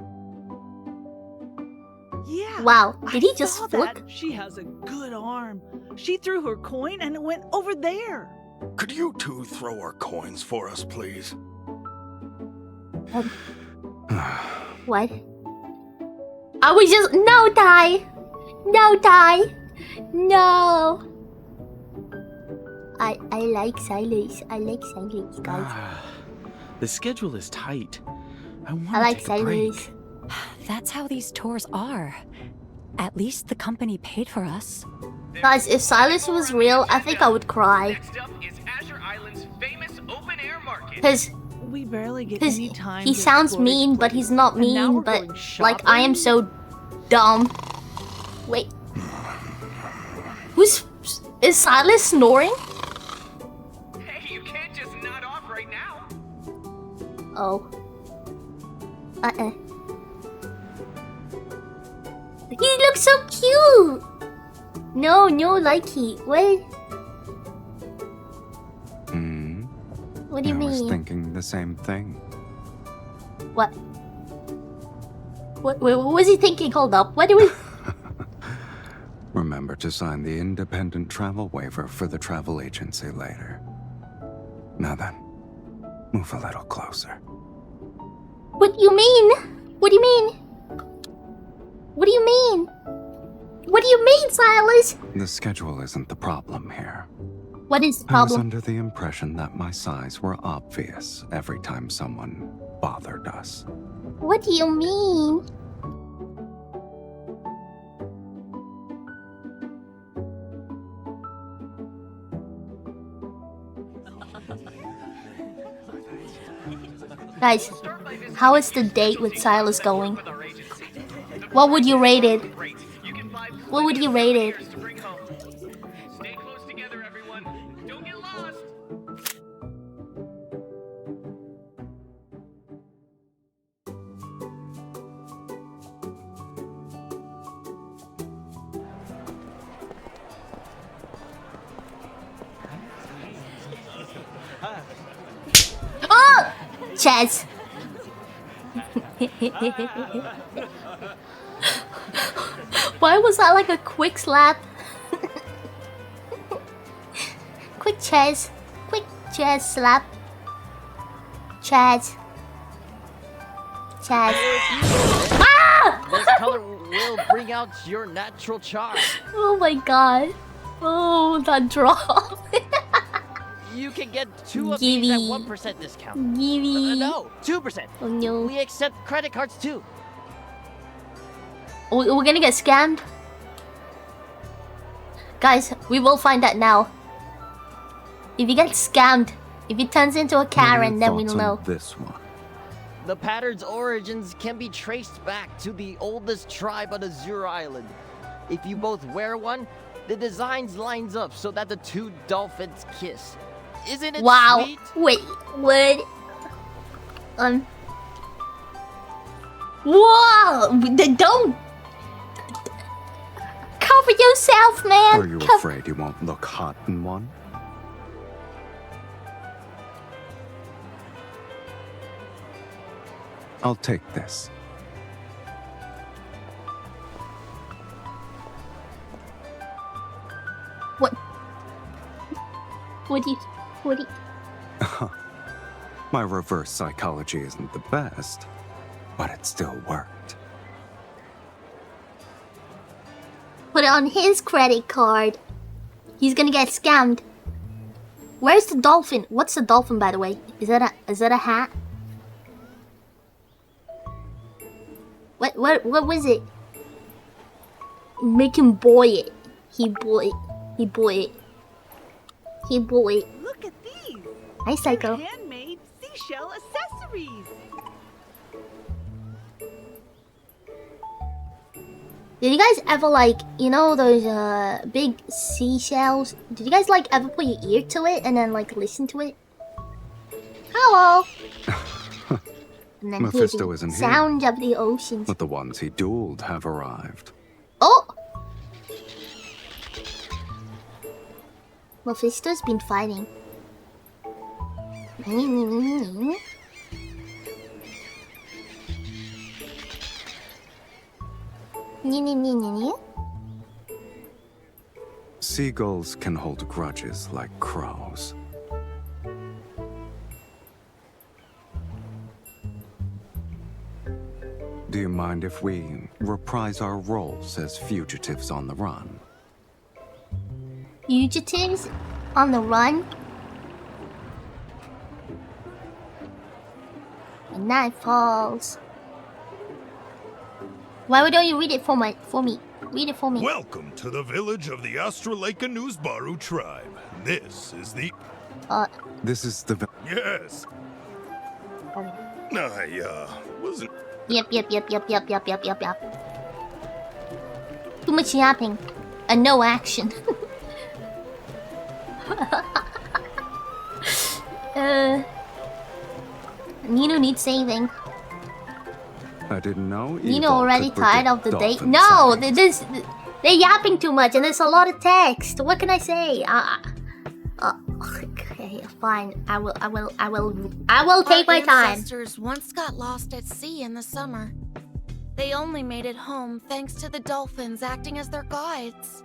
Yeah. Wow, did he just saw flip? that. She has a good arm. She threw her coin and it went over there. Could you 2 throw our coins for us, please? What? I was just no, Ty. No, Ty. No. I like Silas. I like Silas, guys. The schedule is tight. I want I like to take a break. Silas. That's how these tours are. At least the company paid for us. Guys, if Silas was real, I think I would cry. Next up is Azure Island's famous open-air market. Because We barely get any time. he to sounds explore mean, its but he's place. not And now mean. we're But going like, I am shopping? so dumb. Wait, is Silas snoring? Hey, you can't just nod off right now. Oh. He looks so cute. No, likey. What? What do you I was mean? thinking the same thing. What? What was he thinking? Hold up. What do we? Remember to sign the independent travel waiver for the travel agency later. Now then, move a little closer. What do you mean? What do you mean? What do you mean? What do you mean, Silas? The schedule isn't the problem here. What is the I was problem? under the impression that my sighs were obvious every time someone bothered us. What do you mean? Guys, how is the date with Silas going? What would you rate it? What would you rate it? Stay close together, everyone. Don't get lost. Oh! Chaz. Why was that like a quick slap? Quick Chaz. Quick Chaz slap. Chaz. Chaz. Ah! This color will bring out your natural charm. Oh my god. Oh, that drop. You can get 2 of Gibby. these at 1% discount. Gibby. No, 2%. Oh no. We accept credit cards too. We're gonna get scammed? Guys, we will find out now. If you get scammed, if it turns into a Karen, then we'll know. This one. The pattern's origins can be traced back to the oldest tribe on Azure Island. If you both wear one, the designs lines up so that the two dolphins kiss. Isn't it Wow. sweet? Wait, what? Whoa! Don't cover yourself, man. Are you afraid you won't look hot in one? I'll take this. What? What do you? My reverse psychology isn't the best, but it still worked. Put it on his credit card. He's gonna get scammed. Where's the dolphin? What's the dolphin, by the way? Is that a hat? What was it? Make him boy it. He boy it. Look at these. Hi, Psycho. They're handmade seashell accessories. Did you guys ever like, you know those big seashells? Did you guys like ever put your ear to it and then like listen to it? Hello. And then hear Mephisto the isn't here. sound of the oceans. But the ones he dueled have arrived. Oh! Mephisto's been fighting. Seagulls can hold grudges like crows. Do you mind if we reprise our roles as fugitives on the run? Fugitives? On the run. And night falls. Why don't you read it for me? Read it for me. Welcome to the village of the Astraleka Nuzbaru tribe. This is the... This is the... Yes. I, wasn't... Yep. Too much yapping. And no action. Nino needs saving. I didn't know. Nino Evil already could tired of predict the date. dolphin No, sightings. they're yapping too much, and there's a lot of text. What can I say? Okay, fine. I will take my Our time. ancestors once got lost at sea in the summer. They only made it home thanks to the dolphins acting as their guides.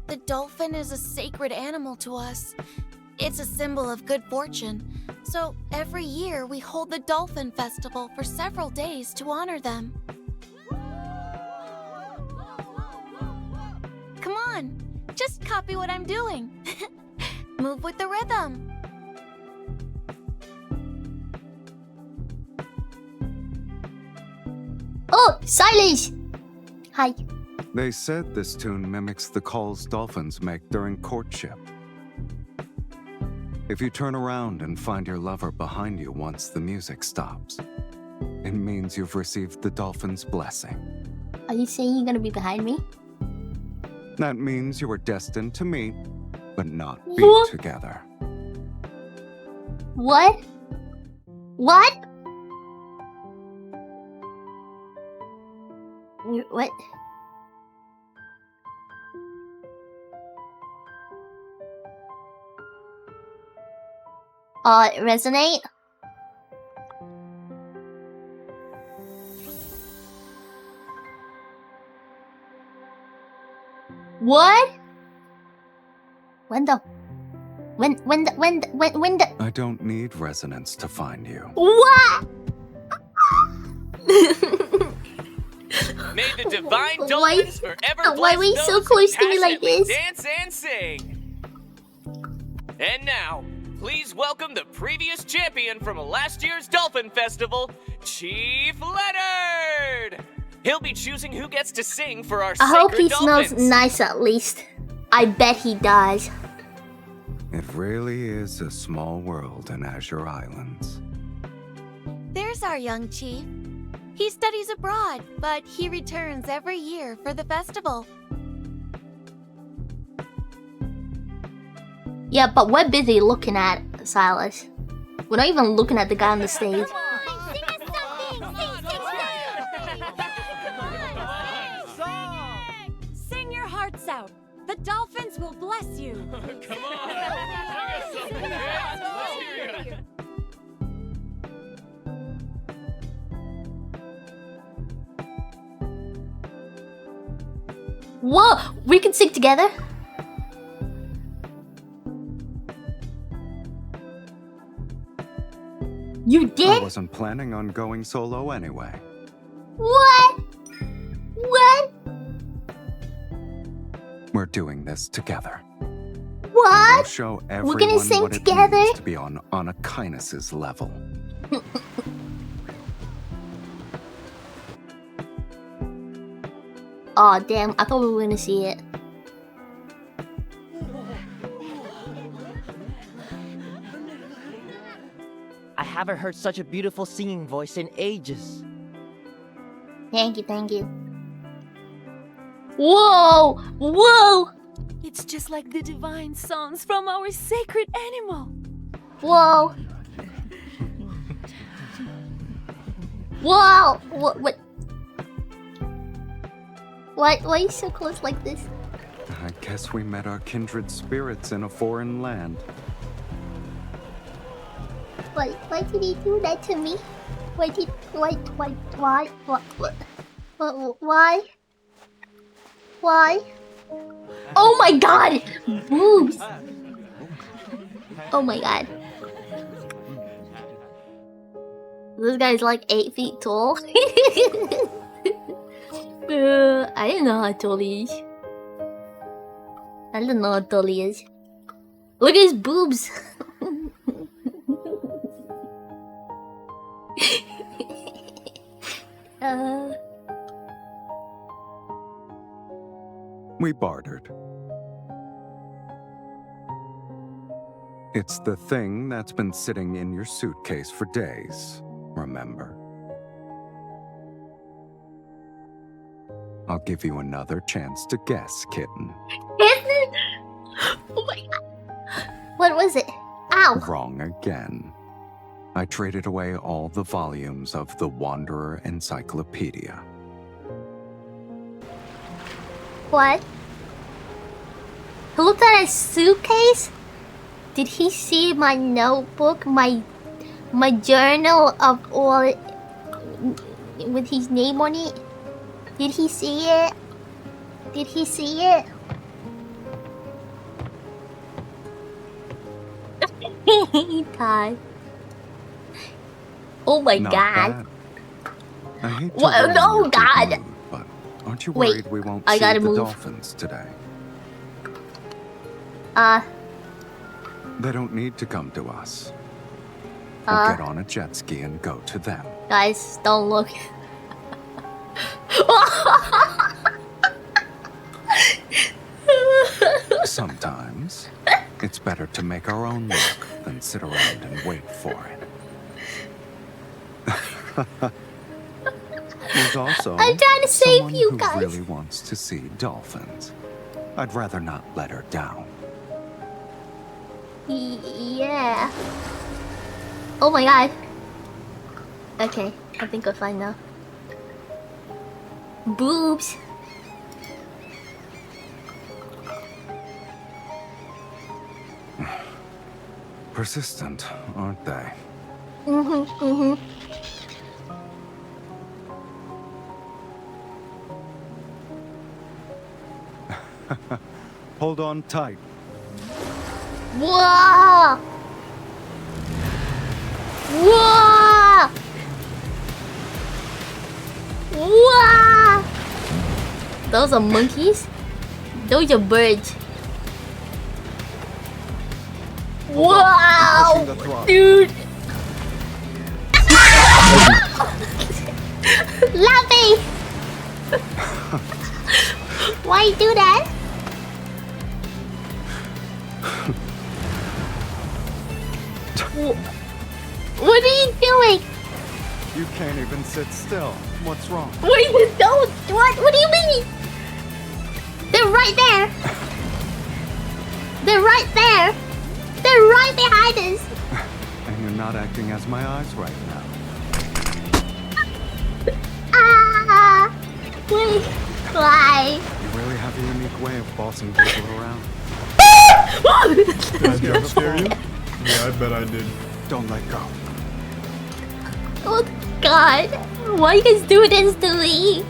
The dolphin is a sacred animal to us. It's a symbol of good fortune. So every year we hold the Dolphin Festival for several days to honor them. Come on, just copy what I'm doing. Move with the rhythm. Oh, Silas! Hi. They said this tune mimics the calls dolphins make during courtship. If you turn around and find your lover behind you once the music stops, it means you've received the dolphin's blessing. Are you saying you're gonna be behind me? That means you were destined to meet, but not be What? together. What? What? What? Resonate? What? When the I don't need resonance to find you. What? May the divine Why- dolphins forever why bless were you those so who close to me like passionately this? Dance and sing. And now, please welcome the previous champion from last year's Dolphin Festival, Chief Leonard. He'll be choosing who gets to sing for our I hope sacred he smells dolphins. nice at least. I bet he does. It really is a small world in Azure Islands. There's our young chief. He studies abroad, but he returns every year for the festival. Yeah, but we're busy looking at Silas. We're not even looking at the guy on the stage. Sing your hearts out. The dolphins will bless you. Come on, sing us something. Let's hear it. Whoa! We can sing together? You I did? wasn't planning on going solo anyway. What? What? We're doing this together. I'll What? show We're everyone gonna sing what it together? means to be on Anakinus's level. Aw, damn, I thought we were gonna see it. I haven't heard such a beautiful singing voice in ages. Thank you. Whoa! Whoa! It's just like the divine songs from our sacred animal. Whoa! Whoa! What? Why are you so close like this? I guess we met our kindred spirits in a foreign land. Why did he do that to me? Why? Oh my god! Boobs! Oh my god. This guy's like 8 feet tall. I didn't know how tall he is. I didn't know how tall he is. Look at his boobs. We bartered. It's the thing that's been sitting in your suitcase for days, remember? I'll give you another chance to guess, kitten. Kitten? Oh my god. What was it? Ow. Wrong again. I traded away all the volumes of the Wanderer Encyclopedia. What? He looked at his suitcase? Did he see my notebook, my journal of all with his name on it? Did he see it? Did he see it? Ty. Oh my Not god. bad. I hate to What? ruin No, your good God. mood, but aren't you Wait, worried we won't I see gotta the move. dolphins today? They don't need to come to us. We'll get on a jet ski and go to them. Guys, don't look. Sometimes it's better to make our own luck than sit around and wait for it. There's also I'm trying to save someone you who guys. really wants to see dolphins. I'd rather not let her down. Yeah. Oh my god. Okay, I think we're fine now. Boobs. Persistent, aren't they? Hold on tight. Whoa! Whoa! Whoa! Those are monkeys? Those are birds. Wow! Dude! Laughing! Why you do that? What are you doing? You can't even sit still. What's wrong? Wait, don't! What do you mean? They're right there! They're right there! They're right behind us! And you're not acting as my eyes right now. Ah! Wait, why? You really have a unique way of bossing people around. Did I jump scare you? Yeah, I bet I did. Don't let go. Oh god, why you guys do this to me?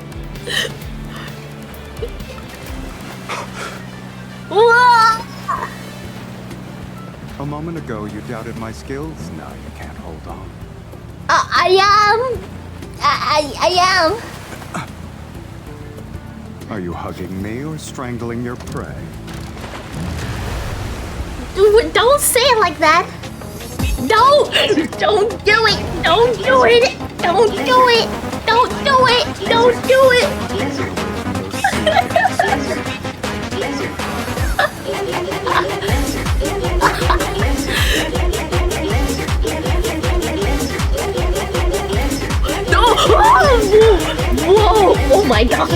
Whoa! A moment ago, you doubted my skills. Now you can't hold on. I am. Are you hugging me or strangling your prey? Dude, don't say it like that. Don't do it. Don't do it. Don't do it. Don't do it. Don't do it. No! Whoa! Oh my god!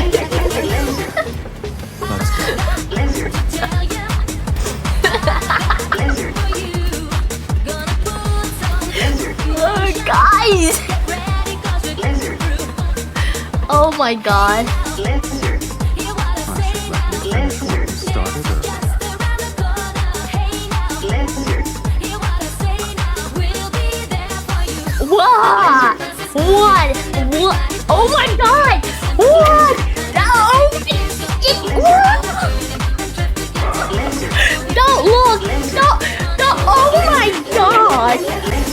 Guys! Oh my god. What? What? What? Oh my god! What? Don't look! Don't! Oh my god!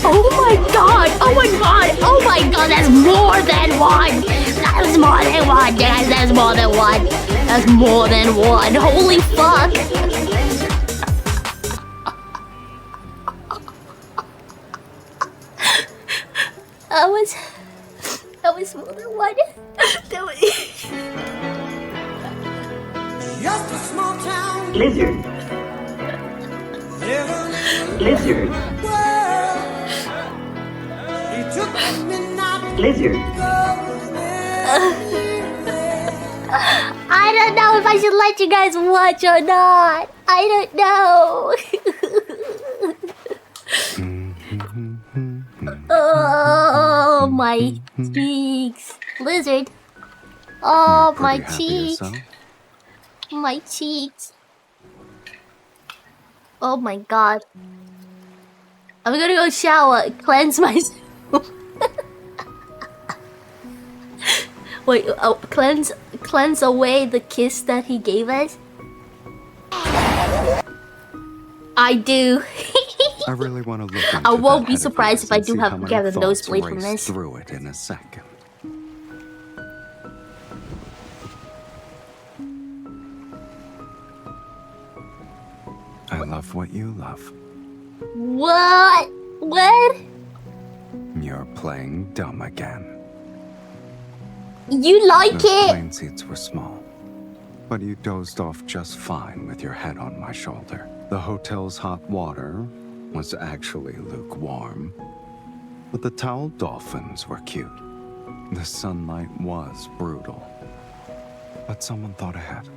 Oh my god! Oh my god! Oh my god! That's more than one! That's more than one, guys! That's more than one! That's more than one! Holy fuck! That was more than one. That was... Just a small town. Lizard. Lizard. He took the midnight. Lizard. I don't know if I should let you guys watch or not. I don't know. Oh, my cheeks. Lizard. Oh, my cheeks. My cheeks. Oh my god. I'm gonna go shower, cleanse myself. Wait, cleanse away the kiss that he gave us? I do. I really want to look into I won't that be head of surprised yours if I and do see have how to many get a thoughts nosebleed from race this. through it in a second. I love what you love. What? What? You're playing dumb again. You like Those it? plane seats were small, but you dozed off just fine with your head on my shoulder. The hotel's hot water was actually lukewarm, but the towel dolphins were cute. The sunlight was brutal, but someone thought ahead.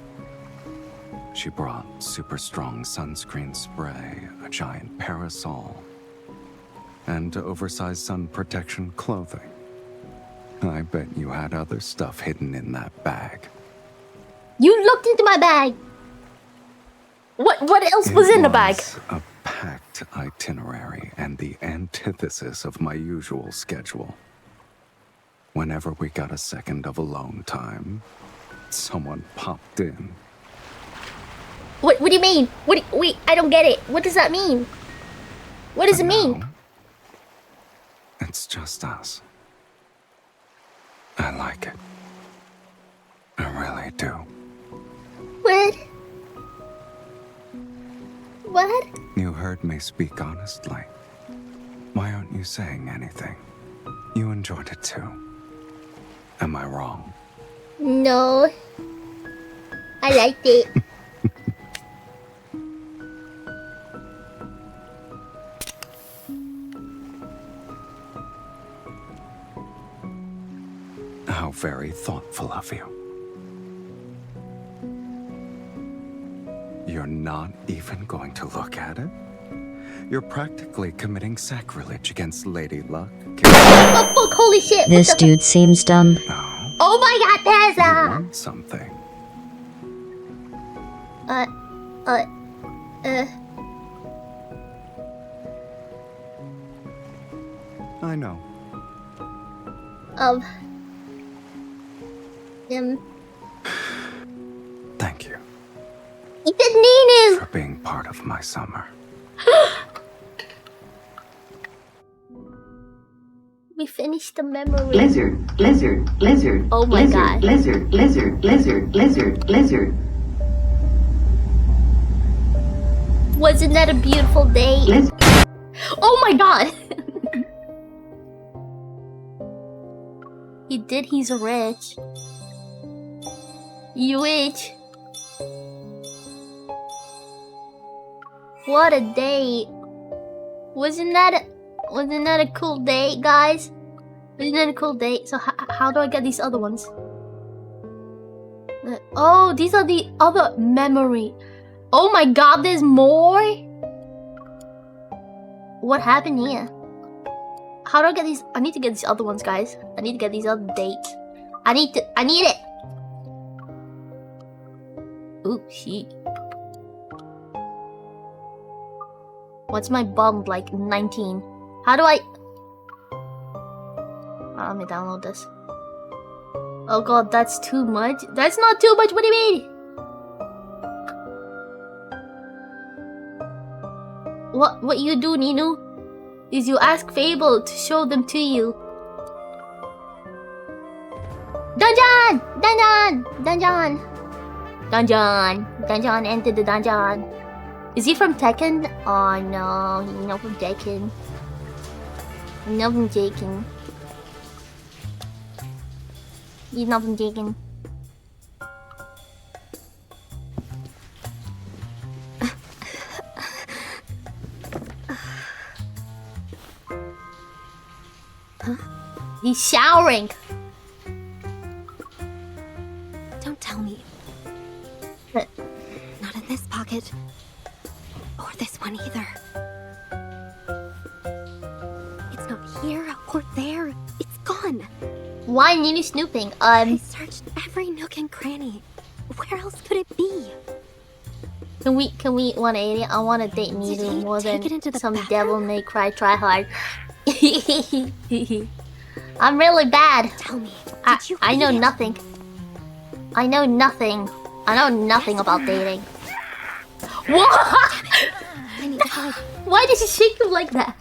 She brought super strong sunscreen spray, a giant parasol, and oversized sun protection clothing. I bet you had other stuff hidden in that bag. You looked into my bag. What else was in the bag? It was a packed itinerary and the antithesis of my usual schedule. Whenever we got a second of alone time, someone popped in. What do you mean? Wait, I don't get it. What does that mean? What does it mean? It's just us. I like it. I really do. What? What? You heard me speak honestly. Why aren't you saying anything? You enjoyed it too. Am I wrong? No. I liked it. How very thoughtful of you. You're not even going to look at it? You're practically committing sacrilege against Lady Luck. Oh fuck, holy shit. This dude seems dumb. Oh my god, there's You want something. I know. Thank you It's Ninu! for being part of my summer. We finished the memory. Lizard. Oh my god. Lizard. Wasn't that a beautiful day? Oh my god! He did, he's rich. You rich. What a day. Wasn't that a cool day, guys? Wasn't that a cool day? So how do I get these other ones? Oh, these are the other memory. Oh my god, there's more? What happened here? How do I get these? I need to get these other ones, guys. I need to get these other dates. I need it! Ooh, shit. What's my bump like? 19. How do I... let me download this. Oh god, that's too much? That's not too much, what do you mean? What you do, Ninu, is you ask Fable to show them to you. Dungeon! Enter the dungeon. Is he from Tekken? Oh no, he's not from Tekken. No from Tekken. He's not from Jagan. He's showering. Don't tell me. Not in this pocket. Or this one either. It's not here or there. It's gone. Why Nunu snooping? I searched every nook and cranny. Where else could it be? Can we 180? I want to date Nunu more than some Devil May Cry try hard. I'm really bad. Tell me. I know nothing. I know nothing. I know nothing about dating. What? Why did she shake him like that?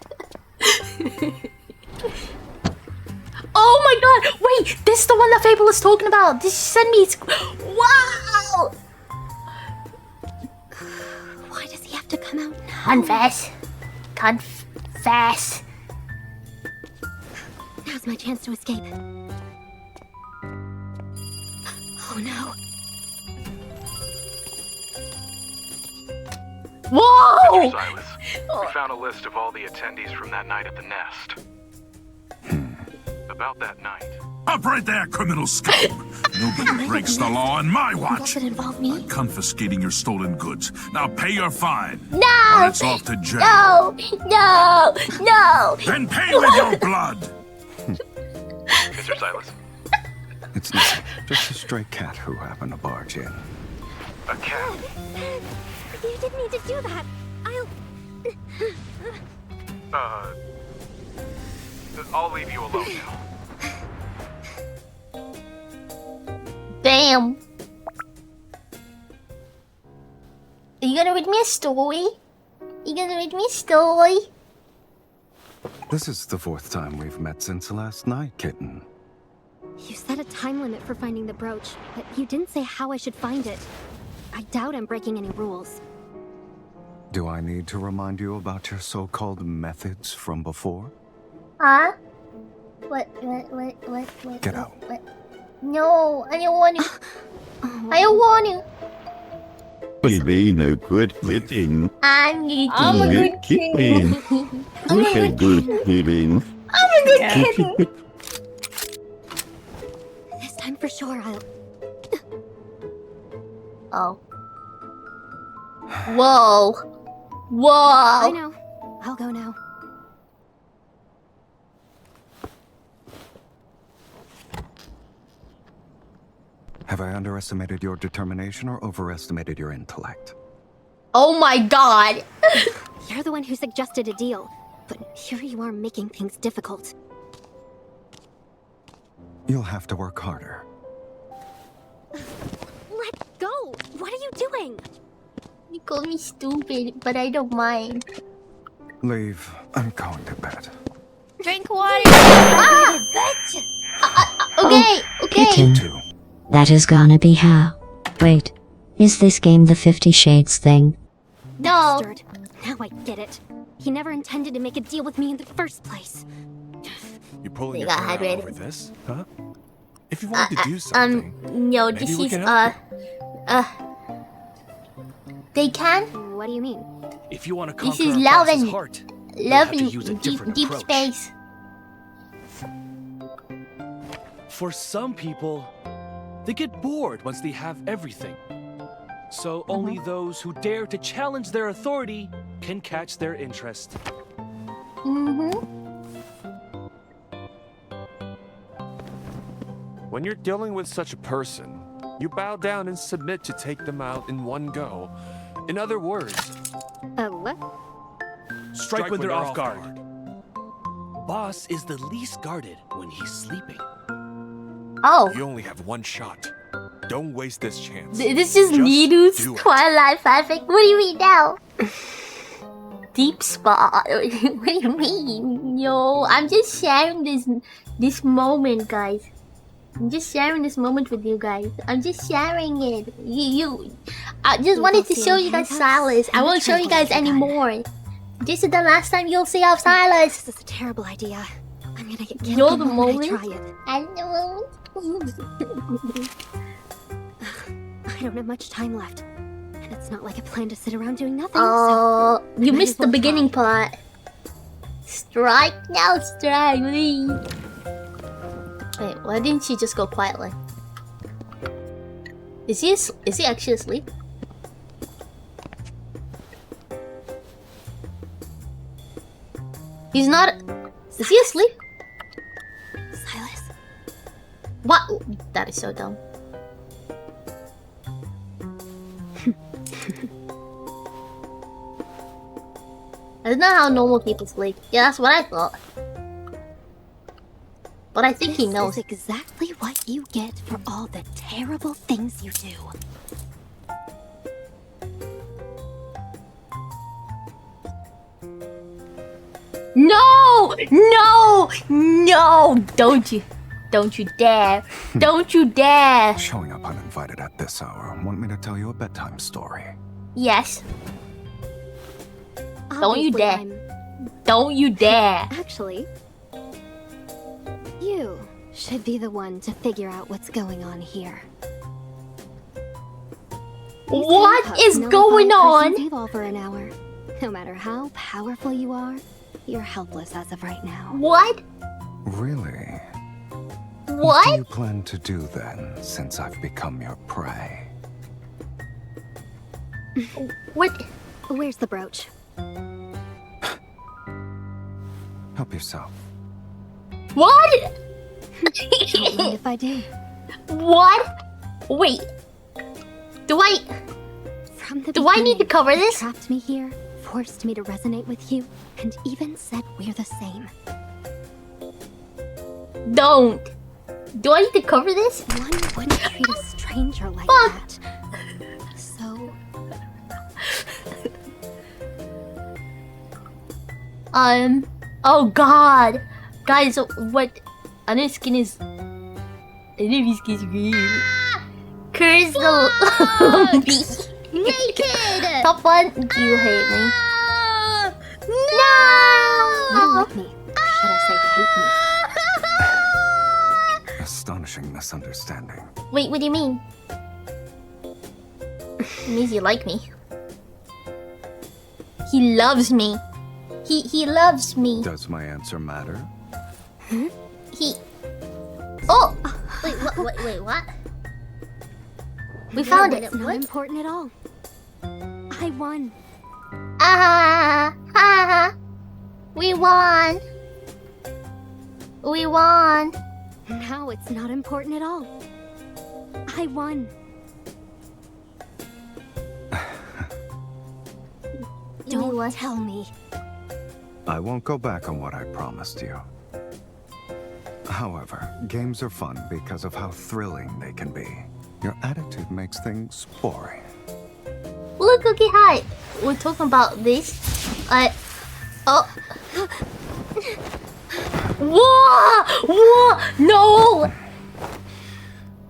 Oh my god! Wait, this is the one that Fable is talking about. This sent me. Wow! Why does he have to come out now? Confess. Confess. Now's my chance to escape. Oh no. Whoa! Mr. Silas, we found a list of all the attendees from that night at the Nest. About that night. Up right there, criminal scum! Nobody breaks the law on my watch! Does it involve me? I'm confiscating your stolen goods. Now pay your fine. No! Or it's off to jail. No! No! No! Then pay with your blood! Mr. Silas. It's nothing. Just a stray cat who happened to barge in. A cat? You didn't need to do that. I'll leave you alone now. Damn. Are you gonna read me a story? You gonna read me a story? This is the 4th time we've met since last night, kitten. You set a time limit for finding the brooch, but you didn't say how I should find it. I doubt I'm breaking any rules. Do I need to remind you about your so-called methods from before? Huh? What? Get out. What? No, I don't want to. I don't want to. Being a good kitten. I'm a good kitten. I'm a good kitten. I'm a good kitten. This time for sure, I'll... Oh. Whoa. Whoa. I know. I'll go now. Have I underestimated your determination or overestimated your intellect? Oh my god. You're the one who suggested a deal, but here you are making things difficult. You'll have to work harder. Let go! What are you doing? You call me stupid, but I don't mind. Leave. I'm going to bed. Drink water. Ah! Okay, okay. Kitten. That is gonna be how. Wait. Is this game the 50 Shades thing? No. Bastard. Now I get it. He never intended to make a deal with me in the first place. You pulling They your got hair out hydrated. over this, huh? If you wanted to do something, no, maybe this we is, can help they can? What do you mean? If you want to This conquer is a love boss's and heart, love you'll have to and use a different deep approach. space. For some people, they get bored once they have everything. So only those who dare to challenge their authority can catch their interest. When you're dealing with such a person, you bow down and submit to take them out in one go. In other words, What? Strike when they're off guard. Boss is the least guarded when he's sleeping. Oh. You only have one shot. Don't waste this chance. This is Ninu's do it. Twilight fanfic. What do you mean now? Deep spot. What do you mean? Yo, I'm just sharing this moment, guys. I'm just sharing this moment with you guys. I'm just sharing it. I just wanted to show you guys Silas. I won't show you guys anymore. This is the last time you'll see of Silas. This is a terrible idea. I'm gonna get killed You're the the moment I moment. try it. And the moment. I don't have much time left. And it's not like I plan to sit around doing nothing. Oh, so you might missed as the well beginning try. part. Strike now, strike me. Wait, why didn't she just go quietly? Is he actually asleep? He's not. Is he asleep? Silas. What? That is so dumb. That's not how normal people sleep. Yeah, that's what I thought. But I think he knows. This is exactly what you get for all the terrible things you do. No! No! No! Don't you dare! Don't you dare! Showing up uninvited at this hour. Want me to tell you a bedtime story? Yes. Don't you Obviously, dare! I'm- Don't you dare! Actually, you should be the one to figure out what's going on here. These What handcuffs is nullify going a on? person's evil for an hour. No matter how powerful you are, you're helpless as of right now. What? Really? What do What? you plan to do then, since I've become your prey? What? Where's the brooch? Help yourself. What? Don't mind if I do. What? Wait. Do I need to cover this? You trapped me here, forced me to resonate with you, and even said we're the same. Don't. Do I need to cover this? One wouldn't treat a stranger like Fuck. that. So, Oh God. Guys, what? I know his skin is. Green. Curse the beast. naked! Top one, do you hate me? you don't like me. Or should I say hate me? Astonishing misunderstanding. Wait, what do you mean? It means you like me. He loves me. He loves me. Does my answer matter? He. Oh! Wait, what? We found it. It's not important at all. I won. Ah! Ah! We won. We won. Now it's not important at all. I won. Don't tell me. I won't go back on what I promised you. However, games are fun because of how thrilling they can be. Your attitude makes things boring. Look, okay, hi. We're talking about this. Oh. Whoa! Whoa! No!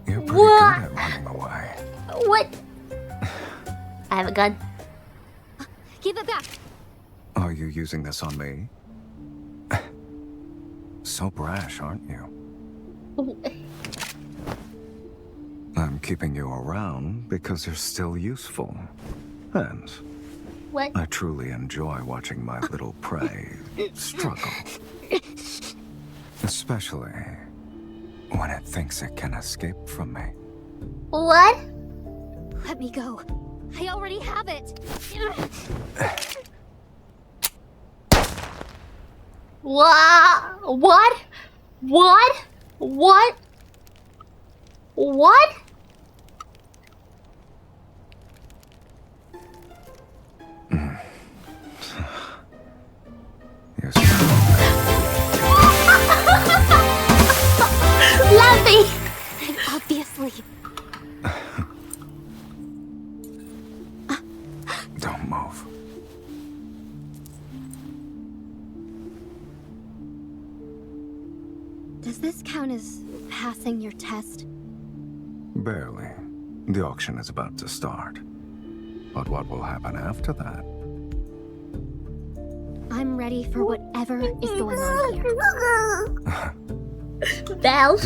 You're pretty What? good at running away. What? I have a gun. Give it back. Are you using this on me? So brash, aren't you? I'm keeping you around because you're still useful. And What? I truly enjoy watching my little prey struggle. Especially when it thinks it can escape from me. What? Let me go. I already have it. What? What? What? What? What? You're Laughing. Obviously. Don't move. Does this count as passing your test? Barely. The auction is about to start. But what will happen after that? I'm ready for whatever is going on here. Belle.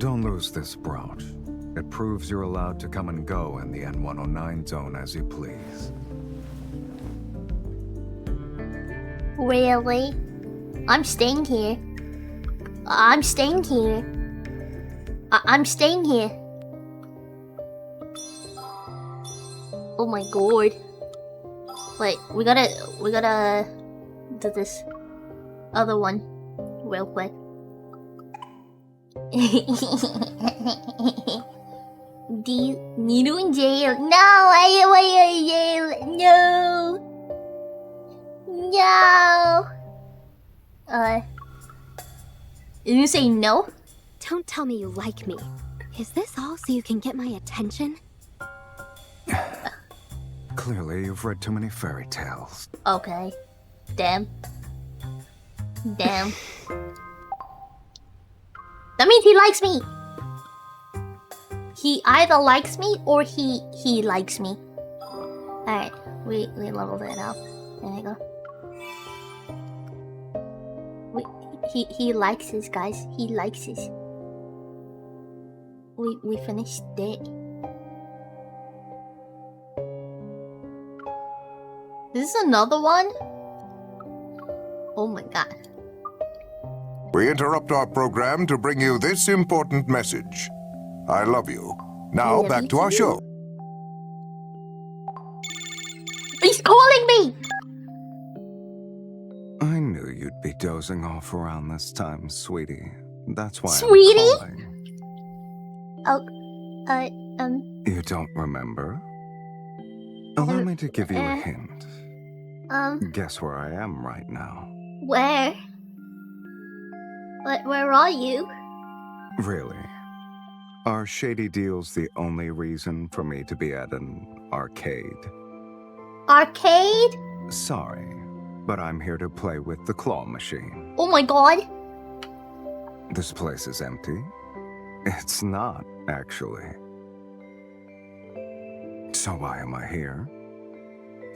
Don't lose this brooch. It proves you're allowed to come and go in the N109 zone as you please. Really? I'm staying here. I'm staying here. I'm staying here. Oh my god. Wait, we gotta do this other one real quick. Niru in jail. No, I want in jail. No. No. You say no? Don't tell me you like me. Is this all so you can get my attention? Clearly, you've read too many fairy tales. Okay. Damn. Damn. That means he likes me. He either likes me or he likes me. Alright, we leveled it up. There you go. He likes this, guys. He likes this. We finished it. This is another one? Oh my god. We interrupt our program to bring you this important message. I love you. Now back to our show. He's calling me! I knew you'd be dozing off around this time, sweetie. That's why Sweetie? I'm calling. Oh, You don't remember? Allow me to give you a hint. Guess where I am right now. Where? Where are you? Really? Are shady deals the only reason for me to be at an arcade? Arcade? Sorry, but I'm here to play with the claw machine. Oh my god. This place is empty. It's not, actually. So why am I here?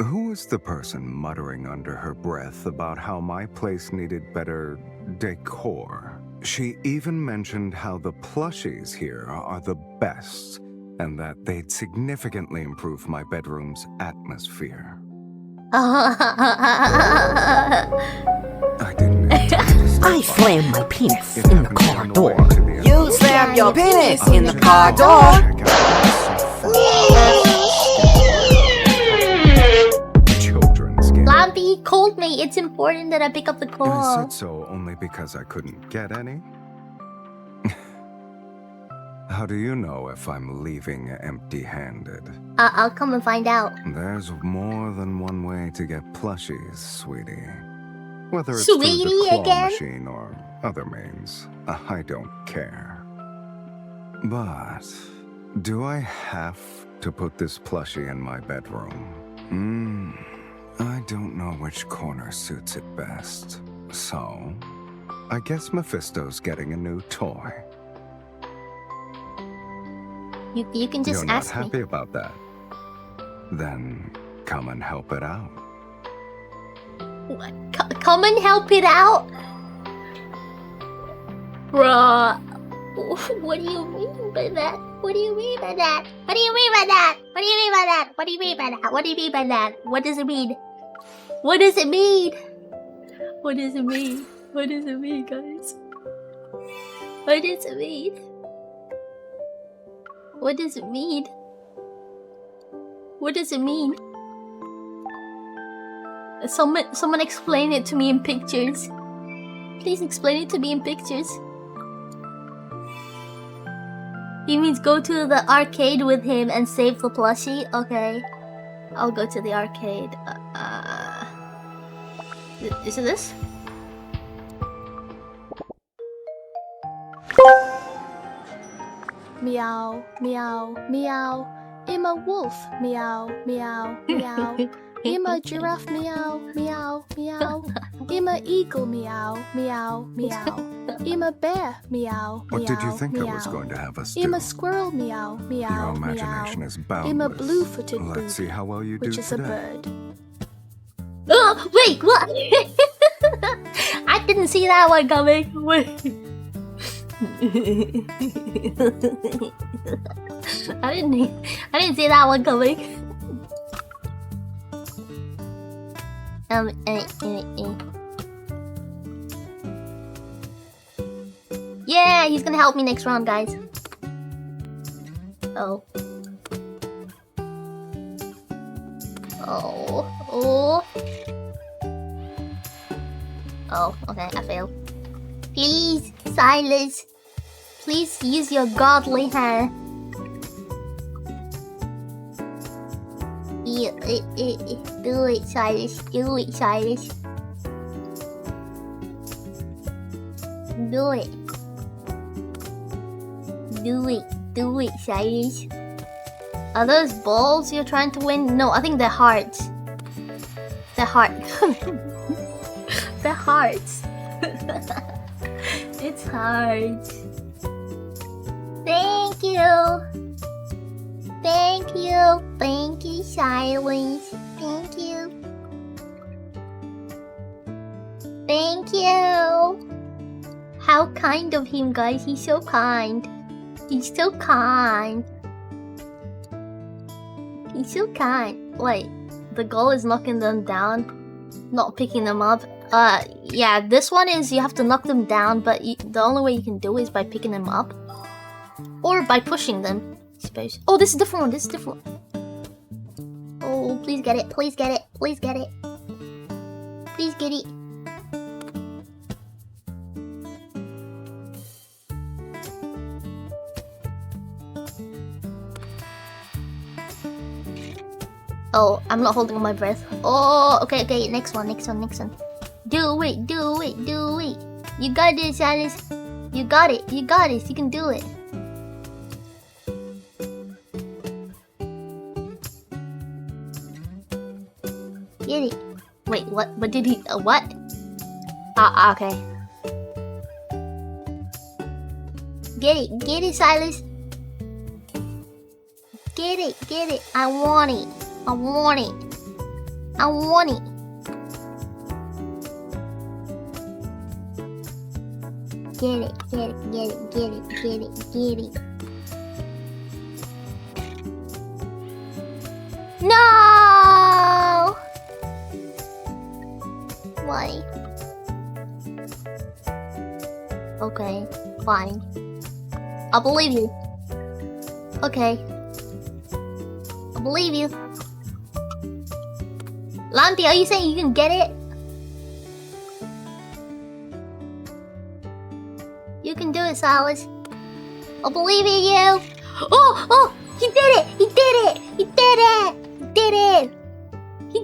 Who is the person muttering under her breath about how my place needed better decor? She even mentioned how the plushies here are the best, and that they'd significantly improve my bedroom's atmosphere. I slammed my penis in the car door. You slammed your penis in the car door. Lampy called me. It's important that I pick up the I call. said so only because I couldn't get any. How do you know if I'm leaving empty-handed? I'll come and find out. There's more than one way to get plushies, sweetie. Whether it's Sweetie through the claw again? machine or other means, I don't care. But do I have to put this plushie in my bedroom? I don't know which corner suits it best. So, I guess Mephisto's getting a new toy. You can just You're not ask me. happy about that? Then come and help it out. Come and help it out? Bruh. What do you mean by that? What do you mean by that? What do you mean by that? What do you mean by that? What do you mean by that? What do you mean by that? What does it mean? What does it mean? What does it mean? What does it mean, guys? What does it mean? What does it mean? What does it mean? Someone explain it to me in pictures. Please explain it to me in pictures. He means go to the arcade with him and save the plushie? Okay. I'll go to the arcade. Is it this? Meow, meow, meow. I'm a wolf. Meow, meow, meow. I'm a giraffe. Meow, meow, meow. I'm a eagle. Meow, meow, meow. I'm a bear. Meow, What meow, did you think meow. I was going to have us do? I'm a squirrel. Meow, meow, Your imagination meow. is boundless. I'm a blue-footed Let's see how well you do which is today. a bird. Oh, wait, what? I didn't see that one coming. Wait. I didn't see that one coming. Yeah, he's gonna help me next round, guys. Oh. Oh, okay, I failed. Please, Silas. Please use your godly hand. Yeah, do it, Silas. Do it, Silas. Do it. Do it, Silas. Are those balls you're trying to win? No, I think they're hearts. They're hearts. They're hearts. It's hearts. Thank you. Thank you. Thank you, Silence. Thank you. Thank you. How kind of him, guys. He's so kind. He's so kind. He's so kind. Wait, the goal is knocking them down, not picking them up. Yeah, this one is you have to knock them down, but the only way you can do it is by picking them up. Or by pushing them, I suppose. Oh, this is different one. This is different. Oh, please get it. Please get it. Please get it. Please get it. Oh, I'm not holding my breath. Oh, okay, next one. Do it. You got this, Alice. You got it. You can do it. Get it. Wait, what? What did he? What? Okay. Get it, Silas. Get it. I want it. Get it. No! Why? Okay, fine. I believe you. Okay. I believe you. Lanty, are you saying you can get it? You can do it, Silas. I believe in you. Oh! He did it! He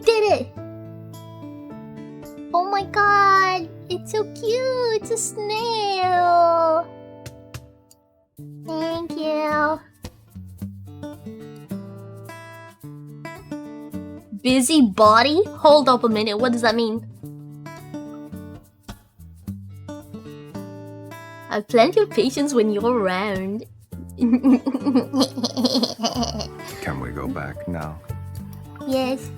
did it! Oh my god! It's so cute! It's a snail! Thank you. Busybody? Hold up a minute, what does that mean? I have plenty of patience when you're around. Can we go back now? Yes.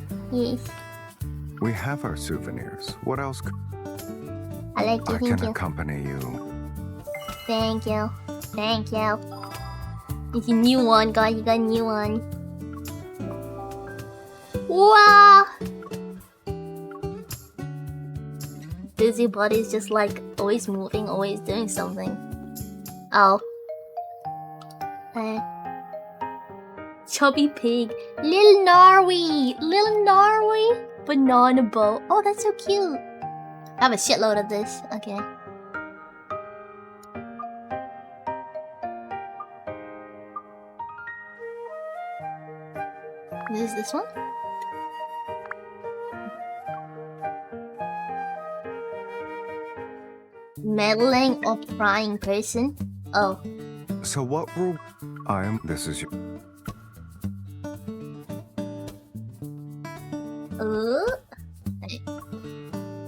We have our souvenirs. What else? I like you, I can accompany you. Thank you. It's a new one, guys. You got a new one. Wow! Busybody's just like always moving, always doing something. Oh. Chubby pig. Little Norway! Banana boat. Oh, that's so cute. I have a shitload of this. Okay. Is this one? Meddling or prying person? Oh. So what rule? This is your...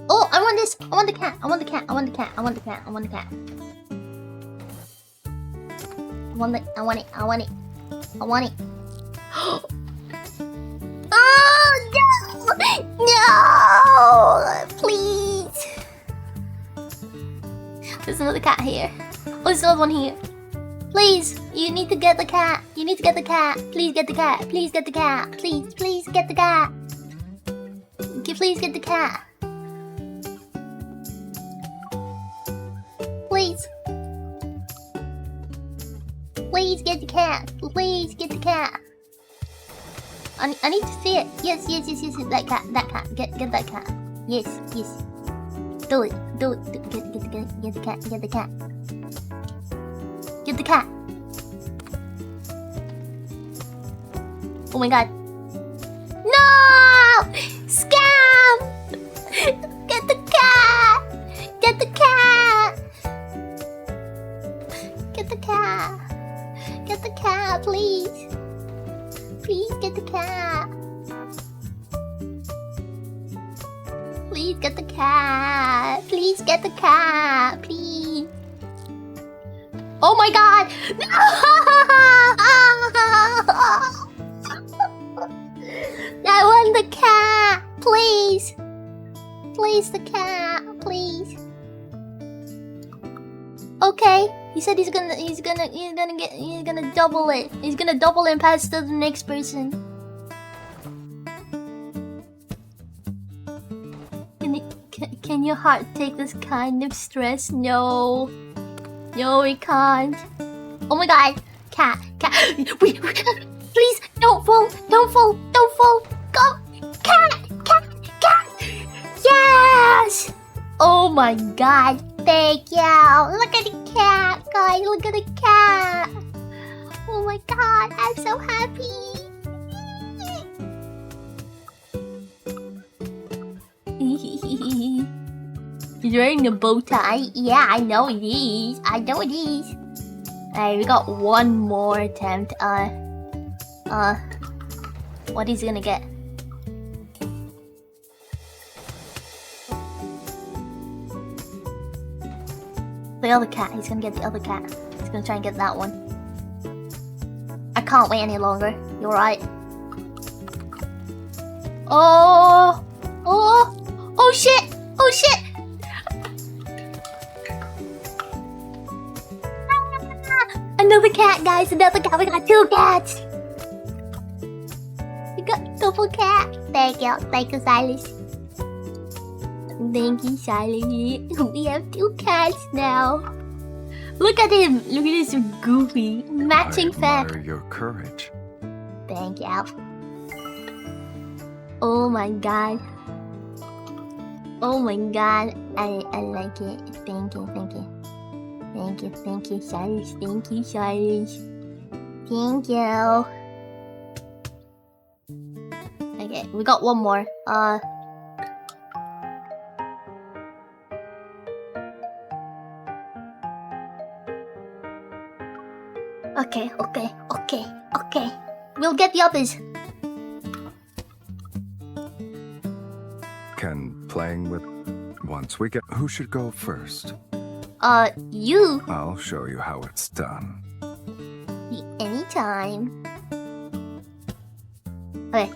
Oh, I want this! I want the cat! I want the cat! I want it! Oh, no! No! Please! There's another cat here. Oh, there's another one here. Please, you need to get the cat. You need to get the cat. Please get the cat. Please get the cat. Please, please get the cat. Please get the cat. Please. Please get the cat. Please get the cat. I need to see it. Yes. That cat. Get that cat. Yes. Do it. Get the cat. Get the cat. Get the cat. Oh my god. No! Scam! Get the cat! Get the cat! Get the cat! Get the cat, please! Please get the cat! Please get the cat! Please get the cat! Please! Oh my god! I want the cat! Please! Please, the cat! Please! Okay, he said he's gonna double it. He's gonna double and pass to the next person. Can your heart take this kind of stress? No. No, it can't. Oh my god. Cat. Wait. Please, don't fall. Go. Cat. Yes! Oh my god. Thank you. Look at the cat, guys. Look at the cat. Oh my god. I'm so happy. He's wearing a bow tie. Yeah, I know it is. Alright, we got one more attempt. What is he gonna get? The other cat. He's gonna get the other cat. He's gonna try and get that one. I can't wait any longer. You're right. Oh shit! Another cat, guys. Another cat. We got 2 cats. We got double cat. Thank you, Silas. Thank you, Silas. We have 2 cats now. Look at him. Look at this goofy matching fat. Your courage. Thank you. Oh my god. I like it. Thank you, Silas. Thank you. Okay, we got one more. Okay. We'll get the others. Can playing with... Once we get... Who should go first? You. I'll show you how it's done. Anytime. Okay.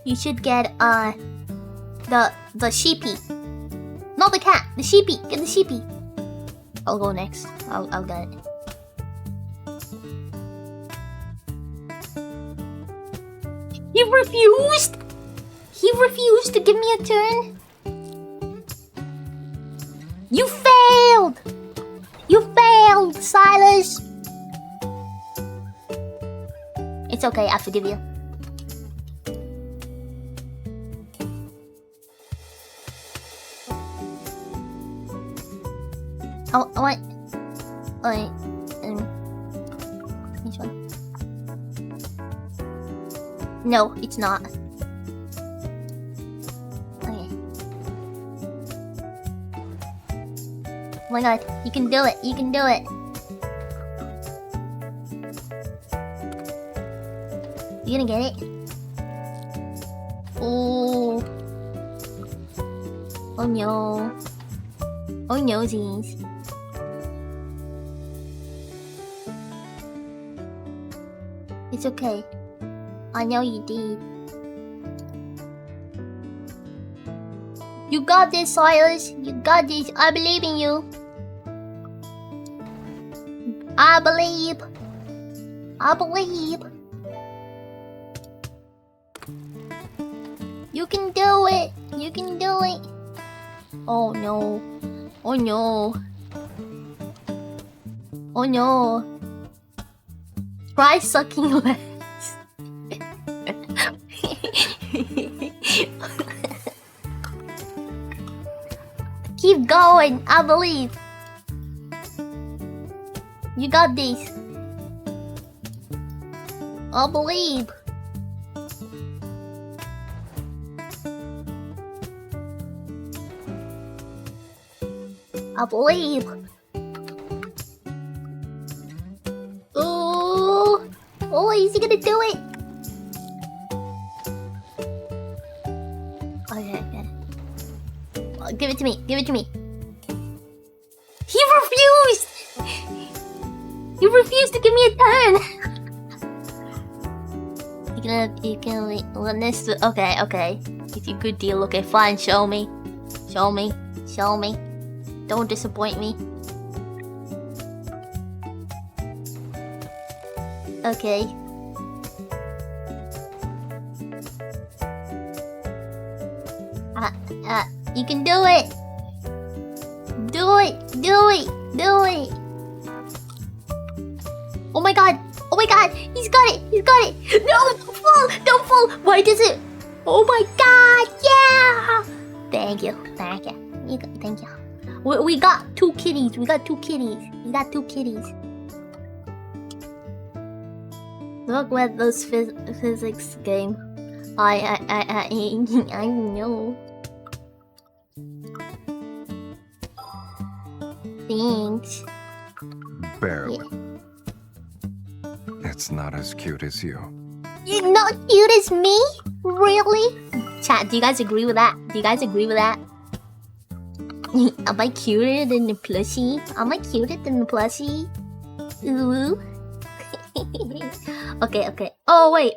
You should get, the sheepy. Not the cat, the sheepy. Get the sheepy. I'll go next. I'll get it. He refused! He refused to give me a turn? You failed! You failed, Silas! It's okay, I forgive you. I want... This one. No, it's not. Okay. Oh my god, you can do it, You gonna get it? Oh. Oh no. Oh nosies. It's okay. I know you did. You got this, Silas. You got this. I believe in you. I believe. I believe. You can do it. You can do it. Oh no. Oh no. Oh no. Try sucking less. Keep going. I believe. You got this. I believe. I believe. Oh, oh, is he gonna do it? Okay, okay. Oh, give it to me. Give it to me. He refused. He refused to give me a turn. You can let this. Okay, okay. It's a good deal. Okay, fine. Show me. Show me. Show me. Don't disappoint me. Okay. You can do it. Do it. Do it. Do it. Oh my god. Oh my god. He's got it. He's got it. No, don't fall. Don't fall. Why does it? Oh my god. Yeah. Thank you. Thank you. Thank you. We got 2 kitties. We got 2 kitties. We got 2 kitties. Look at this physics game. I know. Thanks. Barely. It's not as cute as you. You're not cute as me? Really? Chat, do you guys agree with that? Do you guys agree with that? Am I cuter than the plushie? Am I cuter than the plushie? Ooh. Okay, okay. Oh wait,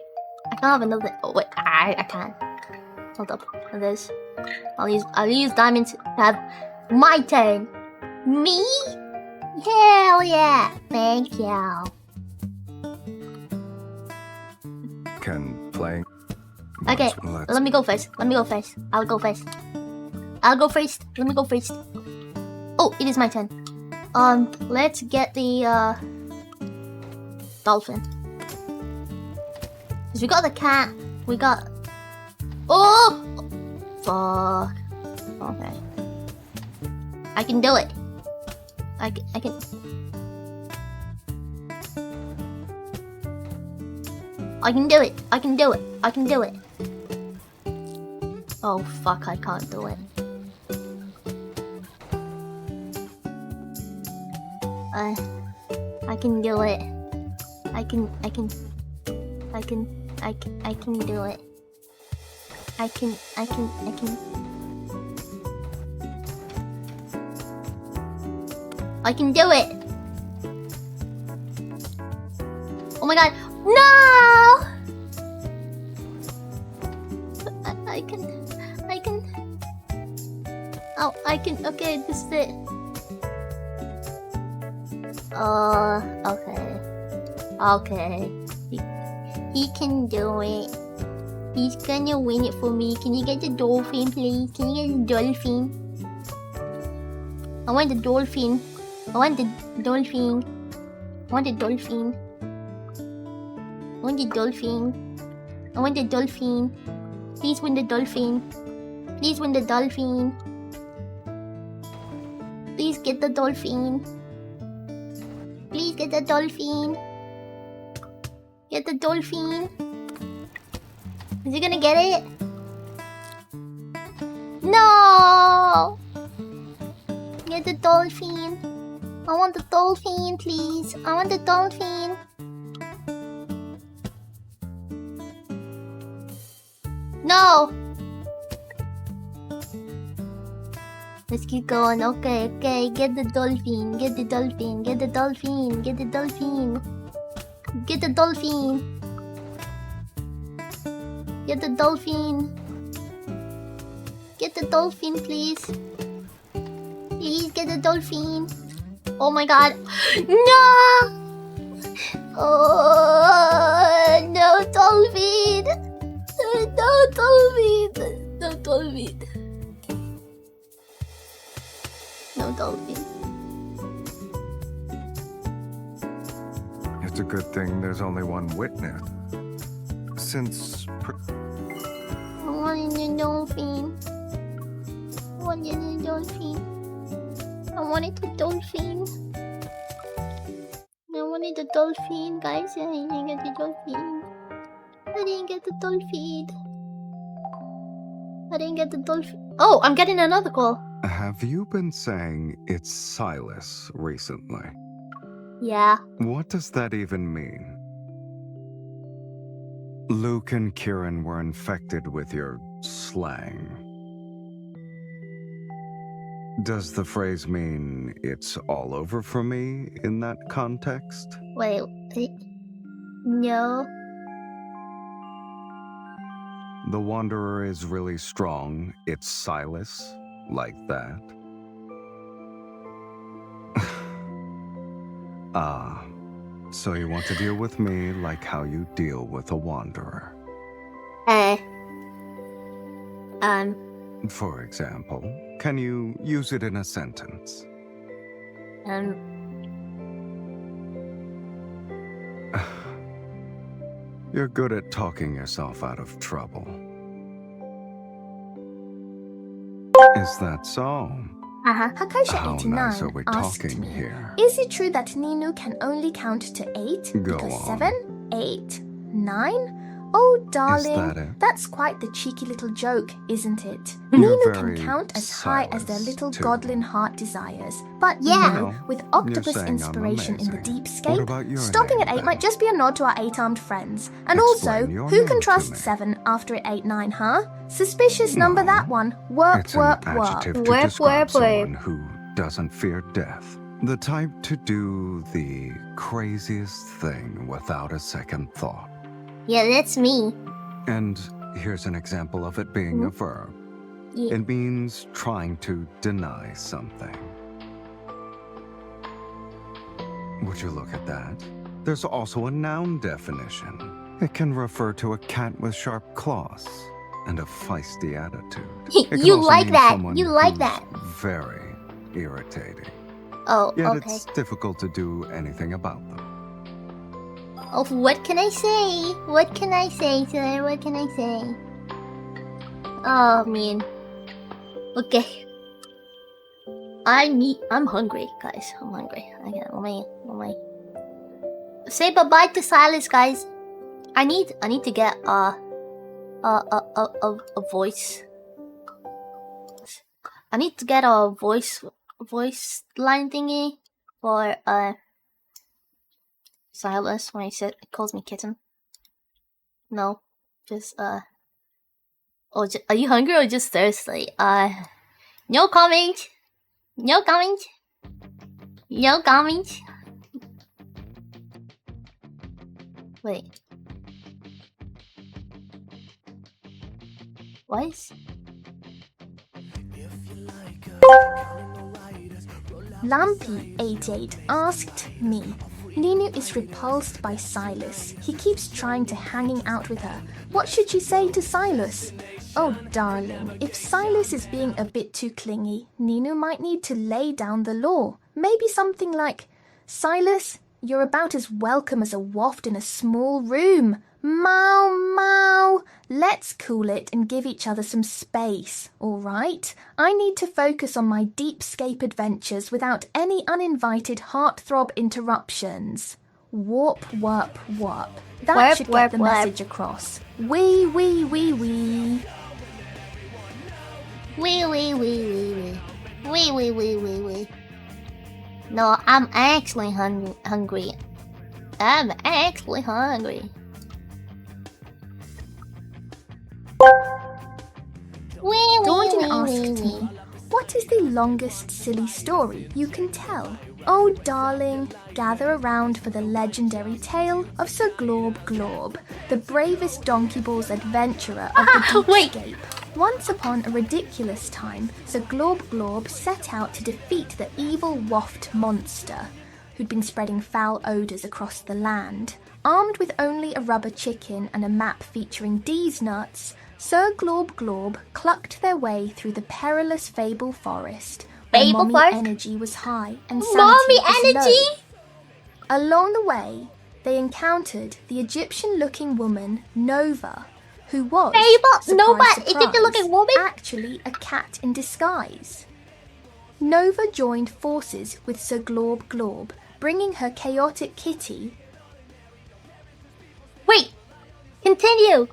I can't have another. Oh wait, I can't. Hold up. This. I'll use diamonds to have my turn. Me? Hell yeah! Thank you. Can playing. Okay, let me go first. Let me go first. I'll go first. I'll go first. Let me go first. Oh, it is my turn. Let's get the dolphin. Cause we got the cat. We got. Oh, fuck. Okay. I can do it. I can. I can do it. I can do it. I can do it. Oh fuck! I can't do it. I can do it. I can do it. I can. I can do it. I can do it. Oh my god. No! I can. Oh, I can. Okay, this is it. Okay. Okay. He can do it. He's gonna win it for me. Can you get the dolphin, please? Can you get the dolphin? I want the dolphin. I want the dolphin. I want the dolphin. I want the dolphin. I want the dolphin. Please win the dolphin. Please win the dolphin. Please get the dolphin. Please get the dolphin. Get the dolphin. Is he gonna get it? No! Get the dolphin. I want the dolphin, please. I want the dolphin. No! Let's keep going. Okay, okay. Get the dolphin. Get the dolphin. Get the dolphin. Get the dolphin. Get the dolphin. Get the dolphin. Get the dolphin, please. Please get the dolphin. Oh my god. No! Oh, no dolphin. No dolphin. No dolphin. No dolphin. It's a good thing there's only one witness. Since... I wanted a dolphin. I wanted a dolphin. I wanted a dolphin. I wanted a dolphin, guys. I didn't get the dolphin. I didn't get the dolphin. I didn't get the dolphin. Oh, I'm getting another call. Have you been saying it's Silas recently? Yeah. What does that even mean? Luke and Kieran were infected with your slang. Does the phrase mean it's all over for me in that context? Wait. No. The Wanderer is really strong. It's Silas, like that. Ah, so you want to deal with me like how you deal with a Wanderer. For example, can you use it in a sentence? You're good at talking yourself out of trouble. Is that so? Hakaisha89 nice are we asked talking me, here? is it true that Ninu can only count to 8? Go because on. 7, 8, 9? Oh, darling, that it? that's quite the cheeky little joke, isn't it? You're Ninu can very count as high as their little too. godlin heart desires. But Yeah. you know, with octopus saying I'm inspiration in the amazing. deep What scape, about your stopping name, at 8 then? might just be a nod to our 8-armed friends. And Explain also, your who name can to trust me. 7 after 8, 9, huh? Suspicious number, that one. Warp, It's an warp, adjective warp. to describe someone who doesn't fear death. The type to do the craziest thing without a second thought. Yeah, that's me. And here's an example of it being a verb. Yeah. It means trying to deny something. Would you look at that? There's also a noun definition. It can refer to a cat with sharp claws and a feisty attitude. It can You also like mean that. someone You like who's that. Very irritating. Oh, Yet okay. it's difficult to do anything about them. Oh, what can I say? What can I say, sir? What can I say? Oh, man. Okay. I'm hungry, guys. I'm hungry. Let me. Say bye-bye to Silas, guys. I need to get a voice. I need to get a voice line thingy for Silas when he calls me kitten. No, just are you hungry or just thirsty? No comment. No comment. No comment. Wait. What? Lampy88 asked me, Ninu is repulsed by Silas. He keeps trying to hanging out with her. What should she say to Silas? Oh, darling, if Silas is being a bit too clingy, Ninu might need to lay down the law. Maybe something like, Silas, you're about as welcome as a waft in a small room. Mow, mow. Let's cool it and give each other some space, all right? I need to focus on my deepscape adventures without any uninvited heartthrob interruptions. Warp, warp, warp. That Warp, should warp, get the warp. message across. Wee, wee, wee, wee. Wee wee wee wee wee. Wee wee wee wee wee. No, I'm actually hungry. I'm actually hungry. Wee Daunting wee asked wee me, wee. what is the longest silly story you can tell? Oh, darling, gather around for the legendary tale of Sir Glorb Glorb, the bravest donkey balls adventurer of the Wait. Deepscape. Once upon a ridiculous time, Sir Glob Glob set out to defeat the evil waft monster, who'd been spreading foul odours across the land. Armed with only a rubber chicken and a map featuring D's nuts, Sir Glob Glob clucked their way through the perilous Fable Forest, where Fable mommy Forest? energy was high and sanity Mommy was energy? low. Along the way, they encountered the Egyptian-looking woman Nova, who was, Nova, surprise, Egyptian-looking woman? actually a cat in disguise. Nova joined forces with Sir Glob Glob, bringing her chaotic kitty. Wait! Continue!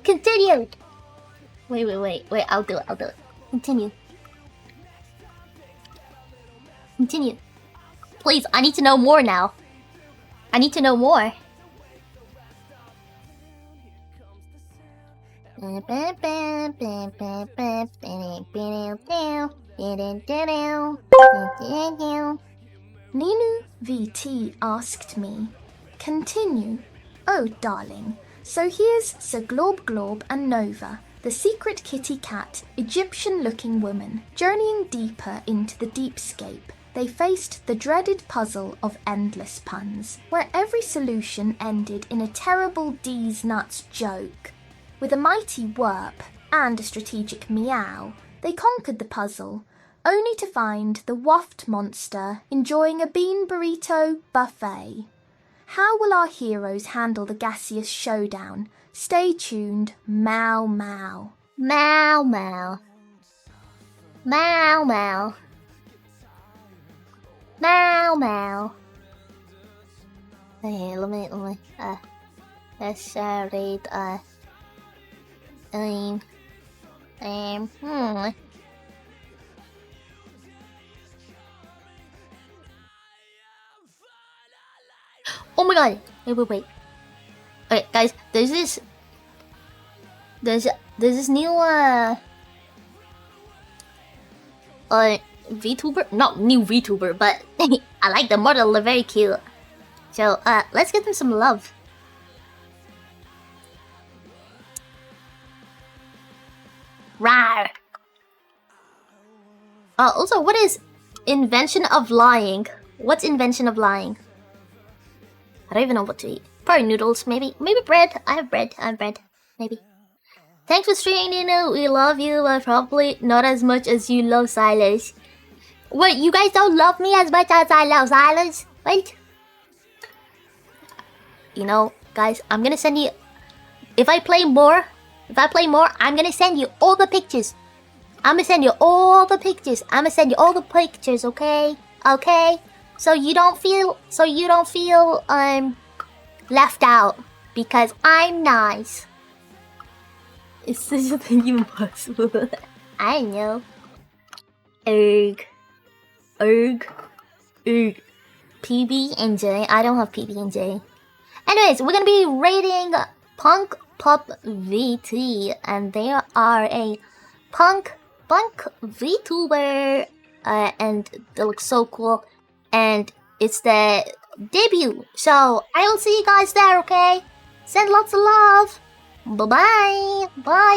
Wait, I'll do it. Continue. Please, I need to know more now. I need to know more. Ninu VT asked me, continue. Oh, darling. So here's Sir Glob Glob and Nova, the secret kitty cat, Egyptian-looking woman, journeying deeper into the deepscape. They faced the dreaded puzzle of endless puns, where every solution ended in a terrible D's nuts joke. With a mighty whurp and a strategic meow, they conquered the puzzle, only to find the waft monster enjoying a bean burrito buffet. How will our heroes handle the gaseous showdown? Stay tuned, Mau Mau. Mau Mau. Mau Mau. Mau Mau. Okay, let me, let's read, Oh my god! Wait. Okay, guys, there's this new VTuber, not new VTuber, but I like the model, they're very cute. So let's give them some love. Rawr. Also, what is invention of lying? What's invention of lying? I don't even know what to eat. Probably noodles, maybe. Maybe bread. I have bread. Maybe. Thanks for streaming, Nino. We love you, but probably not as much as you love Silas. Wait, you guys don't love me as much as I love Silas? Wait. You know, guys, I'm gonna send you... If I play more, I'm gonna send you all the pictures. I'm gonna send you all the pictures, okay? Okay? So you don't feel left out, because I'm nice. Is such a thing impossible? I know. Erg. PB&J. I don't have PB&J. Anyways, we're gonna be rating Punk Pup VT, and they are a punk VTuber, and they look so cool. And it's the debut. So I will see you guys there, okay? Send lots of love. Bye-bye. Bye.